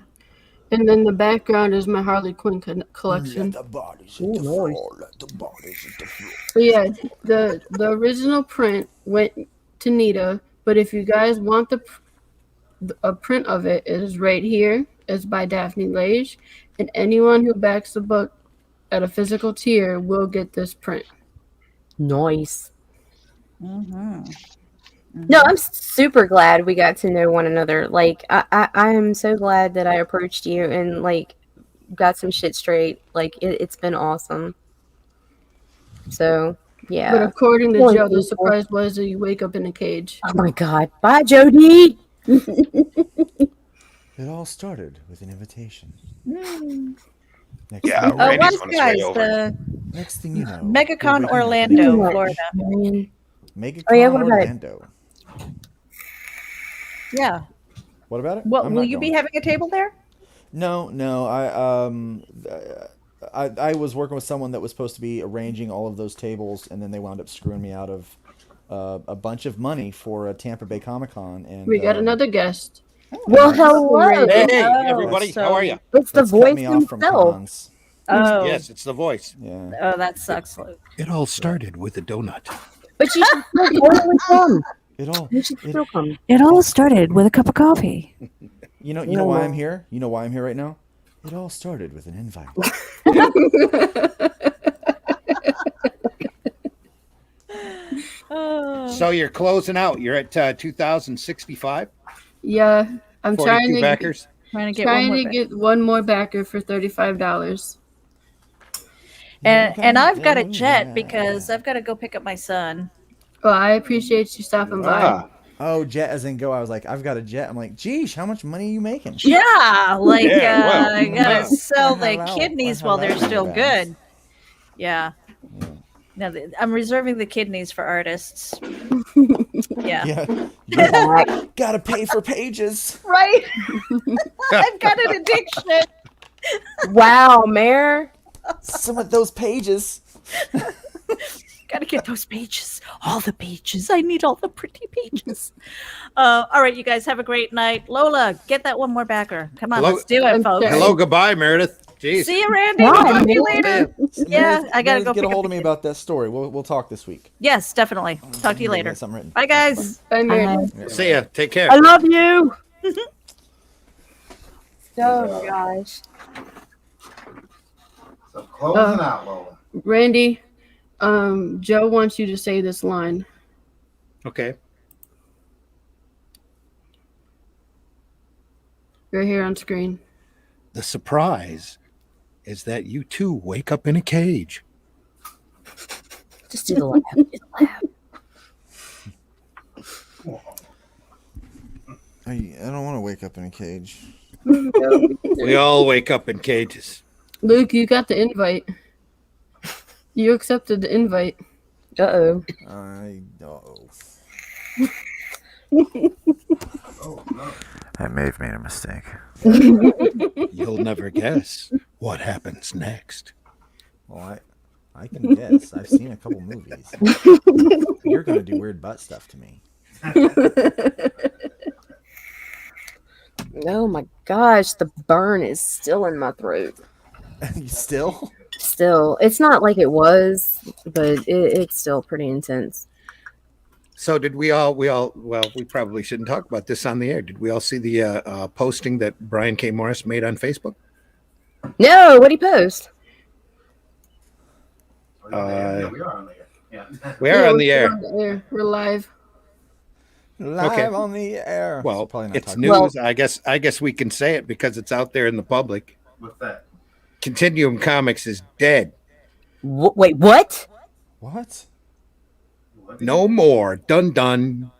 And then the background is my Harley Quinn collection.
the bodies hit the floor. Let the bodies hit the floor.
So yeah, the original print went to Nita, but if you guys want a print of it, it is right here. It's by Daphne Lage, and anyone who backs the book at a physical tier will get this print.
Nice.
Mm-hmm.
No, I'm super glad we got to know one another. Like, I am so glad that I approached you and, like, got some shit straight. Like, it's been awesome. So, yeah.
But according to
Poor
Joe, the
people.
surprise was that you wake up in a cage.
Oh my god. Bye, Jody!
It all started with an invitation.
Mm.
Next
Yeah,
thing,
Randy's
Wise
on his way
guys,
over.
the
next thing you know,
MegaCon
we're waking up in
Orlando,
What,
Florida.
man?
MegaCon
Oh, yeah, what about it?
Orlando.
Yeah.
What about it?
Well,
I'm
will
not
you be
going.
having a table there?
No. I was working with someone that was supposed to be arranging all of those tables, and then they wound up screwing me out of a bunch of money for a Tampa Bay Comic Con. And
We got another guest.
Well, hello!
Randy.
Hey,
Oh,
everybody, how are you?
It's the
that's cut
voice
me off from
himself.
cons.
Oh,
Yes, it's the voice.
Yeah.
oh, that sucks, Luke.
It all started with a donut.
But you should still totally come.
It all.
You should
It,
still come.
It all started with a cup of coffee.
you know why I'm here? You know why I'm here right now? It all started with an invite.
So you're closing out. You're at 2,065.
Yeah, I'm
42 backers.
Trying to get
one more backer for $35.
and I've got a jet because I've got to go pick up my son.
Well, I appreciate you stopping by.
Ah,
Oh, jet as in go. I was like, I've got a jet. I'm like, geesh, how much money are you making?
Yeah, like
Yeah, well,
I gotta
wow.
sell
I
the
have
kidneys
that
while they're
in the
still
bags.
good. Yeah. No, I'm reserving the kidneys for artists. Yeah.
Yeah. Gotta pay for pages.
Right. I've got an addiction.
Wow, Mayor.
Some of those pages.
Gotta get those pages. All the pages. I need all the pretty pages. All right, you guys have a great night. Lola, get that one more backer. Come on,
Hello-
let's do it, folks.
Hello, goodbye, Meredith. Jeez.
See you, Randy.
Bye,
We'll talk to you
man.
later. Yeah, I gotta go
get
pick
a
up
hold
the
of me
kid.
about that story. We'll talk this week.
Yes, definitely. Talk to you
I
later.
got something written.
Bye, guys.
Bye, Meredith.
See ya. Take care.
I love you. Oh gosh.
so closing out, Lola.
Randy, Joe wants you to say this line.
Okay.
Right here on screen.
The surprise is that you too wake up in a cage.
Just do the laugh. Do the laugh.
I don't want to wake up in a cage.
We all wake up in cages.
Luke, you got the invite. You accepted the invite.
Uh-oh.
I may have made a mistake.
You'll never guess what happens next.
Well, I can guess. I've seen a couple movies. You're gonna do weird butt stuff to me.
Oh my gosh, the burn is still in my throat.
You still?
Still, it's not like it was, but it's still pretty intense.
So did we all, well, we probably shouldn't talk about this on the air. Did we all see the posting that Brian K. Morris made on Facebook?
No, what'd he post?
Yeah, we are on there. Yeah.
We are on the
we're
air.
on the air. We're live.
Live
Okay.
on the air.
Well,
Probably not
it's
talking-
news. I guess we can say it because it's out there in the public.
What's that?
Continuum Comics is dead.
Wait, what?
What?
No more. Dun dun.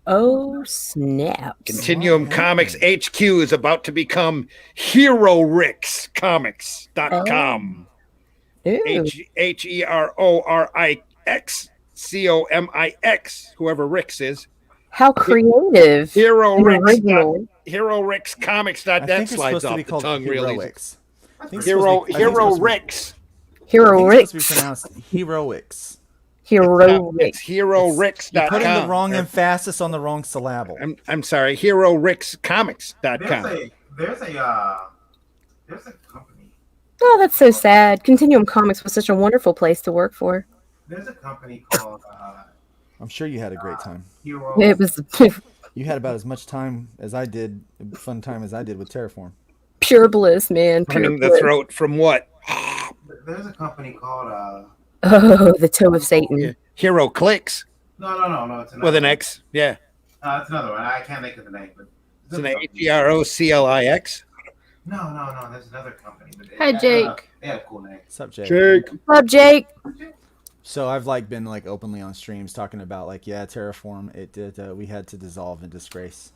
Oh snaps!
Continuum Comics HQ is about to become HeroRixComics.com.
Ooh.
HeroRixComix. Whoever Rix is.
How creative!
Hero
and
Rix.
original.
HeroRixComics.
I
That
think it's
slides
supposed to
off
be
the
called
tongue really.
heroics. I think it's supposed to be- I think it's
Hero
supposed to be-
Rix.
Hero
I think it's supposed to be
Rix.
pronounced heroics.
Hero
It's
Rix.
You're
HeroRix.com.
putting the wrong emphasis on the wrong syllable.
I'm sorry. HeroRixComics.com.
There's a company.
Oh, that's so sad. Continuum Comics was such a wonderful place to work for.
There's a company called
I'm sure you had a great time.
Hero.
It was
You had about as much time as I did, fun time as I did with Terraform.
pure bliss, man. Pure
Running the
bliss.
throat from what?
There's a company called
Oh, the toe of Satan.
Yeah. Hero Clicks
no. It's another
with an
one.
X. Yeah.
It's another one. I can't think of the name, but
It's an HeroClix.
No. There's another company. But
Hi, Jake.
They have a cool name.
What's up, Jake?
Jake.
What's up, Jake?
So I've been openly on streams talking about Terraform. It did. We had to dissolve in disgrace.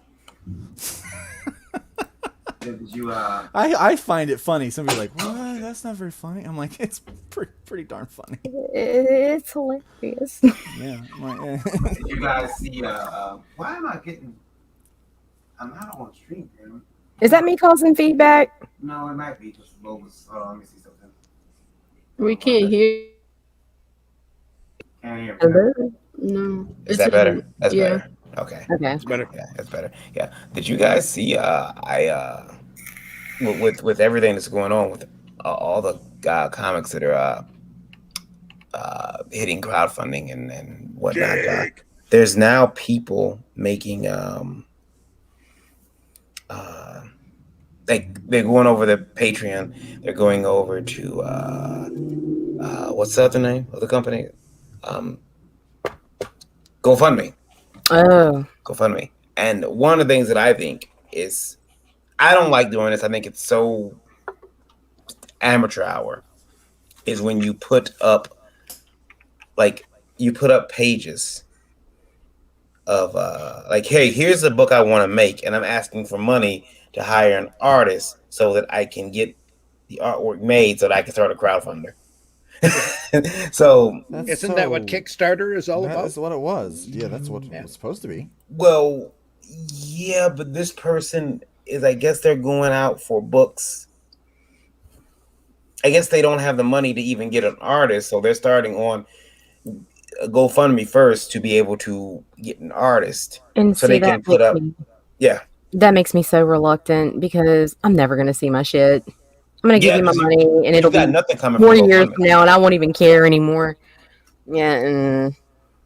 Did you?
I find it funny. Somebody's like, "What? That's not very funny." I'm like, "It's pretty darn funny."
It's hilarious.
Yeah. I'm like, eh.
Did you guys see? Why am I getting? I'm not on stream, man.
Is that me causing feedback?
No, it might be just Lois. Let me see something.
We can't hear.
Can't hear me.
Hello?
No.
Is that better? That's
yeah.
better. Okay.
Okay.
It's better.
Yeah, that's better. Yeah. Did you guys see? With everything that's going on with all the comics that are hitting crowdfunding and whatnot. There's now people making like they're going over the Patreon. They're going over to what's the other name of the company? GoFundMe.
Oh,
GoFundMe. And one of the things that I think is, I don't like doing this. I think it's so amateur hour. Is when you put up pages of like, hey, here's the book I want to make, and I'm asking for money to hire an artist so that I can get the artwork made so that I can start a crowdfunder. So
Isn't that what Kickstarter is all about?
That's what it was. Yeah, that's what it was supposed to be.
well, yeah, but this person is, I guess they're going out for books. I guess they don't have the money to even get an artist, so they're starting on GoFundMe first to be able to get an artist,
and
so
see,
they can put up. Yeah,
that makes me so reluctant because I'm never gonna see my shit. I'm gonna give you my
'cause
money, and
you
it'll
got
be
nothing coming
4
from
years
GoFundMe.
from now, and I won't even care anymore. Yeah,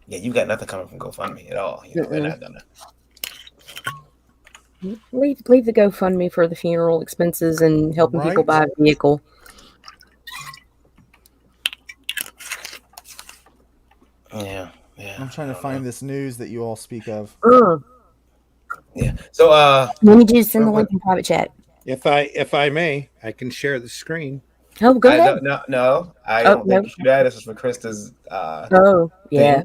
Yeah, you got nothing coming from GoFundMe at all. You know, they're not gonna.
leave the GoFundMe for the funeral expenses and helping people
Right.
buy a vehicle.
Yeah.
I'm trying to find this news that you all speak of.
Ugh.
Yeah. So
Let me just send the link in private chat.
If I may, I can share the screen.
Oh, go ahead.
No, I
Oh,
don't think you should do that. This is for Krista's.
Oh, yeah.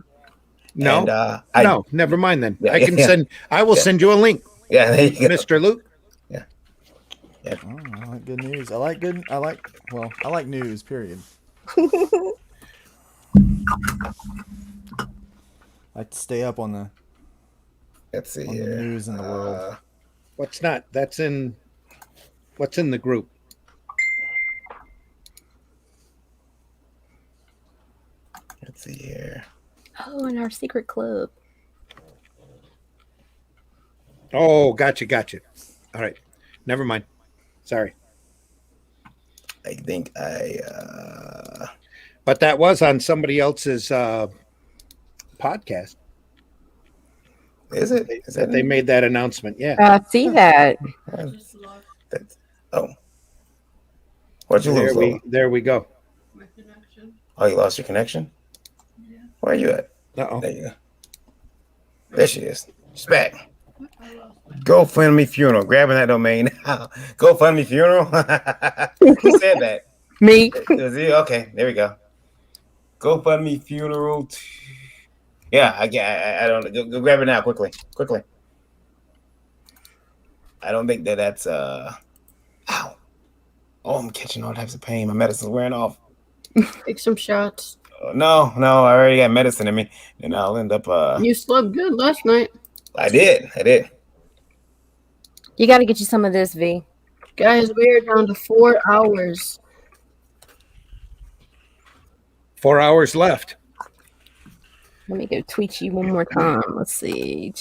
No,
And,
no, never mind then.
Yeah,
I can
yeah.
send. I will send you a link,
Yeah, there you go.
Mr. Luke.
Oh, I like good news. I like news, period. I like to stay up on the
Let's see
on the
here.
news in the world.
What's not? What's in the group?
Let's see here.
Oh, in our secret club.
Oh, gotcha. All right, never mind. Sorry,
I think
but that was on somebody else's podcast.
is it? Is
That they made that announcement. Yeah.
I see that.
That's, oh. What'd you lose, Lola?
There we go.
Oh, you lost your connection? Yeah. Where are you at?
Uh-oh.
There you go. There she is. She's back. GoFundMe funeral. Grabbing that domain now. GoFundMe funeral. Who said that?
Me.
Was it? Okay, there we go. GoFundMe funeral. Yeah, I don't go grab it now quickly. I don't think that's ow. Oh, I'm catching all types of pain. My medicine's wearing off.
Take some shots.
No, I already got medicine in me, and I'll end up.
You slept good last night.
I did.
You got to get you some of this, V.
Guys, we are down to 4 hours.
4 hours left.
Let me go tweet you one more time. Let's see.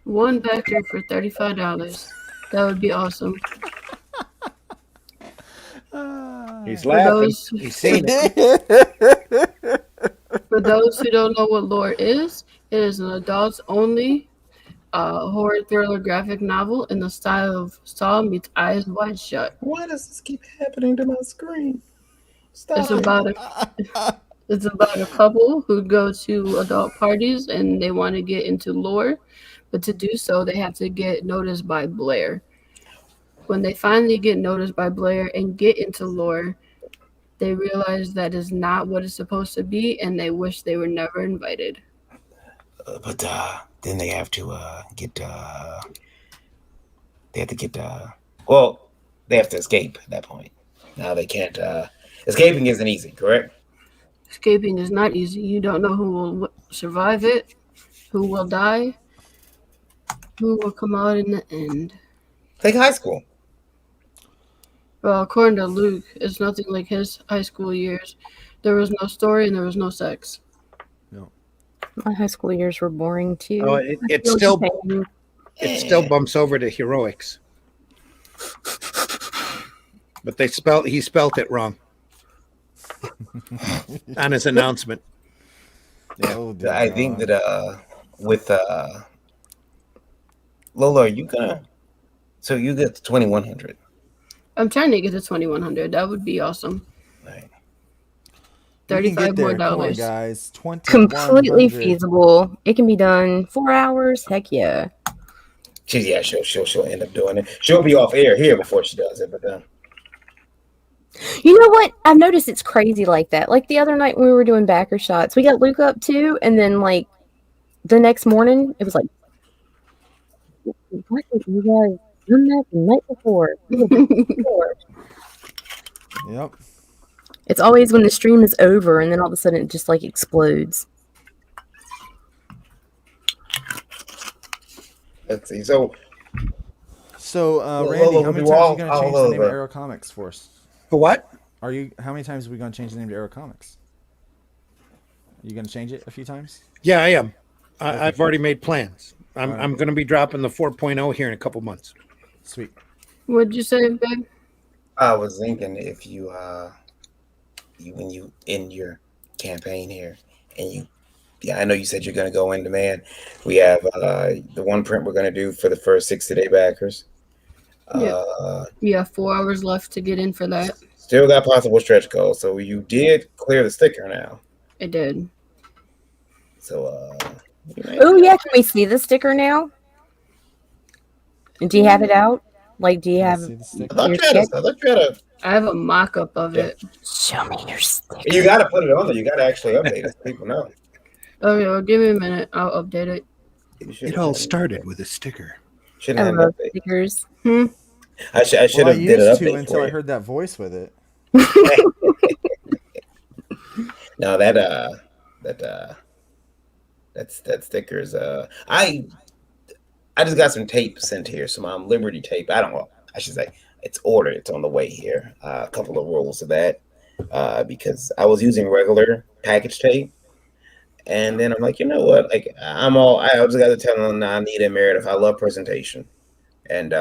One vector for $35. That would be awesome.
He's
For
laughing.
those,
He's seen it.
for those who don't know what Lore is, it is an adults-only horror thriller graphic novel in the style of Saw meets Eyes Wide Shut.
Why does this keep happening to my screen? Stop.
It's about a couple who go to adult parties and they want to get into Lore, but to do so, they have to get noticed by Blair. When they finally get noticed by Blair and get into Lore, they realize that is not what it's supposed to be, and they wish they were never invited.
But then they have to get. They have to get. Well, they have to escape at that point. Now they can't. Escaping isn't easy, correct?
Escaping is not easy. You don't know who will survive it, who will die, who will come out in the end.
Like high school.
Well, according to Luke, it's nothing like his high school years. There was no story and there was no sex.
My high school years were boring too.
Oh, it still bumps over to heroics. But he spelt it wrong on his announcement.
Oh, dear
I think
God.
that with Lola, are you gonna? So you get to 2100.
I'm trying to get to 2100. That would be awesome.
Right.
We can get
$35 more
there. Come on,
dollars.
guys.
Completely
2100.
feasible. It can be done 4 hours. Heck yeah.
She'll end up doing it. She'll be off air here before she does it, but
You know what? I've noticed it's crazy like that. Like the other night when we were doing backer shots, we got Luke up too, and then like the next morning, it was like, why did you guys done that the night before?
Yep.
It's always when the stream is over, and then all of a sudden it just like explodes.
let's see. So
Randy,
Lola,
how many
we
times are
all-
you going to
all
change the name of
over.
Arrow Comics for us?
For what?
How many times are we going to change the name to Arrow Comics? Are you going to change it a few times?
Yeah, I am. I've already made plans. I'm going to be dropping the 4.0 here in a couple months.
Sweet.
What'd you say, babe?
I was thinking if you when you end your campaign here and I know you said you're gonna go in demand. We have the one print we're gonna do for the first 60-day backers.
Yeah, 4 hours left to get in for that.
Still got possible stretch goals. So you did clear the sticker now.
I did.
So
Oh yeah, can we see the sticker now? Do you have it out? Like, do you have?
See the
I
sticker?
thought you had a
I have a mock-up of it.
Show me your sticker.
you gotta put it on there. You gotta actually update it so people know.
Okay, well, give me a minute. I'll update it.
You should
It all started with a sticker.
Shouldn't
I
have
love
update.
stickers.
I should
Well, I
have did an
used to
update
until
for
I
you.
heard that voice with it.
No, that stickers. I just got some tape sent here, some Liberty tape. I should say it's ordered. It's on the way here. A couple of rolls of that because I was using regular package tape, and then I'm like, you know what? Like I just got to tell them I need a Meredith. I love presentation, and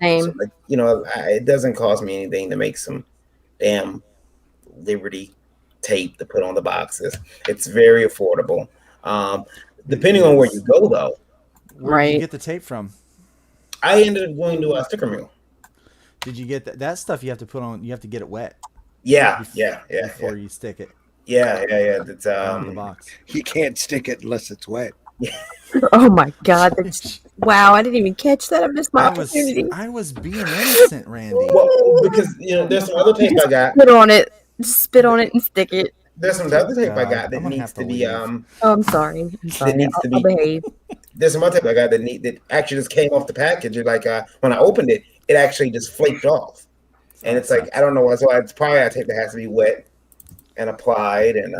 Same.
so, like, it doesn't cost me anything to make some damn Liberty tape to put on the boxes. It's very affordable. Depending on where you go, though,
Where did you
Right.
get the tape from?
I ended up going to a sticker mill.
Did you get that stuff? You have to put on. You have to get it wet
Yeah.
before you stick it
Yeah. It's
on the box.
You can't stick it unless it's wet.
Oh my god! Wow, I didn't even catch that. I missed my opportunity.
I was being innocent, Randy.
well, because there's some other tape I got.
Spit on it. Just spit on it and stick it.
There's some other tape I
God,
got that
I'm gonna
needs
have
to
to
be
leave.
Oh, I'm sorry. I'm sorry.
needs to
I'll
be-
behave.
There's some other tape I got that actually just came off the package. It's like when I opened it, it actually just flaked off, and it's like I don't know why. So it's probably a tape that has to be wet and applied, and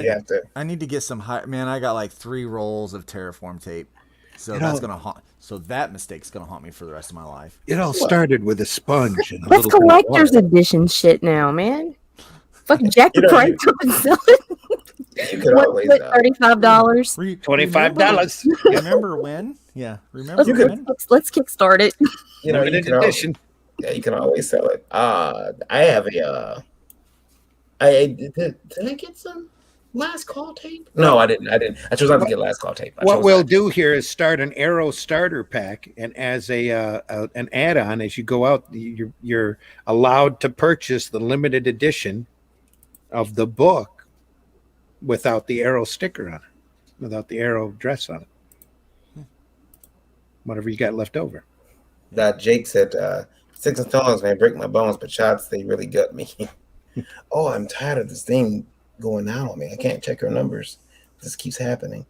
you have to.
I need to get some high. Man, I got like 3 rolls of Terraform tape, so
You
that's
know-
gonna haunt. So that mistake's gonna haunt me for the rest of my life.
It all started with a sponge and a
That's
little bit of
collector's
water.
edition shit now, man. Fucking Jack the
You know,
Price up and sell it.
You could always.
$35.
$25.
Remember when? Yeah, remember
Let's,
when?
let's kickstart it.
You know, you
Limited
can always,
edition.
yeah, you can always sell it. I have a. Did I get some last call tape? No, I didn't. I chose not to get last call tape.
What we'll do here is start an Arrow starter pack, and as an add-on, as you go out, you're allowed to purchase the limited edition of the book without the Arrow sticker on it, without the Arrow dress on it. Whatever you got left over.
Jake said, "Sticks and stones may break my bones, but shots they really gut me." Oh, I'm tired of this thing going out on me. I can't check her numbers. This keeps happening.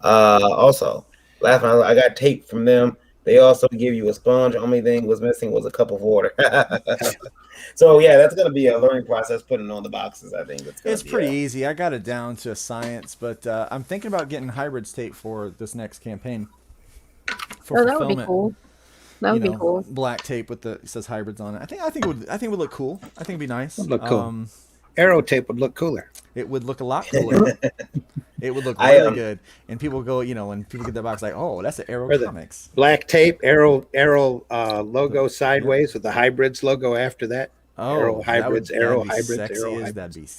Also, last night I got tape from them. They also give you a sponge. Only thing was missing was a cup of water. So yeah, that's gonna be a learning process putting on the boxes. I think
It's pretty easy. I got it down to a science, but I'm thinking about getting hybrids tape for this next campaign. For
Oh, that would be
fulfillment.
cool. That would be cool.
Black tape with it says hybrids on it. I think it would look cool. I think it'd be nice.
Would look cool. Arrow tape would look cooler.
It would look a lot cooler. It would look
I,
really good. And people go, when people get that box, like, oh, that's an Arrow
Or the-
Comics.
Black tape, Arrow logo sideways with the hybrids logo after that.
Oh, that would,
Aero
that'd be
hybrids,
sexy
Aero
as
hybrids.
that'd be
That would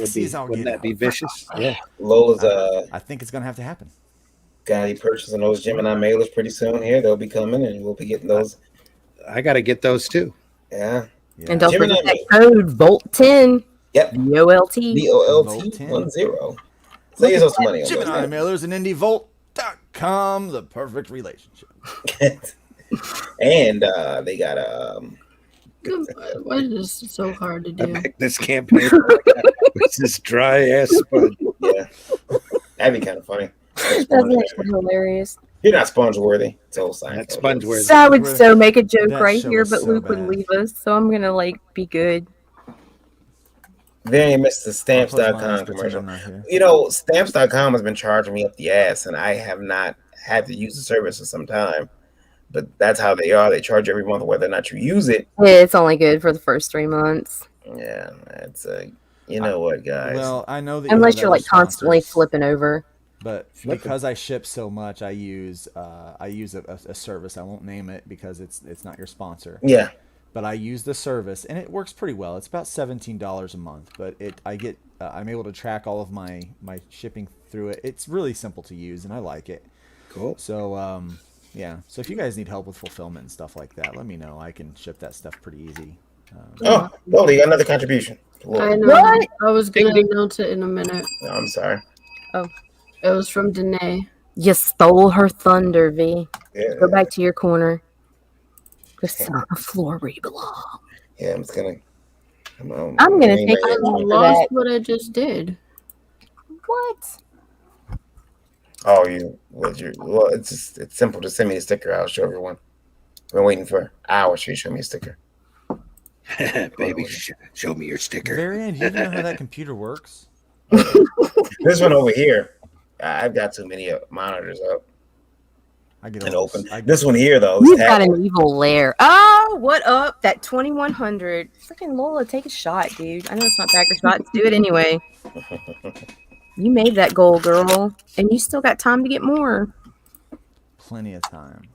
sexy
be,
as all
wouldn't
get
that be
out.
vicious? Yeah.
Lola's
I think it's gonna have to happen.
gonna be purchasing those Gemini mailers pretty soon. Here, they'll be coming, and we'll be getting those.
I got to get those too.
Yeah.
Yeah.
And don't
Gemini
forget that code VOLT10.
Yep.
VOLT.
VOLT 10. So here's some money on
Gemini
those.
mailers and IndieVolt.com, the perfect relationship.
And they got
Why is this so hard to
I
do?
back this campaign with this dry ass spud.
yeah. That'd be kind of funny.
That's actually hilarious.
You're not sponge worthy. It's all Seinfeld.
That's sponge worthy.
So I would so make a joke
That
right
show
here,
was
but
so
Luke would
bad.
leave us, so I'm gonna like be good.
Then you missed the
I'll post mine,
stamps.com
pretend
commercial.
I'm not here.
You know, stamps.com has been charging me up the ass, and I have not had to use the service for some time. But that's how they are. They charge you every month whether or not you use it.
It's only good for the first 3 months,
Yeah, that's you know what, guys.
Well, I know that
unless
that
you're
we're
like constantly
sponsors,
flipping over.
But
Flipping.
because I ship so much, I use a service. I won't name it because it's not your sponsor.
Yeah.
But I use the service and it works pretty well. It's about $17 a month, but I'm able to track all of my shipping through it. It's really simple to use and I like it.
Cool.
So yeah. So if you guys need help with fulfillment and stuff like that, let me know. I can ship that stuff pretty easy.
Oh, well, you got another contribution.
I know.
What?
I was gonna announce it in a minute.
No, I'm sorry.
It was from Danae.
You stole her thunder, V.
Yeah,
Go back to your corner. Go sit on the floor where you belong.
yeah, I'm just gonna.
I'm gonna take
I
After
lost
that.
what I just did.
What?
Oh, well, it's simple. Just send me a sticker. I'll show everyone. I've been waiting for hours for you to show me a sticker.
Baby, show me your sticker.
Varian, do you even know how that computer works?
This one over here, I've got too many monitors up
I get
and
all
open.
this- I-
This one here, though,
You've
is
got
tab-
an evil lair. Oh, what up? That 2100. Freaking Lola, take a shot, dude. I know it's not Packer shots. Do it anyway. You made that goal, girl. And you still got time to get more.
plenty of time.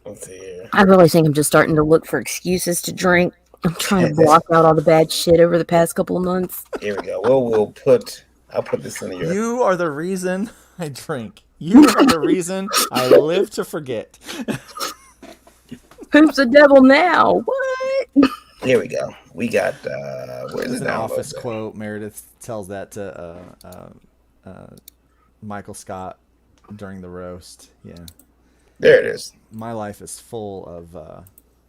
Let's see here.
I really think I'm just starting to look for excuses to drink. I'm trying to block out all the bad shit over the past couple of months.
Here we go. Well, I'll put this in your.
You are the reason I drink. You are the reason I live to forget.
Who's the devil now? What?
Here we go. We got. Where's
It's
the
an
download
office
at?
quote. Meredith tells that to Michael Scott during the roast. Yeah.
There it is.
My life is full of.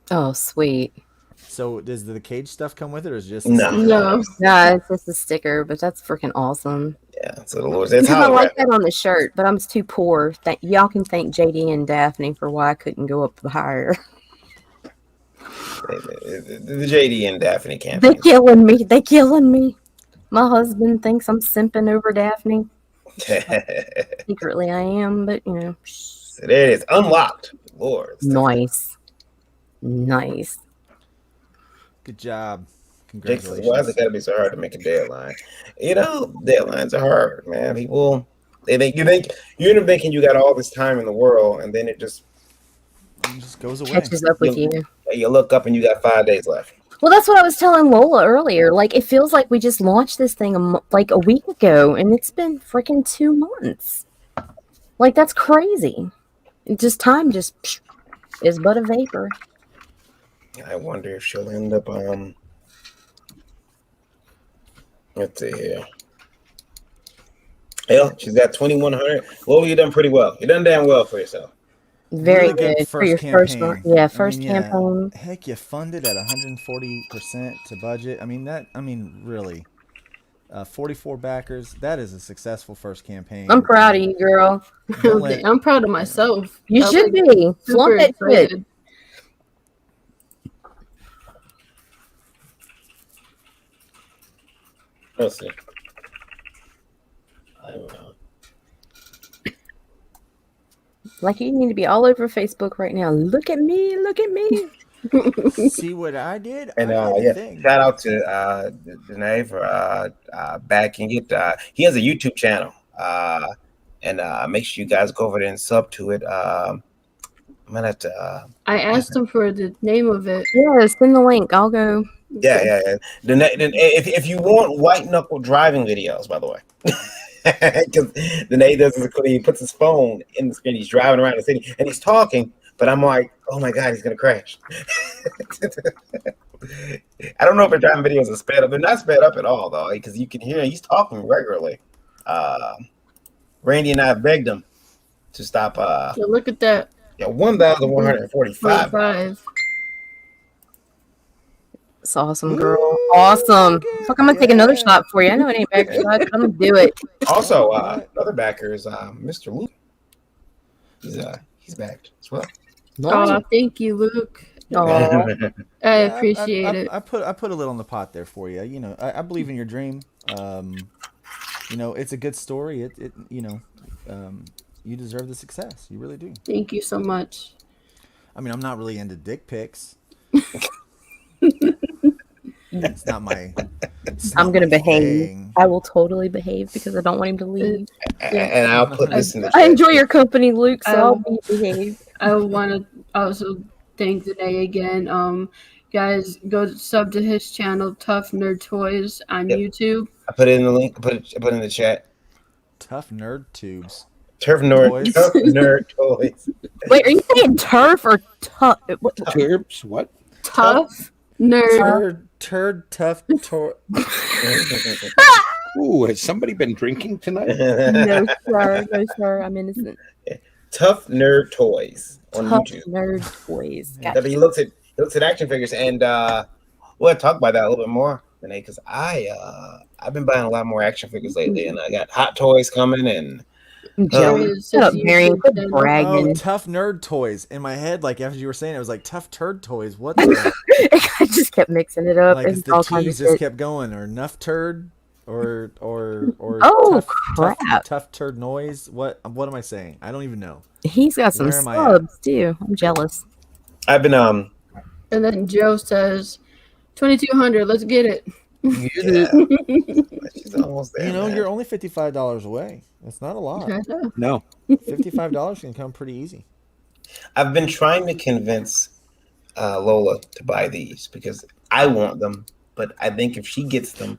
Oh, sweet.
So does the cage stuff come with it, or is it just
No.
No.
Yeah, it's just a sticker, but that's freaking awesome.
Yeah. So the Lord's. It's
I like
holographic.
that on the shirt, but I'm too poor. Y'all can thank JD and Daphne for why I couldn't go up higher.
The JD and Daphne
They
campaign.
killing me. They killing me. My husband thinks I'm simping over Daphne. Secretly I am, but you know.
So there it is. Unlocked. Lord.
Nice. Nice.
Good job.
Jake says,
Congratulations.
why is it gotta be so hard to make a deadline? You know, deadlines are hard, man. People you end up thinking you got all this time in the world, and then it just
It just goes away.
Catches up with you.
you look up and you got 5 days left.
Well, that's what I was telling Lola earlier. Like, it feels like we just launched this thing like a week ago, and it's been freaking 2 months. Like, that's crazy. Time just is but a vapor.
I wonder if she'll end up let's see here. Yeah, she's got 2,100. Well, you done pretty well. You done damn well for yourself.
Very
Really
good for your first one.
campaign.
Yeah,
I
first
mean, yeah,
campaign.
Heck, you funded at 140% to budget. Really. 44 backers. That is a successful first campaign.
I'm proud of you, girl.
Don't let-
I'm proud of myself.
You
I'm,
should
like,
be.
super
Flaunt that shit.
excited.
Let's see. I don't know.
Like, you need to be all over Facebook right now. Look at me. Look at me.
See what I did?
And
I did a
yeah,
thing.
shout out to Danae for backing it. He has a YouTube channel, and make sure you guys go over there and sub to it. I'm gonna have to.
I asked him for the name of it.
Yeah, send the link. I'll go.
Yeah. If you want white knuckle driving videos, by the way, because the Nate does is he puts his phone in the screen. He's driving around the city and he's talking, but I'm like, oh my god, he's gonna crash. I don't know if they're driving videos are sped up. They're not sped up at all though, because you can hear he's talking regularly. Randy and I begged him to stop.
So look at that.
Yeah, 1,145.
45.
It's awesome, girl. Awesome. Fuck, I'm gonna take another shot for you. I know it ain't back shot, but I'm gonna do it.
Also, another backer is Mr. Luke. He's backed as well.
Oh, thank you, Luke.
Aw.
I appreciate it.
I put a little in the pot there for you. You know, I believe in your dream. You know, it's a good story. It you know, you deserve the success. You really do.
Thank you so much.
I mean, I'm not really into dick pics. It's not my.
I'm gonna behave.
thing.
I will totally behave because I don't want him to leave.
And I'll put this in the
I
chat.
enjoy your company, Luke, so I'll be behave.
I want to also thank Danae again. Guys, go sub to his channel, Tough Nerd Toys, on
Yep.
YouTube.
I put it in the link. I put it in the chat.
Tough nerd tubes.
Tough
Toys.
nerd toys.
Wait, are you saying turf or tough? What?
Terps, what?
Tough Nerd.
Tough.
Ooh, has somebody been drinking tonight?
No, sir. No, sir. I'm innocent.
Tough nerd toys on
Tough
YouTube.
nerd toys.
But
Gotcha.
he looks at action figures, and we'll talk about that a little bit more, Renee, because I've been buying a lot more action figures lately, and I got Hot Toys coming, and
I'm jealous. Shut up, Marion. Quit bragging.
Oh, tough nerd toys. In my head, like after you were saying, it was like tough turd toys. What the?
I just kept mixing it up.
Like
It's
the
all kinds of
T's just
shit.
kept going, or nuff turd, or
Oh, crap.
tough turd noise. What am I saying? I don't even know.
He's got some
Where am I at?
subs too. I'm jealous.
I've been
And then Joe says, 2,200, let's get it.
yeah, she's almost there.
You know,
man.
you're only $55 away. That's not a lot.
No.
$55 can come pretty easy.
I've been trying to convince Lola to buy these because I want them, but I think if she gets them,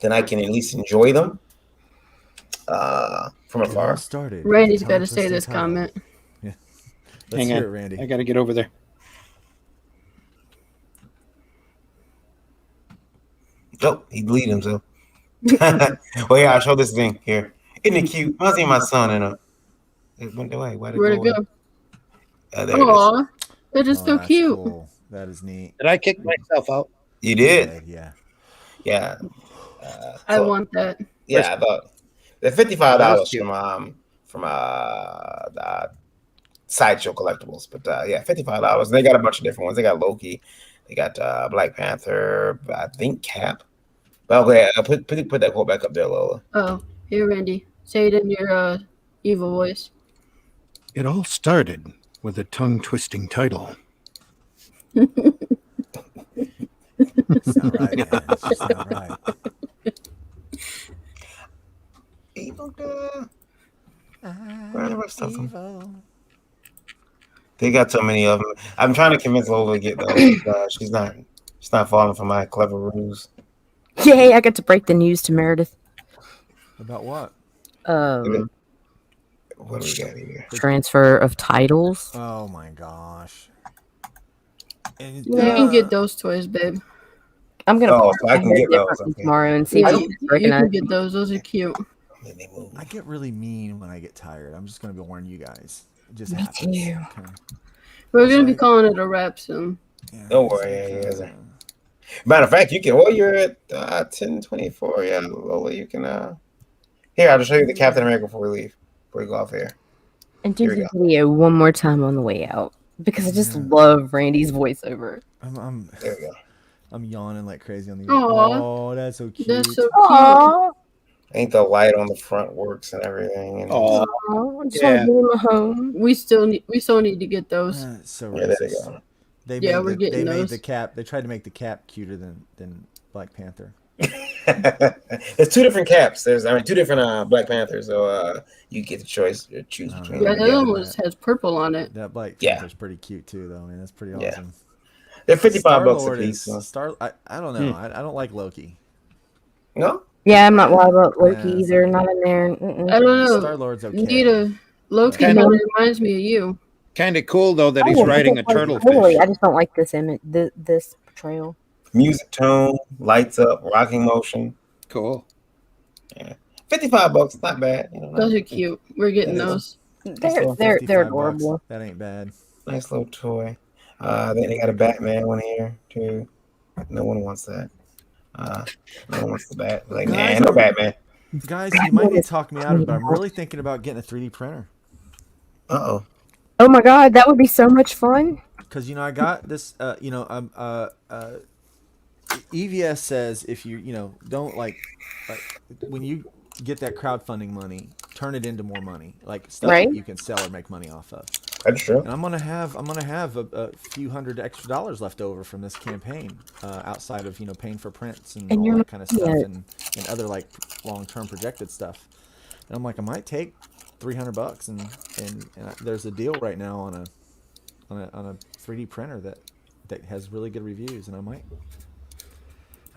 then I can at least enjoy them from
It all
afar.
started.
Randy's
with
got to
tongue
say
twisting
this
title.
comment.
Let's
Hang
hear
on.
it, Randy.
I got to get over there.
Oh, he deleted himself. Well, yeah, I'll show this thing here. Isn't it cute? I see my son in a. It went away. Why did
Where'd
it
it
go?
go?
There it is.
Aw, that is
Oh,
so
that's
cute.
cool. That is neat.
Did I kick myself out?
You did?
Yeah.
Yeah.
I
So,
want that.
yeah, I thought the $55
That's cute.
from Sideshow Collectibles, but yeah, $55. They got a bunch of different ones. They got Loki, they got Black Panther, I think Cap. But okay, put that quote back up there, Lola.
Oh, here, Randy. Say it in your evil voice.
It all started with a tongue twisting title.
It's not right. Man. It's just not right.
Evil girl. Where the rest of them? They got so many of them. I'm trying to convince Lola to get those. She's not falling for my clever ruse.
Yay! I got to break the news to Meredith.
About what?
What do we got here?
Transfer of titles.
Oh my gosh. And,
You can get those toys, babe.
I'm gonna.
Oh,
put
so I can
my
get
hair
those,
different
okay.
tomorrow and see
Yeah,
if
you,
you
you
recognize.
can get those. Those are cute.
Let me move.
I get really mean when I get tired. I'm just gonna be warning you guys. It just
Me
happens.
too.
Okay.
We're going to be calling it a wrap soon.
Yeah,
Don't
just
worry,
like,
yeah. Matter of fact, you can. Well, you're at 10:24. Yeah, Lola, you can. Here, I'll just show you the Captain America before we leave. Before we go off here.
And do
Here we
the video one more time on the way out because I just love Randy's voiceover.
I'm
There we go.
I'm yawning like crazy on the.
Aw.
Oh, that's so cute.
That's so cute.
Aww.
Ain't the light on the front works and everything. And
Oh,
I just
Yeah.
want to give him a home.
We still need to get those.
It's so
yeah, there they
racist.
go.
They
Yeah,
made
we're
the,
getting
they made
those.
the cap. They tried to make the cap cuter than Black Panther.
There's two different caps. There's two different Black Panthers. So you get the choice. You choose between
Yeah,
them.
the other one has purple on it.
That Black
Yeah.
Panther's pretty cute too, though. I mean, that's pretty
Yeah.
awesome.
They're $55 a
Star-Lord
piece.
is I don't know. I don't like Loki.
No,
Yeah, I'm not wild about Loki
Yeah,
either. Not in there. Mm-mm.
I don't know.
Star-Lord's okay.
Nita, Loki
Kinda-
kind of reminds me of you.
Kind of cool though that he's
Oh,
riding a
totally.
turtlefish.
I just don't like this image. This portrayal.
music tone, lights up, rocking motion.
Cool.
$55, not bad. You know,
Those are cute. We're getting
That
those.
They're
55
adorable.
bucks. That ain't bad.
nice little toy. Then they got a Batman one here too. No one wants that. No one wants the bat. Like, nah, no Batman.
Guys, you might need to talk me out of it, but I'm really thinking about getting a 3D printer.
Uh-oh.
Oh my god, that would be so much fun.
Because, I got this, EVS says if you, don't like when you get that crowdfunding money, turn it into more money, like stuff
Right.
that you can sell or make money off of.
That's true.
And I'm gonna have a few $100 extra left over from this campaign, outside of paying for prints and
And
all
you're
that kind of stuff,
yeah.
and other like long-term projected stuff. And I'm like, I might take $300, and there's a deal right now on a 3D printer that has really good reviews, and I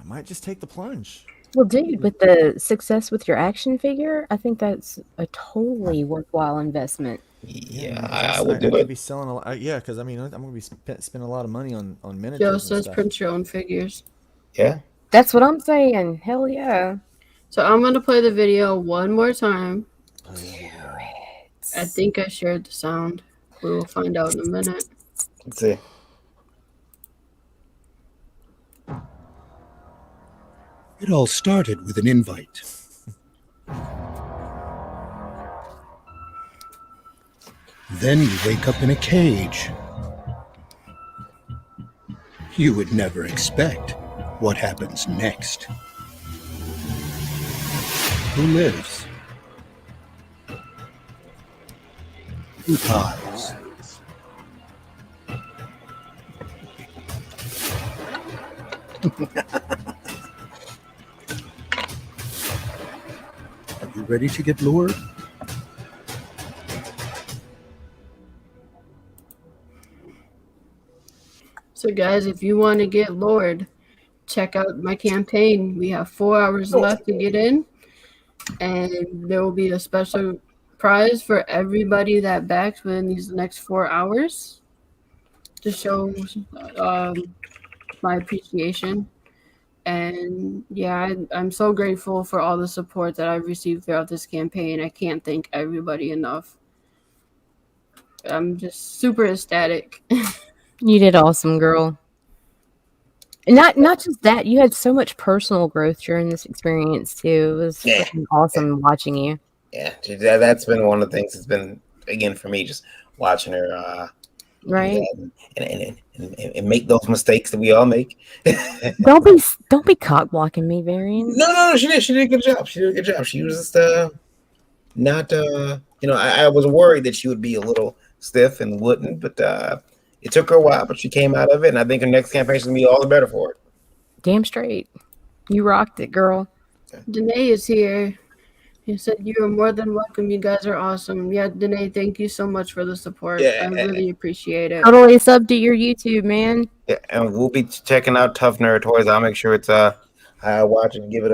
might just take the plunge.
Well, dude, with the success with your action figure, I think that's a totally worthwhile investment.
Yeah,
I
I would do
could
it.
be selling a lot. Yeah, because I'm gonna be spending a lot of money on miniatures.
Joe
and
says
stuff.
print your own figures.
Yeah.
That's what I'm saying. Hell yeah.
So I'm going to play the video one more time. I think I shared the sound. We will find out in a minute.
Let's see.
It all started with an invite. Then you wake up in a cage. You would never expect what happens next. Who lives? Who dies? Are you ready to get lured?
So, guys, if you want to get lured, check out my campaign. We have 4 hours left to get in, and there will be a special prize for everybody that backs within these next 4 hours to show my appreciation. And yeah, I'm so grateful for all the support that I've received throughout this campaign. I can't thank everybody enough. I'm just super ecstatic.
You did awesome, girl. And not just that, you had so much personal growth during this experience too. It was
Yeah.
freaking awesome watching you.
Yeah, dude, that's been one of the things that's been, again, for me, just watching her
Right?
and make those mistakes that we all make.
Don't be cock blocking me, Varian.
No, she did a good job. She was just not I was worried that she would be a little stiff and wouldn't, but it took her a while, but she came out of it, and I think her next campaign's gonna be all the better for it.
Damn straight. You rocked it, girl.
Danae is here. He said, "You are more than welcome. You guys are awesome." Yeah, Danae, thank you so much for the support.
Yeah.
I really appreciate it.
Totally sub to your YouTube, man.
Yeah, and we'll be checking out Tough Nerd Toys. I'll make sure it's I watch and give it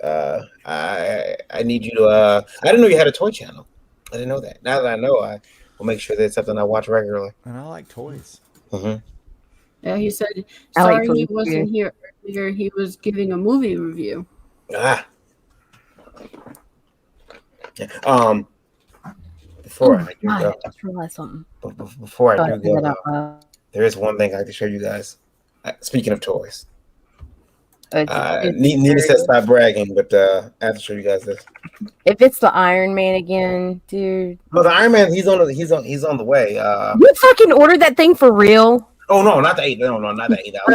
a I need you to I didn't know you had a toy channel. I didn't know that. Now that I know, I will make sure that it's something I watch regularly.
And I like toys.
Mm-hmm.
Yeah, he said,
I like
sorry he
toys,
wasn't here earlier. He was giving a movie review.
Ah. Yeah. Before I do
God,
go,
I just realized something.
before I
Thought
do
I said
go,
that out loud.
there is one thing I like to show you guys. Speaking of toys,
It's
Nina
very-
said stop bragging, but I have to show you guys this.
If it's the Iron Man again, dude.
No, the Iron Man, he's on the way.
You fucking ordered that thing for real?
Oh no, not the 8. No, not the 8.
Oh,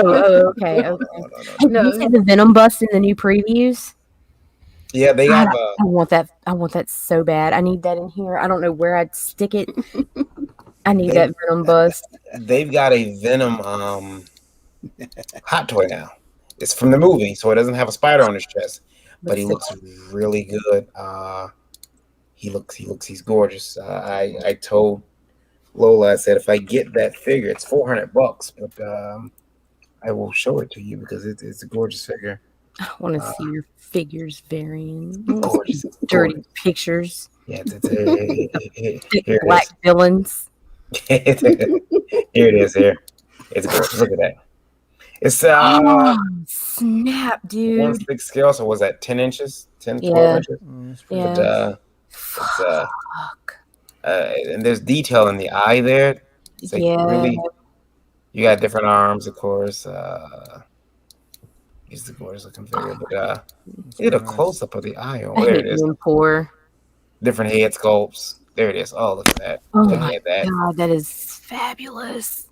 okay.
No,
Okay.
no, no, no.
Hey,
No.
you see the Venom bust in the new previews?
Yeah, they have.
I want that. I want that so bad. I need that in here. I don't know where I'd stick it. I need
They-
that Venom bust.
They've got a Venom hot toy now, it's from the movie, so it doesn't have a spider on his chest, but he
Let's
looks really good. He's gorgeous. I told Lola, I said if I get that figure, it's $400, but I will show it to you because it's a gorgeous figure.
I want to see your figures varying.
Gorgeous, it's
Dirty
gorgeous.
pictures.
Yeah,
Thick
here
black
it
villains.
is. Here it is. Here, it's gorgeous. Look at that. It's
Oh, snap, dude.
1/6 scale. So was that 10 inches? 10, 12
Yeah.
inches?
That's pretty
Yeah.
But
Fuck.
and there's detail in the eye there. It's like
Yeah.
really, you got different arms, of course. He's the gorgeous looking figure, but get a close up of the eye. Oh,
I
there
hate
it is.
being poor.
Different head sculpts. There it is. Oh, look at that.
Oh
Look
my
at that.
god, that is fabulous.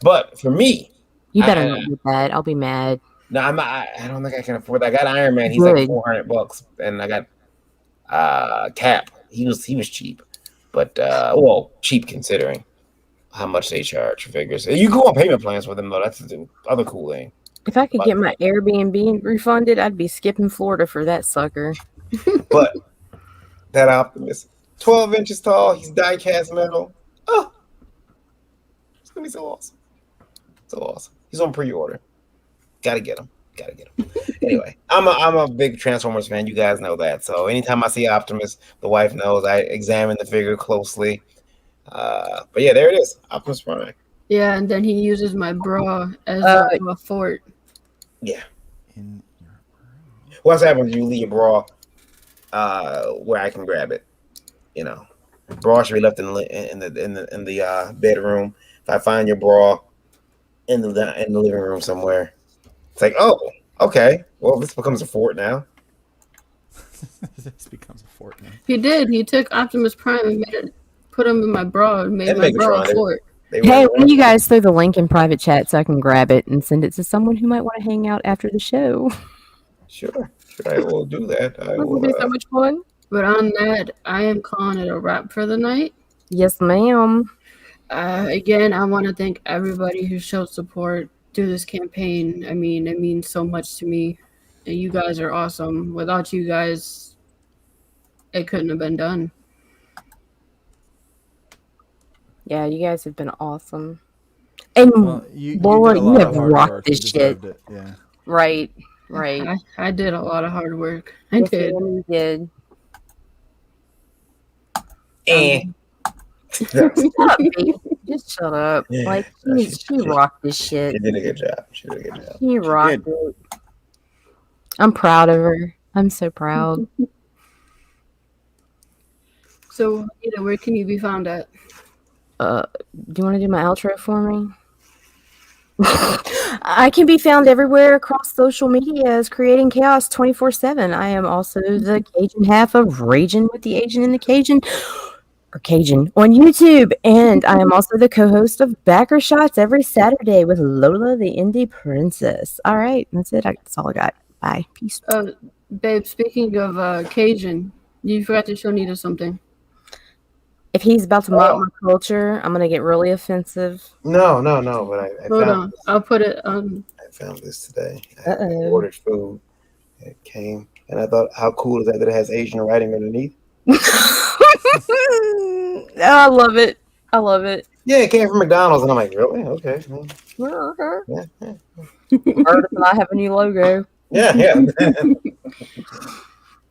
But for me,
You better
I-
not do that. I'll be mad.
no, I don't think I can afford that. I got Iron Man. He's like
Good.
$400, and I got Cap. He was cheap, but well, cheap considering how much they charge for figures. You go on payment plans with them though. That's the other cool thing.
If I could get my Airbnb refunded, I'd be skipping Florida for that sucker.
But that Optimus, 12 inches tall, he's die-cast metal. Oh, it's gonna be so awesome. So awesome. He's on pre-order. Gotta get him. Anyway, I'm a big Transformers fan. You guys know that. So anytime I see Optimus, the wife knows I examine the figure closely. But yeah, there it is, Optimus Prime.
Yeah, and then he uses my bra as a fort.
Yeah.
In your
What's happening? You leave your bra where I can grab it. You know, bra should be left in the bedroom. If I find your bra in the living room somewhere, it's like, oh, okay. Well, this becomes a fort now.
this becomes a fort now.
He did. He took Optimus Prime and put him in my bra and made
And
my
Megatron,
bra a
they-
fort.
They
Hey,
were-
why don't you guys throw the link in private chat so I can grab it and send it to someone who might want to hang out after the show?
Sure, I will do that. I
That would
will.
be so much fun.
But on that, I am calling it a wrap for the night.
Yes, ma'am.
Again, I want to thank everybody who showed support through this campaign. I mean, it means so much to me. And you guys are awesome. Without you guys, it couldn't have been done.
Yeah, you guys have been awesome. And
Well, you
Laura,
did a
you
lot
have
of hard
rocked
work.
this
You
shit.
deserved it. Yeah.
right.
I did a lot of hard work. I
Yes,
did.
you did.
Yeah.
Shut up, babe. Just shut up. Like
No,
she rocked this shit.
She did a good job.
She rocked it. I'm proud of her. I'm so proud.
So, where can you be found at?
Do you want to do my outro for me? I can be found everywhere across social media as Creating Chaos 24/7. I am also the Cajun half of Raging with the Asian and the Cajun, or Cajun, on YouTube. And I am also the co-host of Backer Shots every Saturday with Lola the Indie Princess. All right, that's it. That's all I got. Bye. Peace.
Babe, speaking of Cajun, you forgot to show Nita something.
If he's about to mock my culture, I'm going to get really offensive.
No. But I
Hold
found
on. I'll put it on.
I found this today. I
Uh-oh.
ordered food. It came, and I thought, how cool is that it has Asian writing underneath?
I love it. I love it.
Yeah, it came from McDonald's, and I'm like, really? Okay. Well, yeah.
Art does not have a new logo.
Yeah.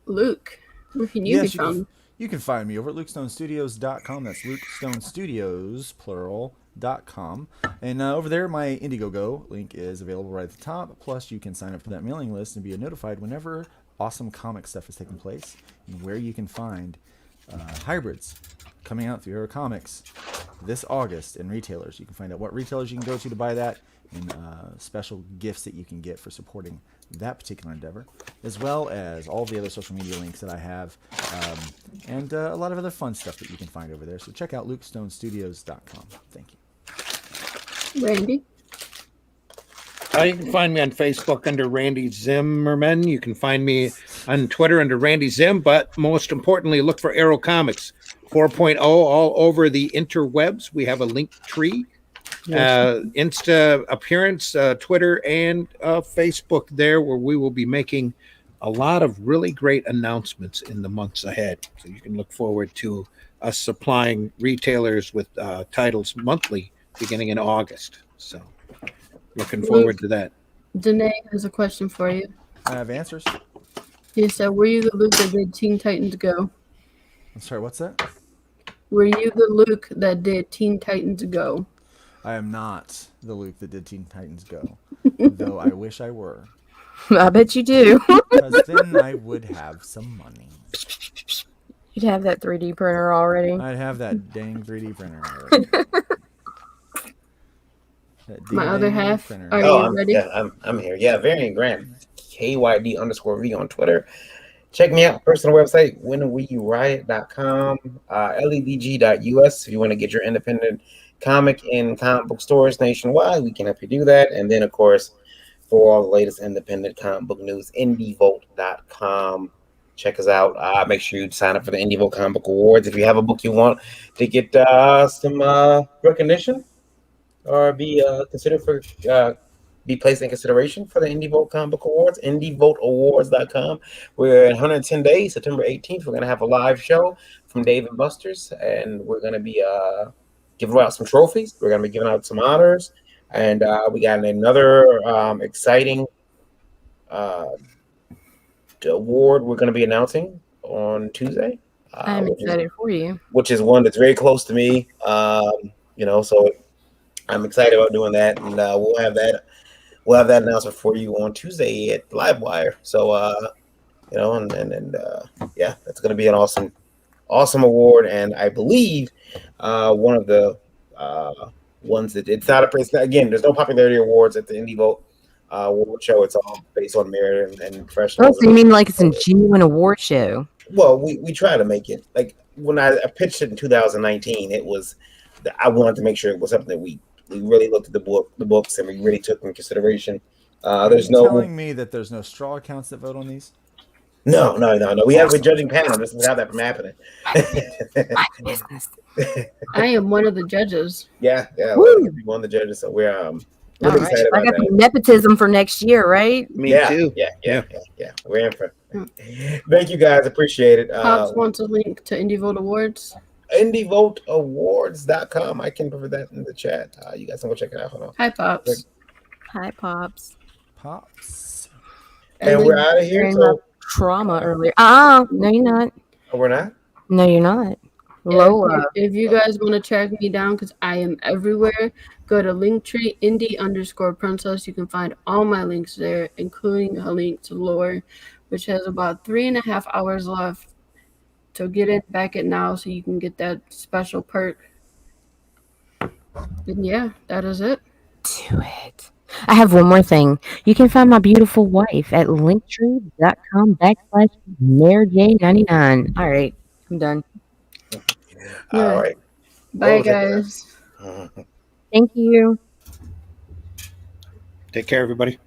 Luke, where can you
Yes,
be found?
You can find me over at LukeStoneStudios.com. That's LukeStoneStudios, plural.com. And over there, my Indiegogo link is available right at the top. Plus, you can sign up for that mailing list and be notified whenever awesome comic stuff is taking place and where you can find hybrids coming out through Hero Comics this August in retailers. You can find out what retailers you can go to buy that and special gifts that you can get for supporting that particular endeavor, as well as all the other social media links that I have, and a lot of other fun stuff that you can find over there. So check out LukeStoneStudios.com. Thank you.
Randy?
You can find me on Facebook under Randy Zimmerman. You can find me on Twitter under Randy Zim, but most importantly, look for Arrow Comics 4.0 all over the interwebs. We have a link tree. Insta appearance, Twitter, and Facebook there, where we will be making a lot of really great announcements in the months ahead. So you can look forward to us supplying retailers with titles monthly beginning in August. So looking forward to that.
Danae has a question for you.
I have answers.
He said, were you the Luke that did Teen Titans Go?
I'm sorry, what's that?
Were you the Luke that did Teen Titans Go?
I am not the Luke that did Teen Titans Go, though I wish I were,
I bet you do.
because then I would have some money.
You'd have that 3D printer already.
I'd have that dang 3D printer already. That
My other
ding-dang
half,
printer.
are
Oh,
you ready?
I'm here. Yeah, Variant Grant, KYD_V on Twitter. Check me out. Personal website, whenweriot.com, ledg.us if you want to get your independent comic in comic book stores nationwide. We can help you do that. And then, of course, for all the latest independent comic book news, indievolt.com. Check us out. Make sure you sign up for the IndieVolt Comic Book Awards. If you have a book you want to get some recognition or be considered for be placed in consideration for the IndieVolt Comic Book Awards, indievoltawards.com. We're in 110 days, September 18th. We're going to have a live show from Dave and Buster's, and we're going to be giving out some trophies. We're going to be giving out some honors, and we got another exciting award we're going to be announcing on Tuesday.
I'm excited for you.
Which is one that's very close to me. So I'm excited about doing that, and we'll have that announcement for you on Tuesday at Livewire. So yeah, that's going to be an awesome award, and I believe one of the ones that it's not again. There's no popularity awards at the IndieVolt award show. It's all based on merit and
Oh,
professionalism.
so you mean like it's a genuine award show?
Well, we try to make it like when I pitched it in 2019. It was I wanted to make sure it was something that we really looked at the books, and we really took in consideration. There's no
telling me that there's no straw accounts that vote on these.
No. We have a judging panel. This is how that from happening.
My business.
I am one of the judges.
Yeah.
Woo.
We're one of the judges, so we're
All
really
right.
excited
I
about
got
that.
some nepotism for next year, right?
Me
Yeah,
too.
yeah. We're in for. Thank you guys, appreciate it.
Pops wants a link to IndieVolt Awards.
IndieVoltAwards.com. I can put that in the chat. You guys can go check it out. Hold on.
Hi, Pops.
Hi, Pops.
Pops.
And we're out of here.
During
So
trauma earlier. No, you're not.
we're not.
No, you're not.
Yeah,
Lola.
If you guys want to track me down, because I am everywhere, go to Linktree indie_princess. You can find all my links there, including a link to Lore, which has about 3.5 hours left. So get it back it now so you can get that special perk. And yeah, that is it.
Do it. I have one more thing. You can find my beautiful wife at linktree.com/MareJ99. All right, I'm done.
Yeah.
All right.
Bye,
Well, take care.
guys.
Thank you.
Take care, everybody.